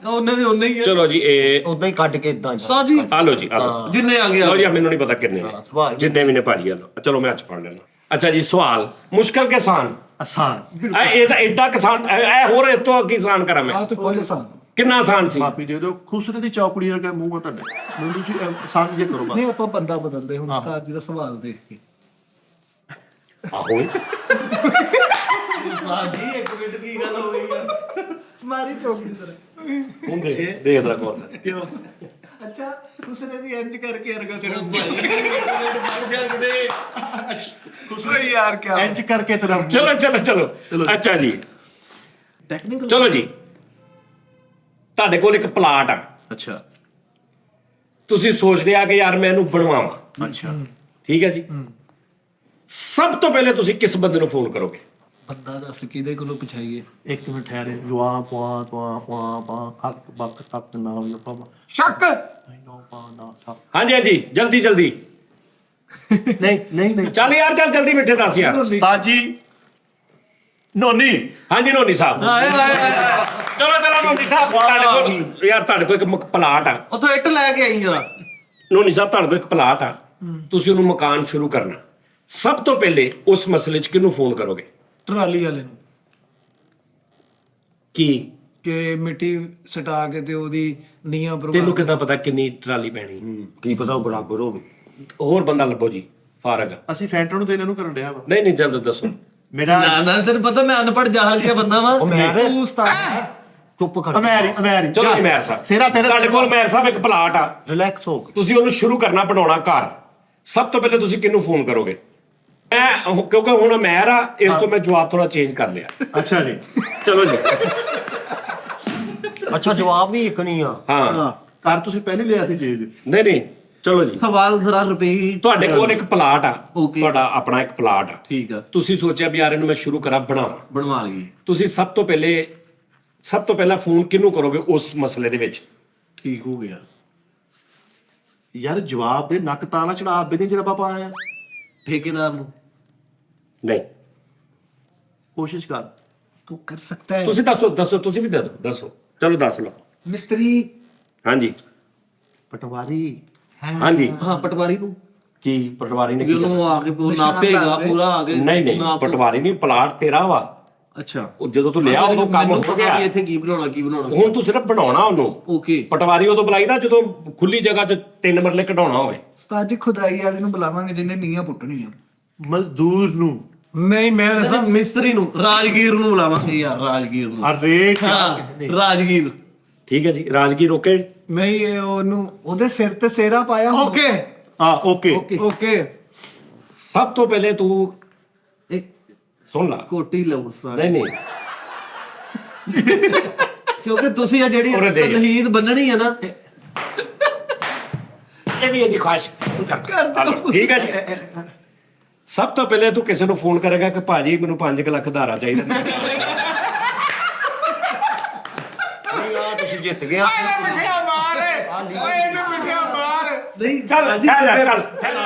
ਉਹਨੇ ਦੇ ਉਹਨੇ ਹੀ ਆ ਚਲੋ ਜੀ ਇਹ ਉਦਾਂ ਹੀ ਕੱਢ ਕੇ ਇਦਾਂ ਸਾਜੀ ਆ ਲਓ ਜੀ, ਆ ਲਓ। ਜਿੰਨੇ ਆ ਗਿਆ ਲਓ ਜੀ, ਮੈਨੂੰ ਨਹੀਂ ਪਤਾ ਕਿੰਨੇ ਨੇ, ਸਵਾਲ ਜਿੰਨੇ ਵੀ ਨੇ ਭਾਜੀ ਆ ਲਓ। ਚਲੋ ਮੈਂ ਅੱਜ ਪੜ ਲੈਣਾ। ਅੱਛਾ ਜੀ, ਸਵਾਲ ਮੁਸ਼ਕਲ ਕੇ ਆਸਾਨ? ਆਸਾਨ। ਇਹ ਤਾਂ ਐਡਾ ਕਿਸਾਨ, ਇਹ ਹੋਰ ਇਸ ਤੋਂ ਅੱਗੇ ਆਸਾਨ ਕਰਾਂ ਮੈਂ? ਆ ਤੇ ਫੁੱਲ ਆਸਾਨ। ਕਿੰਨਾ ਆਸਾਨ ਸੀ? ਮਾਫੀ ਦੇ ਦਿਓ, ਖੁਸਰੇ ਦੀ ਚੌਕੜੀ ਵਰਗਾ ਮੂੰਹ ਆ ਤੁਹਾਡੇ, ਮੈਨੂੰ ਤੁਸੀਂ ਆਸਾਨ ਜੇ ਕਰੋ ਬਸ। ਨਹੀਂ ਆਪਾਂ ਬੰਦਾ ਬਦਲਦੇ ਹੁਣ ਉਸਤਾਦ ਜੀ ਦਾ ਸਵਾਲ ਦੇਖ ਕੇ। ਆਹੋ ਸਾਜੀ ਇੱਕ ਮਿੰਟ ਕੀ ਗੱਲ ਹੋ ਗਈ ਆ? ਮਾਰੀ ਚੌਕੜੀ ਤਰ੍ਹਾਂ। ਹੁਣ ਦੇਖ ਲਾ ਕੋਲ। ਕਿਉਂ? ਅੱਛਾ ਖੁਸਰੇ ਦੀ ਇੰਜ ਕਰਕੇ ਅਰਗਾ ਤੇਰਾ ਮਰ ਜਾ ਕਿਤੇ ਖੁਸਰੇ ਯਾਰ ਕਿਆ ਇੰਜ ਕਰਕੇ ਤੇਰਾ ਮੂੰਹ। ਚਲੋ ਚਲੋ ਚਲੋ। ਅੱਛਾ ਜੀ, ਟੈਕਨੀਕਲ। ਚਲੋ ਜੀ, ਤੁਹਾਡੇ ਕੋਲ ਇੱਕ ਪਲਾਟ ਆ, ਅੱਛਾ ਤੁਸੀਂ ਸੋਚਦੇ ਆ ਕਿ ਯਾਰ ਮੈਂ ਇਹਨੂੰ ਬਣਵਾਵਾਂ, ਅੱਛਾ। ਠੀਕ ਹੈ ਜੀ। ਸਭ ਤੋਂ ਪਹਿਲੇ ਤੁਸੀਂ ਕਿਸ ਬੰਦੇ ਨੂੰ ਫੋਨ ਕਰੋਗੇ? ਬੰਦਾ ਦੱਸ ਕਿਹਦੇ ਕੋਲੋਂ ਪੁੱਛਾਈਏ? ਇੱਕ ਮਿੰਟ ਠਹਿਰੇ। ਜਵਾ ਪਵਾ ਪਵਾ ਪਵਾ ਪਵਾ ਹੱਕ ਬੱਕ ਤੱਕ ਨਾ ਹੋਇਆ ਪਾਵਾ ਸ਼ੱਕ। ਨਾ ਪਾ ਨਾ ਛੱਕ। ਹਾਂਜੀ ਹਾਂਜੀ, ਜਲਦੀ ਜਲਦੀ। ਨਹੀਂ ਨਹੀਂ ਨਹੀਂ ਚੱਲ ਯਾਰ, ਚੱਲ ਜਲਦੀ ਮਿੱਠੇ ਦੱਸ ਯਾਰ। ਤਾਜੀ ਨੋਨੀ। ਹਾਂਜੀ ਨੋਨੀ ਸਾਹਿਬ। ਆਏ ਆਏ ਆਏ ਚਲੋ ਚਲੋ ਨੋਨੀ ਸਾਹਿਬ, ਤੁਹਾਡੇ ਕੋਲ ਯਾਰ, ਤੁਹਾਡੇ ਕੋਲ ਇੱਕ ਪਲਾਟ ਆ। ਉਥੋਂ ਇੱਟ ਲੈ ਕੇ ਆਈ ਜਰਾ। ਨੋਨੀ ਸਾਹਿਬ, ਤੁਹਾਡੇ ਕੋਲ ਇੱਕ ਪਲਾਟ ਆ, ਤੁਸੀਂ ਉਹਨੂੰ ਮਕਾਨ ਸ਼ੁਰੂ ਕਰਨਾ। ਸਭ ਤੋਂ ਪਹਿਲੇ ਉਸ ਮਸਲੇ 'ਚ ਕਿਹਨੂੰ ਫੋਨ ਕਰੋਗੇ? ਟਰਾਲੀ ਵਾਲੇ ਨੂੰ, ਕੀ ਕਿ ਮਿੱਟੀ ਸਟਾ ਕੇ ਤੇ ਉਹਦੀ ਨੀਆਂ ਤੈਨੂੰ ਪ੍ਰਭਾਵ। ਕਿੱਦਾਂ ਪਤਾ ਕਿੰਨੀ ਟਰਾਲੀ ਪੈਣੀ? ਕੀ ਪਤਾ ਉਹ ਬਰਾਬਰ ਹੋਵੇ। ਹੋਰ ਬੰਦਾ ਲੱਭੋ ਜੀ, ਫਾਰਗ। ਅਸੀਂ ਫੈਂਟਰ ਨੂੰ ਤੇ ਇਹਨਾਂ ਨੂੰ ਕਰਨ ਡਿਆ ਵਾ। ਨਹੀਂ ਨਹੀਂ, ਜਲਦ ਦੱਸੋ। ਮੇਰਾ ਨਾ ਨਾ ਤੈਨੂੰ ਪਤਾ ਮੈਂ ਅਨਪੜ੍ਹ ਜਾਹਲ ਜਿਹਾ ਬੰਦਾ ਵਾਂ। ਉਹ ਮੈਂ ਤੂੰ ਉਸਤਾਦ ਚੁੱਪ ਕਰ, ਅਮੈਰੀ ਚਲੋ ਜੀ ਮੈਰ ਸਾਹਿਬ, ਸਿਰਾ ਤੇਰਾ ਤੁਹਾਡੇ ਕੋਲ ਮੈਰ ਸਾਹਿਬ ਇੱਕ ਪਲਾਟ ਆ, ਰਿਲੈਕਸ ਹੋ ਕੇ। ਤੁਸੀਂ ਉਹਨੂੰ ਸ਼ੁਰੂ ਕਰਨਾ, ਬਣਾਉਣਾ ਘਰ। ਸਭ ਤੋਂ ਪਹਿਲੇ ਤੁਸੀਂ ਕਿਹਨੂੰ ਫੋਨ ਕਰੋਗੇ? ਕਿਉਂਕਿ ਹੁਣ ਮੈਰ ਆ, ਇਸ ਤੋਂ ਮੈਂ ਜਵਾਬ ਥੋੜਾ ਚੇਂਜ ਕਰ ਲਿਆ। ਅੱਛਾ ਜੀ। ਚਲੋ ਜੀ। ਅੱਛਾ ਜਵਾਬ ਵੀ ਇੱਕ ਨਹੀਂ ਆ। ਹਾਂ, ਘਰ ਤੁਸੀਂ ਪਹਿਲੇ ਲਿਆ ਸੀ ਚੀਜ਼। ਨਹੀਂ ਨਹੀਂ, ਚਲੋ ਜੀ। ਸਵਾਲ ਜ਼ਰਾ ਰੁਪਏ। ਤੁਹਾਡੇ ਕੋਲ ਇੱਕ ਪਲਾਟ ਆ, Okay. ਤੁਹਾਡਾ ਆਪਣਾ ਇੱਕ ਪਲਾਟ ਆ। ਠੀਕ ਆ, ਤੁਸੀਂ ਸੋਚਿਆ ਵੀ ਯਾਰ ਇਹਨੂੰ ਮੈਂ ਸ਼ੁਰੂ ਕਰਾਂ, ਬਣਾਵਾਂ। ਬਣਵਾ ਲਈਏ। ਤੁਸੀਂ ਸਭ ਤੋਂ ਪਹਿਲਾਂ ਫੋਨ ਕਿਹਨੂੰ ਕਰੋਗੇ ਉਸ ਮਸਲੇ ਦੇ ਵਿੱਚ? ਠੀਕ ਹੋ ਗਿਆ। ਯਾਰ ਜਵਾਬ ਦੇ ਨੱਕ ਤਾਲਾ ਚੜਾ ਆਬੇ ਦੇ ਜਿਹੜਾ ਪਾਪਾ ਆਇਆ। ਠੇਕੇਦਾਰ ਨੂੰ। ਨਹੀਂ, ਕੋਸ਼ਿਸ਼ ਕਰ। ਤੂੰ ਕਰ ਸਕਦਾ ਹੈ। ਤੁਸੀਂ ਦੱਸੋ ਦੱਸੋ, ਤੁਸੀਂ ਵੀ ਦੱਸੋ। ਚਲੋ ਦੱਸ ਲਓ। ਮਿਸਤਰੀ ਹਾਂਜੀ ਪਟਵਾਰੀ। ਹਾਂਜੀ। ਹਾਂ ਪਟਵਾਰੀ ਨੂੰ। ਕੀ ਪਟਵਾਰੀ ਨੇ ਵੀ ਕੀ ਕਰਨਾ? ਉਹਨੂੰ ਆ ਕੇ ਨਾਪੇਗਾ ਪੂਰਾ ਆ ਕੇ। ਨਹੀਂ ਨਹੀਂ, ਪਟਵਾਰੀ ਨਹੀਂ, ਪਲਾਟ ਤੇਰਾ ਵਾ। ਅੱਛਾ, ਉਹ ਜਦੋਂ ਤੂੰ ਲਿਆ ਉਦੋਂ ਕੰਮ ਮੈਨੂੰ ਹੋ ਪਤਾ ਗਿਆ। ਵੀ ਇੱਥੇ ਕੀ ਬਣਾਉਣਾ ਕੀ ਬਣਾਉਣਾ। ਹੁਣ ਤੂੰ ਸਿਰਫ ਬਣਾਉਣਾ ਉਹਨੂੰ। ਓਕੇ। ਪਟਵਾਰੀ ਉਦੋਂ ਬੁਲਾਈਦਾ ਜਦੋਂ ਖੁੱਲੀ ਜਗ੍ਹਾ 'ਚ 3 ਮਰਲੇ ਕਢਾਉਣਾ ਹੋਵੇ। ਉਸਤਾਦ ਜੀ ਖੁਦਾਈ ਵਾਲੇ ਨੂੰ ਬੁਲਾਵਾਂਗੇ ਜਿਹਨੇ ਨੀਆਂ ਪੁੱਟਣੀਆਂ। ਮਜ਼ਦੂਰ ਨੂੰ। ਨਹੀਂ ਮੈਂ ਦੱਸਾਂ, ਮਿਸਤਰੀ ਨੂੰ, ਰਾਜਗੀਰ ਨੂੰ ਬੁਲਾਵਾਂਗੇ ਯਾਰ, ਰਾਜਗੀਰ ਨੂੰ। ਅਰੇ ਹਾਂ ਰਾਜਗੀਰ। ਠੀਕ ਹੈ ਜੀ, ਰਾਜਗੀਰ ਓਕੇ। ਨਹੀਂ ਇਹ ਉਹਨੂੰ। ਉਹਦੇ ਸਿਰ ਤੇ ਸੇਰਾ ਪਾਇਆ ਹੁੰਦਾ। ਓਕੇ ਹਾਂ ਓਕੇ। ਓਕੇ। ਸਭ ਤੋਂ ਪਹਿਲੇ ਤੂੰ ਇਹ ਸੁਣ ਲਾ। ਕੋਟੀ ਲਓ ਸਾਰੇ, ਨਹੀਂ ਨਹੀਂ, ਕਿਉਂਕਿ ਤੁਸੀਂ ਆ ਜਿਹੜੀ ਉਰੇ ਦੇਖ। ਤਲਹੀਦ ਬੰਨਣੀ ਹੈ ਨਾ। ਇਹ ਵੀ ਇਹਦੀ ਖਾਸ਼ ਕਰ ਦੋ। ਠੀਕ ਹੈ ਜੀ। ਸਭ ਤੋਂ ਪਹਿਲੇ ਤੂੰ ਕਿਸੇ ਨੂੰ ਫੋਨ ਕਰੇਗਾ ਕਿ ਭਾਜੀ ਮੈਨੂੰ 5 ਲੱਖ ਧਾਰਾ ਚਾਹੀਦਾ। ਤੁਸੀਂ ਜਿੱਤ ਗਿਆ। ਮਿੱਠਿਆ ਮਾਰ ਓਏ, ਇਹਨੂੰ ਮਿੱਠਿਆ ਮਾਰ। ਨਹੀਂ ਚੱਲ ਚੱਲ ਚੱਲ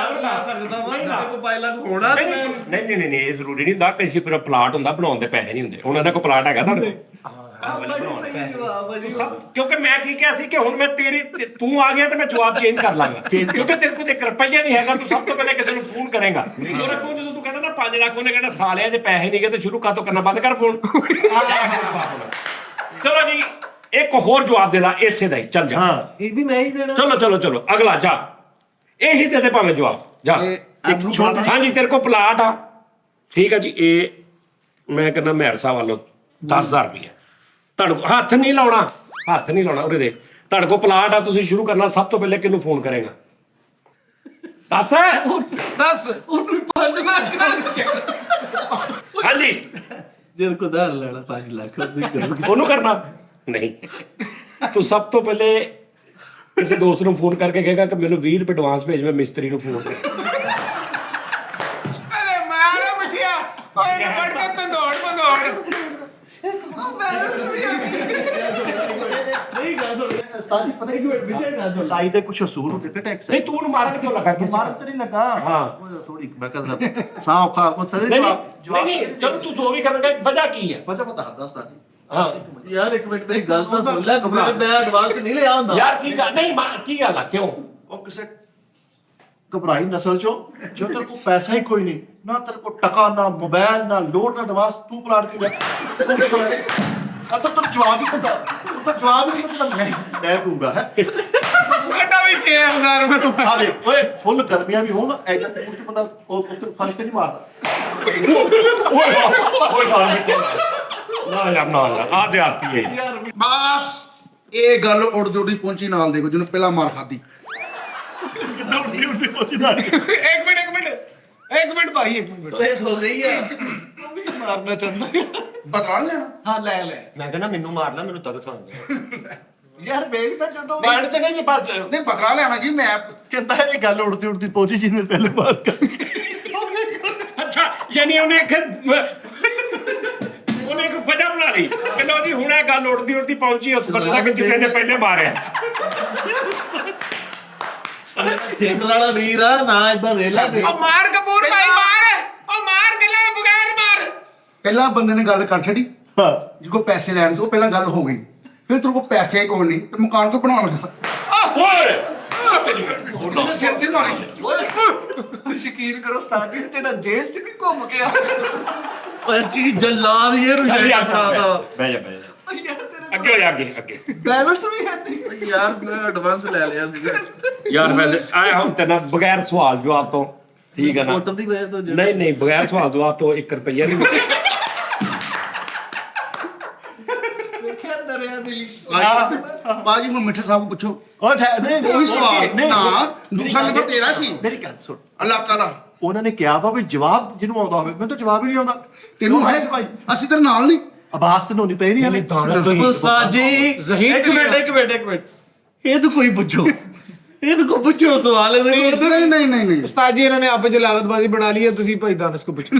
ਸਕਦਾ ਵਾ ਨਾ ਕੋ 5 ਲੱਖ ਹੋਣਾ ਤੇ ਨਹੀਂ ਨਹੀਂ ਨਹੀਂ, ਇਹ ਜ਼ਰੂਰੀ ਨਹੀਂ ਹੁੰਦਾ। ਕਿਸੇ ਪਰ ਪਲਾਟ ਹੁੰਦਾ, ਬਣਾਉਣ ਦੇ ਪੈਸੇ ਨਹੀਂ ਹੁੰਦੇ। ਹੁਣ ਇਹਨਾਂ ਕੋਲ ਪਲਾਟ ਹੈਗਾ ਤੁਹਾਡੇ ਕੋਲ? ਕਿਉਂਕਿ ਮੈਂ ਕੀ ਕਿਹਾ ਸੀ ਕਿ ਹੁਣ ਮੈਂ ਤੂੰ ਆ ਗਿਆ ਤੇ ਮੈਂ ਜਵਾਬ ਚੇਂਜ ਕਰ ਲਾਂਗਾ, ਕਿਉਂਕਿ ਤੇਰੇ ਕੋਲ 1 ਰੁਪਈਆ ਨਹੀਂ ਹੈਗਾ। ਤੂੰ ਸਭ ਤੋਂ ਪਹਿਲੇ ਕਿਸੇ ਨੂੰ ਫੋਨ ਕਰੇਗਾ। ਔਰ ਅੱਗੋਂ ਜਦੋਂ ਤੂੰ ਕਹਿੰਦਾ ਨਾ 5 ਲੱਖ, ਉਹਨੇ ਕਹਿੰਦਾ ਸਾਲਿਆਂ ਦੇ ਪੈਸੇ ਨਹੀਂ ਗਏ ਤੇ ਸ਼ੁਰੂ ਕਾਤੋਂ ਕਰਨਾ ਬੰਦ ਕਰ ਫੋਨ। ਚਲੋ ਜੀ, ਇੱਕ ਹੋਰ ਜਵਾਬ ਦੇ ਲਾ ਇਸੇ ਦਾ ਹੀ। ਚੱਲ ਜਾ। ਹਾਂ ਇਹ ਵੀ ਮੈਂ ਹੀ ਦੇਣਾ। ਚਲੋ ਚਲੋ ਚਲੋ, ਅਗਲਾ ਜਾ। ਇਹੀ ਦੇ ਦੇ ਭਾਵੇਂ ਜਵਾਬ। ਜਾ। ਇੱਕ ਛੋਟਾ ਹਾਂਜੀ, ਤੇਰੇ ਕੋਲ ਪਲਾਟ ਆ। ਠੀਕ ਹੈ ਜੀ। ਇਹ ਮੈਂ ਕਹਿੰਦਾ ਮਹਿਰ ਸਾਹਿਬ ਵੱਲੋਂ 10,000 ਰੁਪਏ। ਤੁਹਾਡੇ ਕੋਲ ਹੱਥ ਨਹੀਂ ਲਾਉਣਾ, ਹੱਥ ਨਹੀਂ ਲਾਉਣਾ। ਉਰੇ ਦੇ, ਤੁਹਾਡੇ ਕੋਲ ਪਲਾਟ ਆ, ਤੁਸੀਂ ਸ਼ੁਰੂ ਕਰਨਾ। ਸਭ ਤੋਂ ਪਹਿਲੇ ਕਿਹਨੂੰ ਫੋਨ ਕਰੇਗਾ? ਦੱਸ। ਦੱਸ। ਉਹਨੂੰ 5 ਲੱਖ ਹਾਂਜੀ, ਜੇ ਕੋ ਧਾਰ ਲੈਣਾ 5 ਲੱਖ ਵੀ ਕਰੂਗਾ। ਉਹਨੂੰ ਕਰਨਾ ਨਹੀਂ। ਤੂੰ ਸਭ ਤੋਂ ਪਹਿਲੇ ਕਿਸੇ ਦੋਸਤ ਨੂੰ ਫੋਨ ਕਰਕੇ ਕਹੇਗਾ ਕਿ ਮੈਨੂੰ 20 ਰੁਪਏ ਐਡਵਾਂਸ ਭੇਜ, ਮੈਂ ਮਿਸਤਰੀ ਨੂੰ ਫੋਨ ਕਰ। ਅਰੇ ਮਾਰ ਮਿੱਠਿਆ ਓਏ, ਇਹਨੂੰ ਕੱਢ ਕੇ ਤੰਦੋੜ ਬੰਦੋੜ। ਨਹੀਂ ਗੱਲ ਸੁਣ। ਉਸਤਾਦ ਜੀ ਪਤਾ ਕੀ ਵੀਡੀਓ ਗੱਲ ਸੁਣ ਲਾਈ ਦੇ ਕੁਝ ਅਸੂਲ ਹੁੰਦੇ ਤੇ ਟੈਕਸ ਨਹੀਂ ਤੂੰ ਉਹਨੂੰ ਮਾਰਨ ਕਿਉਂ ਲੱਗਾ ਮਾਰ ਤੇ ਨਹੀਂ ਲੱਗਾ ਹਾਂ। ਥੋੜੀ ਮੈਂ ਕਹਿੰਦਾ ਸਾਹ ਔਖਾ ਉਹ ਤੇਰੇ ਨਹੀਂ ਜਵਾਬ ਨਹੀਂ ਚਲੋ ਤੂੰ ਜੋ ਵੀ ਕਰੇਂਗਾ ਵਜ੍ਹਾ ਕੀ ਹੈ ਵਜ੍ਹਾ ਪਤਾ ਦੱਸ ਉਸਤਾਦ ਜੀ ਹਾਂ ਯਾਰ ਇੱਕ ਮਿੰਟ ਤੇ ਗੱਲ ਤਾਂ ਸੁਣ ਲੈ ਮੈਂ ਐਡਵਾਂਸ ਨਹੀਂ ਲਿਆ ਹੁੰਦਾ ਯਾਰ ਕੀ ਗੱਲ ਨਹੀਂ ਕੀ ਗੱਲ ਆ ਕਿਉਂ ਉਹ ਕਿਸੇ ਘਬਰਾਈ ਨਸਲ ਚੋਂ ਜੋ ਤੇਰੇ ਕੋਲ ਪੈਸਾ ਹੀ ਕੋਈ ਨਹੀਂ ਨਾ ਤੇਰੇ ਕੋਲ ਟਕਾ ਨਾ ਮੋਬਾਈਲ ਨਾ ਲੋਡ ਨਾ ਦਵਾਸ ਤੂੰ ਪਲਾਟ ਕਿਉਂ ਰਿਹਾ ਤਾਂ ਜਵਾਬ ਹੀ ਪਤਾ ਤੂੰ ਤਾਂ ਜਵਾਬ ਹੀ ਪਤਾ ਮੈਂ ਕਹੂੰਗਾ ਸਾਡਾ ਵੀ 6000 ਮੈਨੂੰ ਆ ਦੇ ਓਏ ਫੁੱਲ ਗਰਮੀਆਂ ਵੀ ਹੋਣ ਐਡਾ ਤੇ ਕੁਝ ਬੰਦਾ ਉਹ ਉੱਤੇ ਫਰਸ਼ ਤੇ ਨਹੀਂ ਮਾਰਦਾ ਨਾ ਯਾਰ ਨਾ ਆ ਜਾਤੀ ਹੈ ਬਸ ਇਹ ਗੱਲ ਉੜਦੀ ਉੜਦੀ ਪਹੁੰਚੀ ਨਾਲ ਦੇਖੋ ਜਿਹਨੂੰ ਪਹਿਲਾਂ ਮਾਰ ਖਾਦੀ ਕਿੱਦਾਂ ਉੱਡਦੀ ਪਹੁੰਚੀ ਨਾ ਇੱਕ ਮਿੰਟ ਭਾਈ ਇੱਕ ਮਿੰਟ ਓਏ ਸੋ ਗਈ ਆ ਮਾਰਨਾ ਚਾਹੁੰਦਾ ਬਦਲਾ ਨੀ ਲੈਣਾ ਹਾਂ ਲੈ ਲੈ ਮੈਂ ਕਹਿੰਦਾ ਮੈਨੂੰ ਮਾਰ ਲੈ ਮੈਨੂੰ ਤਰਸ ਆਉਂਦਾ ਯਾਰ ਵੇਖਦਾ ਜਦੋਂ ਬੈਠ ਚ ਨਹੀਂ ਬਸ ਨਹੀਂ ਬਦਲਾ ਲੈਣਾ ਜੀ ਮੈਂ ਕਹਿੰਦਾ ਇਹ ਗੱਲ ਉੜਦੀ ਉੜਦੀ ਪਹੁੰਚੀ ਜਿਹਨੇ ਪਹਿਲੇ ਬਾਤ ਕਰ ਅੱਛਾ ਯਾਨੀ ਉਹਨੇ ਇੱਕ ਵਜ੍ਹਾ ਬਣਾ ਲਈ ਕਿ ਲੋ ਜੀ ਹੁਣ ਇਹ ਗੱਲ ਉੜਦੀ ਪਹੁੰਚੀ ਉਸ ਬੰਦੇ ਤੱਕ ਜਿਹਨੇ ਨੇ ਪਹਿਲੇ ਮਾਰਿਆ ਸੀ ਥੀਏਟਰ ਵਾਲਾ ਵੀਰ ਆ ਨਾ ਇਦਾਂ ਦੇ ਲੈ ਉਹ ਮਾਰ ਕਪੂਰ ਭਾਈ ਮਾਰ ਗੱਲਾਂ ਦੇ ਬਗੈਰ ਮਾਰ ਪਹਿਲਾਂ ਬੰਦੇ ਨੇ ਗੱਲ ਕਰ ਛੱਡੀ ਹਾਂ ਜਿਹਦੇ ਕੋਲ ਪੈਸੇ ਲੈਣ ਸੀ ਉਹ ਪਹਿਲਾਂ ਗੱਲ ਹੋ ਗਈ ਫਿਰ ਤੇਰੇ ਕੋਲ ਪੈਸੇ ਕੋਈ ਨਹੀਂ ਤੇ ਮਕਾਨ ਕੋ ਬਣਾਉਣ ਲੱਗਾ ਓਏ ਉਹਨੇ ਸਿਰ ਤੇ ਮਾਰੀ ਸੀ ਯਕੀਨ ਕਰੋ ਉਸਤਾਦ ਜੀ ਜਿਹੜਾ ਜੇਲ੍ਹ 'ਚ ਵੀ ਘੁੰਮ ਕੇ ਆ ਪਰ ਕੀ ਜੱਲਾਦ ਇਹ ਰੁਸ਼ਾਈ ਖਾਦਾ ਬਹਿ ਜਾ ਯਾਰ ਤੇਰੇ ਅੱਗੇ ਹੋ ਜਾ ਅੱਗੇ ਬੈਲੈਂਸ ਵੀ ਹੈ ਨਹੀਂ ਯਾਰ ਮੈਂ ਐਡਵਾਂਸ ਲੈ ਲਿਆ ਸੀਗਾ ਯਾਰ ਮੈਂ ਆਇਆ ਹੁਣ ਤੇ ਨਾ ਬਗੈਰ ਸਵਾਲ ਜਵਾਬ ਤੋਂ ਠੀਕ ਹੈ ਨਾ ਕੋਟਨ ਦੀ ਵਜ੍ਹਾ ਤੋਂ ਨਹੀਂ ਬਗੈਰ ਸਵਾਲ ਜਵਾਬ ਤੋਂ 1 ਰੁਪਈਆ ਨਹੀਂ ਵੇਖਿਆ ਦਰਿਆ ਦੀ ਬਾਜੀ ਹੁਣ ਮਿੱਠੇ ਸਾਹਿਬ ਨੂੰ ਪੁੱਛੋ ਉਹ ਨਹੀਂ ਉਹੀ ਸਵਾਲ ਨਾ ਦੂਸਰਾ ਨੰਬਰ ਤੇਰਾ ਸੀ ਮੇਰੀ ਗੱਲ ਸੁਣ ਅੱਲਾਹ ਤਾਲਾ ਉਹਨਾਂ ਨੇ ਕਿਹਾ ਵਾ ਵੀ ਜਵਾਬ ਜਿਹਨੂੰ ਆਉਂਦਾ ਹੋਵੇ ਮੈਨੂੰ ਤਾਂ ਜਵਾਬ ਹੀ ਨਹੀਂ ਆਉਂਦਾ ਤੈਨੂੰ ਹੈ ਭਾਈ ਅਸੀਂ ਤੇਰੇ ਨਾਲ ਨਹੀਂ ਆਵਾਜ਼ ਤੇ ਨੋਣੀ ਪਈ ਨਹੀਂ ਹਲੇ ਉਸਤਾਦ ਜੀ ਇੱਕ ਮਿੰਟ ਇਹ ਤਾਂ ਕੋਈ ਪੁੱਛੋ ਇਹ ਤਾਂ ਕੋਈ ਪੁੱਛੋ ਸਵਾਲ ਇਹਦੇ ਕੋਲ ਨਹੀਂ ਉਸਤਾਦ ਜੀ ਇਹਨਾਂ ਨੇ ਆਪੇ ਜਲਾਲਤਬਾਜ਼ੀ ਬਣਾ ਲਈ ਹੈ ਤੁਸੀਂ ਭਾਈ ਦਾਨਿਸ਼ ਕੋ ਪੁੱਛੋ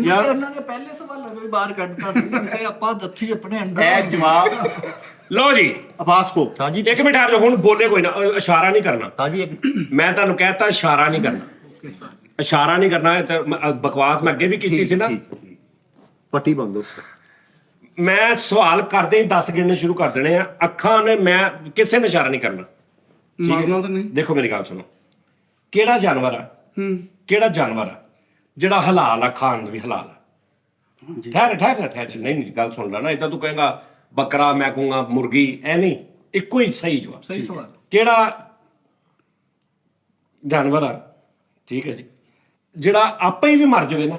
ਯਾਰ ਉਹਨਾਂ ਨੇ ਪਹਿਲੇ ਸਵਾਲਾਂ ਤੋਂ ਹੀ ਬਾਹਰ ਕੱਢਤਾ ਸੀ ਤੇ ਆਪਾਂ ਦੱਥੀ ਆਪਣੇ ਅੰਡਰ ਇਹ ਜਵਾਬ ਲਓ ਜੀ ਆਵਾਜ਼ ਕੋ ਹਾਂਜੀ 1 ਮਿੰਟ ਆ ਜਾਓ ਹੁਣ ਬੋਲੇ ਕੋਈ ਨਾ ਇਸ਼ਾਰਾ ਨਹੀਂ ਕਰਨਾ ਹਾਂਜੀ ਮੈਂ ਤੁਹਾਨੂੰ ਕਹਿਤਾ ਇਸ਼ਾਰਾ ਨਹੀਂ ਕਰਨਾ ਹੈ ਤੇ ਬਕਵਾਸ ਮੈਂ ਅੱਗੇ ਵੀ ਕੀਤੀ ਸੀ ਨਾ ਪੱਟੀ ਬੰਦ ਦੋ ਮੈਂ ਸਵਾਲ ਕਰਦੇ ਹੀ 10 ਗਿਣਨੇ ਸ਼ੁਰੂ ਕਰ ਦੇਣੇ ਆ ਅੱਖਾਂ ਨੇ ਮੈਂ ਕਿਸੇ ਨੇ ਇਸ਼ਾਰਾ ਨਹੀਂ ਕਰਨਾ ਮਾਰਨਾ ਤਾਂ ਨਹੀਂ ਦੇਖੋ ਮੇਰੀ ਗੱਲ ਸੁਣੋ ਕਿਹੜਾ ਜਾਨਵਰ ਆ ਜਿਹੜਾ ਹਲਾਲ ਆ ਖਾਣ ਨੂੰ ਵੀ ਹਲਾਲ ਆ ਠਹਿਰ ਨਹੀਂ ਗੱਲ ਸੁਣ ਲੈ ਨਾ ਇਦਾਂ ਤੂੰ ਕਹੇਗਾ ਬੱਕਰਾ ਮੈਂ ਕਹੂੰਗਾ ਮੁਰਗੀ ਐ ਨਹੀਂ ਇੱਕੋ ਹੀ ਸਹੀ ਜਵਾਬ ਸਹੀ ਸਵਾਲ ਕਿਹੜਾ ਜਾਨਵਰ ਆ ਠੀਕ ਹੈ ਜੀ ਜਿਹੜਾ ਆਪੇ ਹੀ ਵੀ ਮਰ ਜਾਵੇ ਨਾ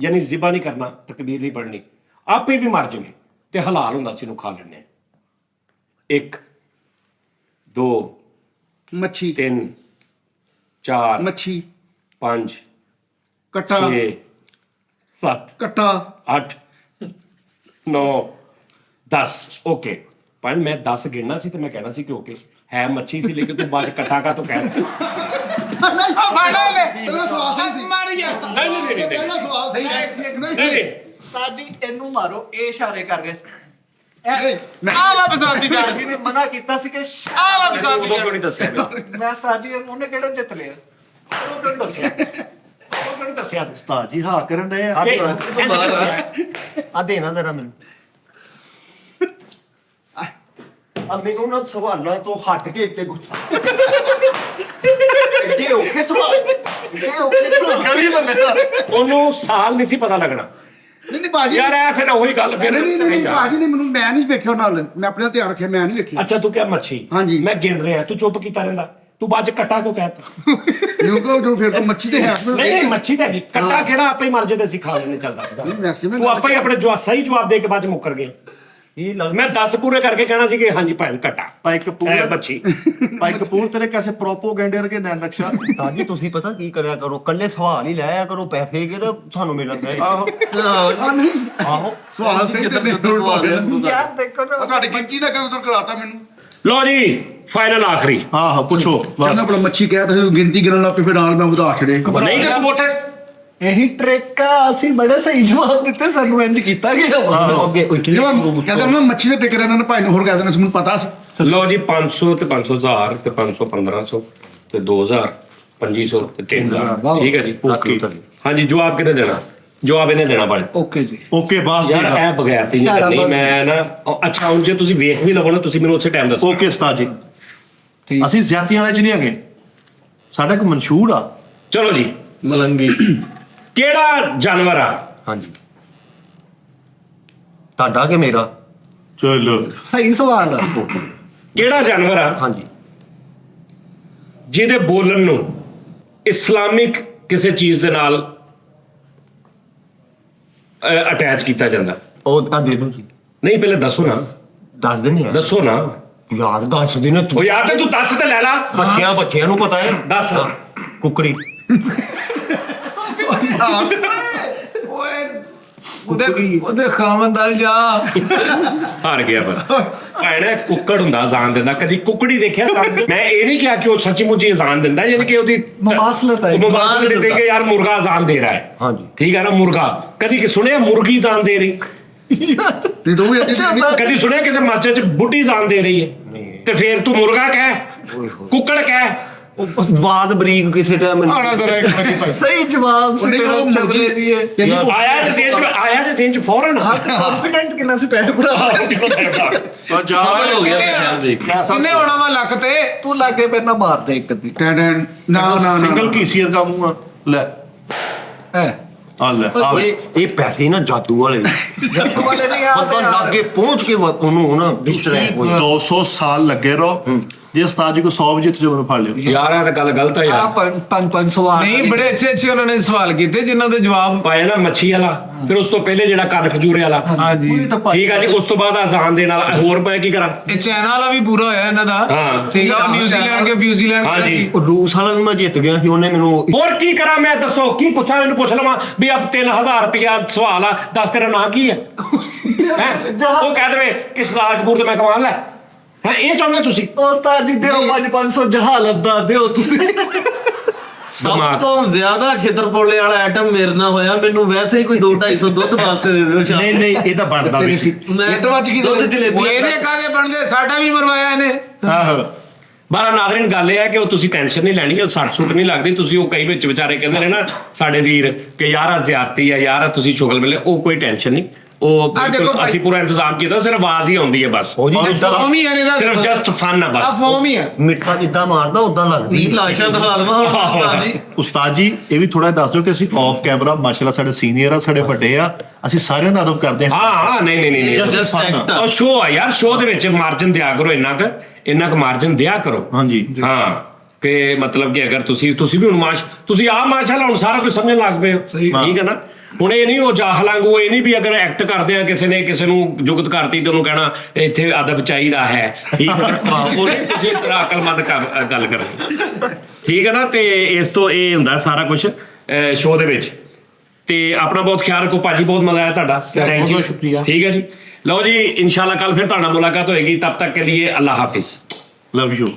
ਯਾਨੀ ਜ਼ਿਬਾ ਨਹੀਂ ਕਰਨਾ ਤਕਬੀਰ ਨਹੀਂ ਪੜਨੀ ਆਪੇ ਵੀ ਮਰ ਜਾਵੇ ਤੇ ਹਲਾਲ ਹੁੰਦਾ ਸੀ ਇਹਨੂੰ ਖਾ ਲੈਣੇ 1 2 ਮੱਛੀ 3 4 ਮੱਛੀ 5 ਕੱਟਾ 6 7 ਕੱਟਾ 8 9 10 ਓਕੇ ਪਰ ਮੈਂ 10 ਗਿਣਨਾ ਸੀ ਤੇ ਮੈਂ ਕਹਿਣਾ ਸੀ ਕਿ ਓਕੇ ਹੈ ਮੱਛੀ ਸੀ ਲੇਕਿਨ ਤੂੰ ਬਾਅਦ ਕਟਾ ਕਾ ਤੋਂ ਕਹਿ ਪਹਿਲਾ ਸਵਾਲ ਸਹੀ ਸੀ ਨਹੀਂ ਪਹਿਲਾ ਸਵਾਲ ਸਹੀ ਹੈ ਨਹੀਂ ਉਸਤਾਦ ਜੀ ਇਹਨੂੰ ਮਾਰੋ ਇਹ ਇਸ਼ਾਰੇ ਕਰ ਰਹੇ ਸੀ ਆ ਵਾਪਸ ਆਉਂਦੀ ਜਾ ਜੀ ਨੇ ਮਨਾ ਕੀਤਾ ਸੀ ਕਿ ਆ ਵਾਪਸ ਆਉਂਦੀ ਉਹ ਕਿਉਂ ਨਹੀਂ ਦੱਸਿਆ ਮੈਂ ਉਸਤਾਦ ਜੀ ਉਹਨੇ ਕਿਹੜਾ ਜਿੱਤ ਲਿਆ ਉਹ ਕਿਉਂ ਨਹੀਂ ਦੱਸਿਆ ਤੂੰ ਉਸਤਾਦ ਜੀ ਹਾਂ ਕਰਨ ਰਹੇ ਆ ਆ ਦੇ ਨਾ ਜ਼ਰਾ ਮੈਨੂੰ ਆ ਮੈਨੂੰ ਨਾ ਸਵਾਲਾਂ ਤੋਂ ਹਟ ਕੇ ਤੇ ਗੁੱਸਾ ਇਹ ਔਖੇ ਸਵਾਲ ਕਰੀ ਬੰਦੇ ਉਹਨੂੰ ਸਾਲ ਨਹੀਂ ਸੀ ਪਤਾ ਲੱਗਣਾ ਨਹੀਂ ਬਾਜੀ ਯਾਰ ਐ ਫਿਰ ਉਹੀ ਗੱਲ ਫਿਰ ਨਹੀਂ ਬਾਜੀ ਨੇ ਮੈਨੂੰ ਮੈਂ ਨਹੀਂ ਵੇਖਿਆ ਨਾਲ ਮੈਂ ਆਪਣੇ ਧਿਆਨ ਰੱਖਿਆ ਮੈਂ ਨਹੀਂ ਵੇਖਿਆ ਅੱਛਾ ਤੂੰ ਕਿਹਾ ਮੱਛੀ ਹਾਂਜੀ। ਮੈਂ ਗਿਣ ਰਿਹਾ ਤੂੰ ਚੁੱਪ ਕੀਤਾ ਰਹਿੰਦਾ ਤੂੰ ਬਾਅਦ ਚ ਕਟਾ ਕਿਉਂ ਕਹਿਤਾ ਕਿਉਂਕਿ ਜੋ ਫਿਰ ਤਾਂ ਮੱਛੀ ਤੇ ਹੈ ਨਹੀਂ ਮੱਛੀ ਤਾਂ ਨਹੀਂ ਕੱਟਾ ਕਿਹੜਾ ਆਪੇ ਹੀ ਮਰ ਜੇ ਤੇ ਅਸੀਂ ਖਾ ਲੈਣੇ ਚੱਲਦਾ ਵੈਸੇ ਮੈਂ ਤੂੰ ਆਪੇ ਹੀ ਆਪਣੇ ਸਹੀ ਜਵਾਬ ਦੇ ਕੇ ਬਾਅਦ ਚ ਮੁੱਕਰ ਗਏ ਇਹ ਲੱਗ ਮੈਂ 10 ਪੂਰੇ ਕਰਕੇ ਕਹਿਣਾ ਸੀ ਕਿ ਹਾਂਜੀ ਭੈਣ ਕੱਟਾ ਭਾਈ ਕਪੂਰ ਐ ਬੱਚੀ ਭਾਈ ਕਪੂਰ ਤੇਰੇ ਕੈਸੇ ਪ੍ਰੋਪੋਗੈਂਡੇ ਵਰਗੇ ਨੈਣ ਨਕਸ਼ਾ ਹਾਂਜੀ ਤੁਸੀਂ ਪਤਾ ਕੀ ਕਰਿਆ ਕਰੋ ਕੱਲੇ ਸਵਾਲ ਹੀ ਲਾਇਆ ਕਰੋ ਪੈਸੇ ਕਿ ਤੁਹਾਨੂੰ ਮਿਲਣਗੇ ਆਹੋ ਆ ਨਹੀਂ ਆਹੋ ਸਵਾਲ ਸਹੀ ਤੇ ਨਹੀਂ ਯਾਰ ਦੇਖੋ ਨਾ ਤੁਹਾਡੀ ਗਿਣਤੀ ਨਾ ਕਦੋਂ ਕਰਾਤਾ ਮੈਨੂੰ ਲੋ ਜੀ ਫਾਈਨਲ ਆਖਰੀ ਹਾਂ ਪੁੱਛੋ ਕਹਿੰਦਾ ਬੜਾ ਮੱਛੀ ਕਹਿ ਤਾ ਗਿਣਤੀ ਗਿਣਨ ਲੱਗ ਪਏ ਫਿਰ ਨਾਲ ਮੈਂ ਵਧਾ ਛੜੇ ਨਹੀਂ ਤੇ ਤੂੰ ਉੱਥੇ ਇਹੀ ਟ੍ਰਿਕ ਆ ਅਸੀਂ ਬੜੇ ਸਹੀ ਜਵਾਬ ਦਿੱਤੇ ਸਾਨੂੰ ਇੰਜ ਕੀਤਾ ਗਿਆ ਵਾ। ਅੱਗੇ ਕਹਿੰਦਾ ਮੈਂ ਮੱਛੀ ਦੇ ਟਿਕਰ ਇਹਨਾਂ ਨੇ ਭਾਈ ਨੂੰ ਹੋਰ ਕਹਿ ਦੇਣਾ ਸੀ ਮੈਨੂੰ ਪਤਾ ਸੀ ਲਓ ਜੀ 500 ਤੇ 500 1000 ਤੇ 500 1500 ਤੇ 2000 2500 ਤੇ 3000 ਠੀਕ ਹੈ ਜੀ ਓਕੇ ਹਾਂਜੀ ਜਵਾਬ ਕਿਹਨੇ ਦੇਣਾ ਜਵਾਬ ਇਹਨੇ ਦੇਣਾ ਭਾਜੀ ਓਕੇ ਜੀ ਓਕੇ ਬਾਸ ਯਾਰ ਇਹ ਬਗੈਰ ਤੇ ਨਹੀਂ ਕਰਨੀ ਮੈਂ ਨਾ ਅੱਛਾ ਹੁਣ ਜੇ ਤੁਸੀਂ ਵੇਖ ਵੀ ਲਵੋ ਨਾ ਤੁਸੀਂ ਮੈਨੂੰ ਉਸੇ ਟਾਈਮ ਦੱਸੋ ਓਕੇ ਉਸਤਾਦ ਜੀ ਠੀਕ। ਅਸੀਂ ਜ਼ਿਆਦਤੀਆਂ ਵਾਲੇ ਚ ਨਹੀਂ ਹੈਗੇ ਸਾਡਾ ਇੱਕ ਮਨਸ਼ੂਰ ਆ ਚਲੋ ਜੀ ਮਲੰਗੀ ਕਿਹੜਾ ਜਾਨਵਰ ਆ ਹਾਂਜੀ ਤੁਹਾਡਾ ਕਿ ਮੇਰਾ ਚਲੋ ਸਹੀ ਸਵਾਲ ਆ ਕਿਹੜਾ ਜਾਨਵਰ ਆ ਹਾਂਜੀ ਜਿਹਦੇ ਬੋਲਣ ਨੂੰ ਇਸਲਾਮਿਕ ਕਿਸੇ ਚੀਜ਼ ਦੇ ਨਾਲ ਅਟੈਚ ਕੀਤਾ ਜਾਂਦਾ ਉਹ ਤਾਂ ਦੇ ਦੋ ਜੀ ਨਹੀਂ ਪਹਿਲੇ ਦੱਸੋ ਨਾ ਦੱਸ ਦਿੰਦੇ ਆ ਦੱਸੋ ਨਾ ਯਾਰ ਦੱਸ ਦੇ ਨਾ ਉਹ ਯਾਰ ਤੇ ਤੂੰ ਦੱਸ ਤੇ ਲੈ ਲਾ ਬੱਚਿਆਂ ਨੂੰ ਪਤਾ ਹੈ ਦੱਸ ਕੁੱਕੜੀ ਉਹਦੇ ਖਾਮੰਦਾਰ ਜਾ ਹਾਰ ਗਿਆ ਬਸ ਭੈਣੇ ਕੁੱਕੜ ਹੁੰਦਾ ਅਜ਼ਾਨ ਦਿੰਦਾ ਕਦੀ ਕੁੱਕੜੀ ਦੇਖਿਆ ਮੈਂ ਇਹ ਨਹੀਂ ਕਿਹਾ ਕਿ ਉਹ ਸੱਚੀ ਮੁੱਚੀ ਅਜ਼ਾਨ ਦਿੰਦਾ ਯਾਨੀ ਕਿ ਉਹਦੀ ਮਵਾਸਲਤ ਹੈ। ਮਵਾਸਲਤ ਦੇ ਕੇ ਯਾਰ ਮੁਰਗਾ ਅਜ਼ਾਨ ਦੇ ਰਹਾ ਹੈ ਹਾਂਜੀ ਠੀਕ ਹੈ ਨਾ ਮੁਰਗਾ ਕਦੀ ਕਿ ਸੁਣਿਆ ਮੁਰਗੀ ਅਜ਼ਾਨ ਦੇ ਰਹੀ ਤੇ ਦੋ ਵੀ ਕਦੀ ਸੁਣਿਆ ਕਿਸੇ ਮਸਜਿਦ ਚ ਬੁੱਢੀ ਅਜ਼ਾਨ ਦੇ ਰਹੀ ਹੈ ਤੇ ਫੇਰ ਤੂੰ ਮੁਰਗਾ ਕਹਿ ਕੁੱਕੜ ਕਹਿ ਬਾਦ ਬਰੀਕ ਕਿਸੇ ਟਾਈਮ ਆਣਾ ਤੇਰਾ ਇੱਕ ਵਾਰੀ ਭਾਈ ਸਹੀ ਜਵਾਬ ਸੀ ਤੇਰਾ ਚਗਲੇ ਦੀ ਹੈ ਆਇਆ ਤੇ ਸੇਂਚ ਫੌਰਨ ਕੌਨਫੀਡੈਂਟ ਕਿੰਨਾ ਸੀ ਪੈਸੇ ਪੜਾ ਤਾਂ ਜਾ ਹੋ ਗਿਆ ਮੈਂ ਦੇਖ ਕਿੰਨੇ ਹੋਣਾ ਵਾ ਲੱਕ ਤੇ ਤੂੰ ਲਾਗੇ ਪੈਣਾ ਮਾਰ ਦੇ ਇੱਕ ਦੀ ਟੈਡਨ ਨਾ ਸਿੰਗਲ ਕੀਸੀਅਤ ਦਾ ਮੂੰਹ ਆ ਲੈ ਹੈ ਆ ਲੈ ਆ ਵੇ। ਇਹ ਪੈਸੇ ਨਾ ਜਾਦੂ ਵਾਲੇ ਜੱਟ ਵਾਲੇ ਨਹੀਂ ਬੰਦਾ ਆਉਂਦੇ ਲਾਗੇ ਪਹੁੰਚ ਕੇ ਉਹਨੂੰ ਨਾ ਡਿਸਟਰੈਕਟ ਹੋ ਜਾਂਦਾ 200 ਸਾਲ ਲੱਗੇ ਰਹੋ ਜੇ ਉਸਤਾਦ ਜੀ ਕੋ 100 ਵਜੇ ਤੇ ਮੈਨੂੰ ਫੜ ਲਿਓ ਯਾਰ ਇਹ ਤਾਂ ਗੱਲ ਗਲਤ ਹੈ ਆ ਯਾਰ ਪੰਜ ਸਵਾਲ ਨਹੀਂ ਬੜੇ ਅੱਛੇ ਉਹਨਾਂ ਨੇ ਸਵਾਲ ਕੀਤੇ ਜਿਨ੍ਹਾਂ ਦੇ ਜਵਾਬ ਪਾਇਆ ਨਾ ਮੱਛੀ ਵਾਲਾ ਫਿਰ ਉਸ ਤੋਂ ਪਹਿਲੇ ਜਿਹੜਾ ਕੰਨ ਖਜੂਰੇ ਵਾਲਾ ਹਾਂਜੀ ਠੀਕ ਹੈ ਜੀ ਉਸ ਤੋਂ ਬਾਅਦ ਅਜ਼ਾਨ ਦੇਣ ਵਾਲਾ ਹੋਰ ਮੈਂ ਕੀ ਕਰਾਂ ਇਹ ਚਾਈਨਾ ਵਾਲਾ ਵੀ ਪੂਰਾ ਹੋਇਆ ਇਹਨਾਂ ਦਾ ਹਾਂ। ਠੀਕ ਆ ਨਿਊਜ਼ੀਲੈਂਡ ਕਿਹੜਾ ਹਾਂਜੀ। ਸੀ ਉਹ ਰੂਸ ਵਾਲਾ ਵੀ ਮੈਂ ਜਿੱਤ ਗਿਆ ਸੀ ਉਹਨੇ ਮੈਨੂੰ ਹੋਰ ਕੀ ਕਰਾਂ ਮੈਂ ਦੱਸੋ ਕੀ ਪੁੱਛਾਂ ਇਹਨੂੰ ਪੁੱਛ ਲਵਾਂ ਵੀ ਅਬ 3000 ਰੁਪਇਆ ਸਵਾਲ ਆ ਦੱਸ ਤੇਰਾ ਨਾਂ ਕੀ ਹੈ ਹੈਂ? ਉਹ ਕਹਿ ਦੇਵੇ ਕਿ ਸਰਦਾਰ ਕਪੂਰ ਤੇ ਮੈਂ ਕਮਾਲ ਲੈ ਹੈ ਇਹ ਚਾਹੁੰਦੇ ਤੁਸੀਂ ਉਸਤਾਦ ਜੀ ਦਿਓ 500 ਜਹਾਲਤ ਦਾ ਦਿਓ ਤੁਸੀਂ ਸਭ ਤੋਂ ਜ਼ਿਆਦਾ ਛੇਤਰਪੋਲੇ ਵਾਲਾ ਆਈਟਮ ਮੇਰੇ ਨਾਲ ਹੋਇਆ ਮੈਨੂੰ ਵੈਸੇ ਹੀ ਕੋਈ 2-250 ਦੁੱਧ ਵਾਸਤੇ ਦੇ ਦਿਓ ਸ਼ਾਮ ਨਹੀਂ ਨਹੀਂ ਇਹ ਤਾਂ ਬਣਦਾ ਵੀ ਸੀ ਮੈਂ ਟਵਾਚ ਕੀ ਦੁੱਧ ਜਲੇਬੀ ਇਹਦੇ ਕਾਹਦੇ ਬਣਦੇ ਸਾਡਾ ਵੀ ਮਰਵਾਇਆ ਇਹਨੇ ਆਹੋ ਬਾਰਾ ਨਾਜ਼ਰੀਨ ਗੱਲ ਇਹ ਹੈ ਕਿ ਉਹ ਤੁਸੀਂ ਟੈਨਸ਼ਨ ਨਹੀਂ ਲੈਣੀ ਉਹ ਸੱਟ ਸੁੱਟ ਨਹੀਂ ਲੱਗਦੀ ਤੁਸੀਂ ਉਹ ਕਈ ਵਿੱਚ ਵਿਚਾਰੇ ਕਹਿੰਦੇ ਨੇ ਨਾ ਸਾਡੇ ਵੀਰ ਕਿ ਯਾਰ ਆ ਜ਼ਿਆਦਤੀ ਆ ਯਾਰ ਤੁਸੀਂ ਸ਼ੁਗਲ ਮਿਲੇ ਉਹ ਕੋਈ ਟੈਨਸ਼ਨ ਨਹੀਂ ਉਹ ਬਿਲਕੁਲ ਅਸੀਂ ਪੂਰਾ ਇੰਤਜ਼ਾਮ ਕੀਤਾ ਸਿਰਫ ਆਵਾਜ਼ ਹੀ ਆਉਂਦੀ ਹੈ ਬਸ ਉਹ ਜੀ ਜਿੱਦਾਂ ਫੋਮ ਹੀ ਹੈ ਇਹਦਾ ਸਿਰਫ ਜਸਟ ਫਨ ਆ ਆ ਬਸ ਫੋਮ ਹੀ ਹੈ ਮਿੱਠਾ ਜਿੱਦਾਂ ਮਾਰਦਾ ਉਦਾਂ ਲੱਗਦੀ ਦੀ ਲਾਸ਼ਾਂ ਦਿਖਾ ਦਵਾਂ ਹੁਣ ਉਸਤਾਦ ਜੀ ਉਸਤਾਦ ਜੀ ਇਹ ਵੀ ਥੋੜਾ ਦੱਸ ਦਿਓ ਕਿ ਅਸੀਂ ਆਫ ਕੈਮਰਾ ਮਾਸ਼ਾਅੱਲਾ ਸਾਡੇ ਸੀਨੀਅਰ ਆ ਸਾਡੇ ਵੱਡੇ ਆ ਅਸੀਂ ਸਾਰਿਆਂ ਦਾ ਅਦਬ ਕਰਦੇ ਹਾਂ ਹਾਂ ਨਹੀਂ ਜਸਟ ਐਕਟ ਉਹ ਸ਼ੋਅ ਆ ਯਾਰ ਸ਼ੋਅ ਦੇ ਵਿੱਚ ਮਾਰਜਨ ਦਿਆ ਕਰੋ ਇੰਨਾ ਕੁ ਮਾਰਜਨ ਦਿਆ ਕਰੋ ਹਾਂਜੀ ਹਾਂ ਕਿ ਮਤਲਬ ਕਿ ਅਗਰ ਤੁਸੀਂ ਵੀ ਹੁਣ ਤੁਸੀਂ ਆਹ ਮਾਸ਼ਾਅੱਲਾ ਹੁਣ ਸਾਰਾ ਕੁਝ ਸਮਝਣ ਲੱਗ ਪਏ ਹੋ ਠੀਕ ਹੈ ਨਾ ਹੁਣ ਇਹ ਨਹੀਂ ਉਹ ਜਾਹਲਾਂਗੂ ਇਹ ਨਹੀਂ ਵੀ ਅਗਰ ਐਕਟ ਕਰਦੇ ਆ ਕਿਸੇ ਨੇ ਕਿਸੇ ਨੂੰ ਜੁਗਤ ਕਰਤੀ ਤੇ ਉਹਨੂੰ ਕਹਿਣਾ ਇੱਥੇ ਅਦਬ ਚਾਹੀਦਾ ਹੈ ਠੀਕ ਹੈ ਉਹ ਨਹੀਂ ਤੁਸੀਂ ਤੇਰਾ ਅਕਲਮੰਦ ਗੱਲ ਕਰਨੀ ਠੀਕ ਹੈ ਨਾ ਤੇ ਇਸ ਤੋਂ ਇਹ ਹੁੰਦਾ ਸਾਰਾ ਕੁਝ ਸ਼ੋਅ ਦੇ ਵਿੱਚ ਤੇ ਆਪਣਾ ਬਹੁਤ ਖਿਆਲ ਰੱਖੋ ਭਾਜੀ ਬਹੁਤ ਮਜ਼ਾ ਆਇਆ ਤੁਹਾਡਾ ਥੈਂਕ ਯੂ ਸ਼ੁਕਰੀਆ ਠੀਕ ਹੈ ਜੀ ਲਓ ਜੀ ਇਨਸ਼ਾਅੱਲਾ ਕੱਲ ਫਿਰ ਤੁਹਾਡਾ ਮੁਲਾਕਾਤ ਹੋਏਗੀ ਤਬ ਤੱਕ के लिए अल्लाह हाफिज ਲਵ ਯੂ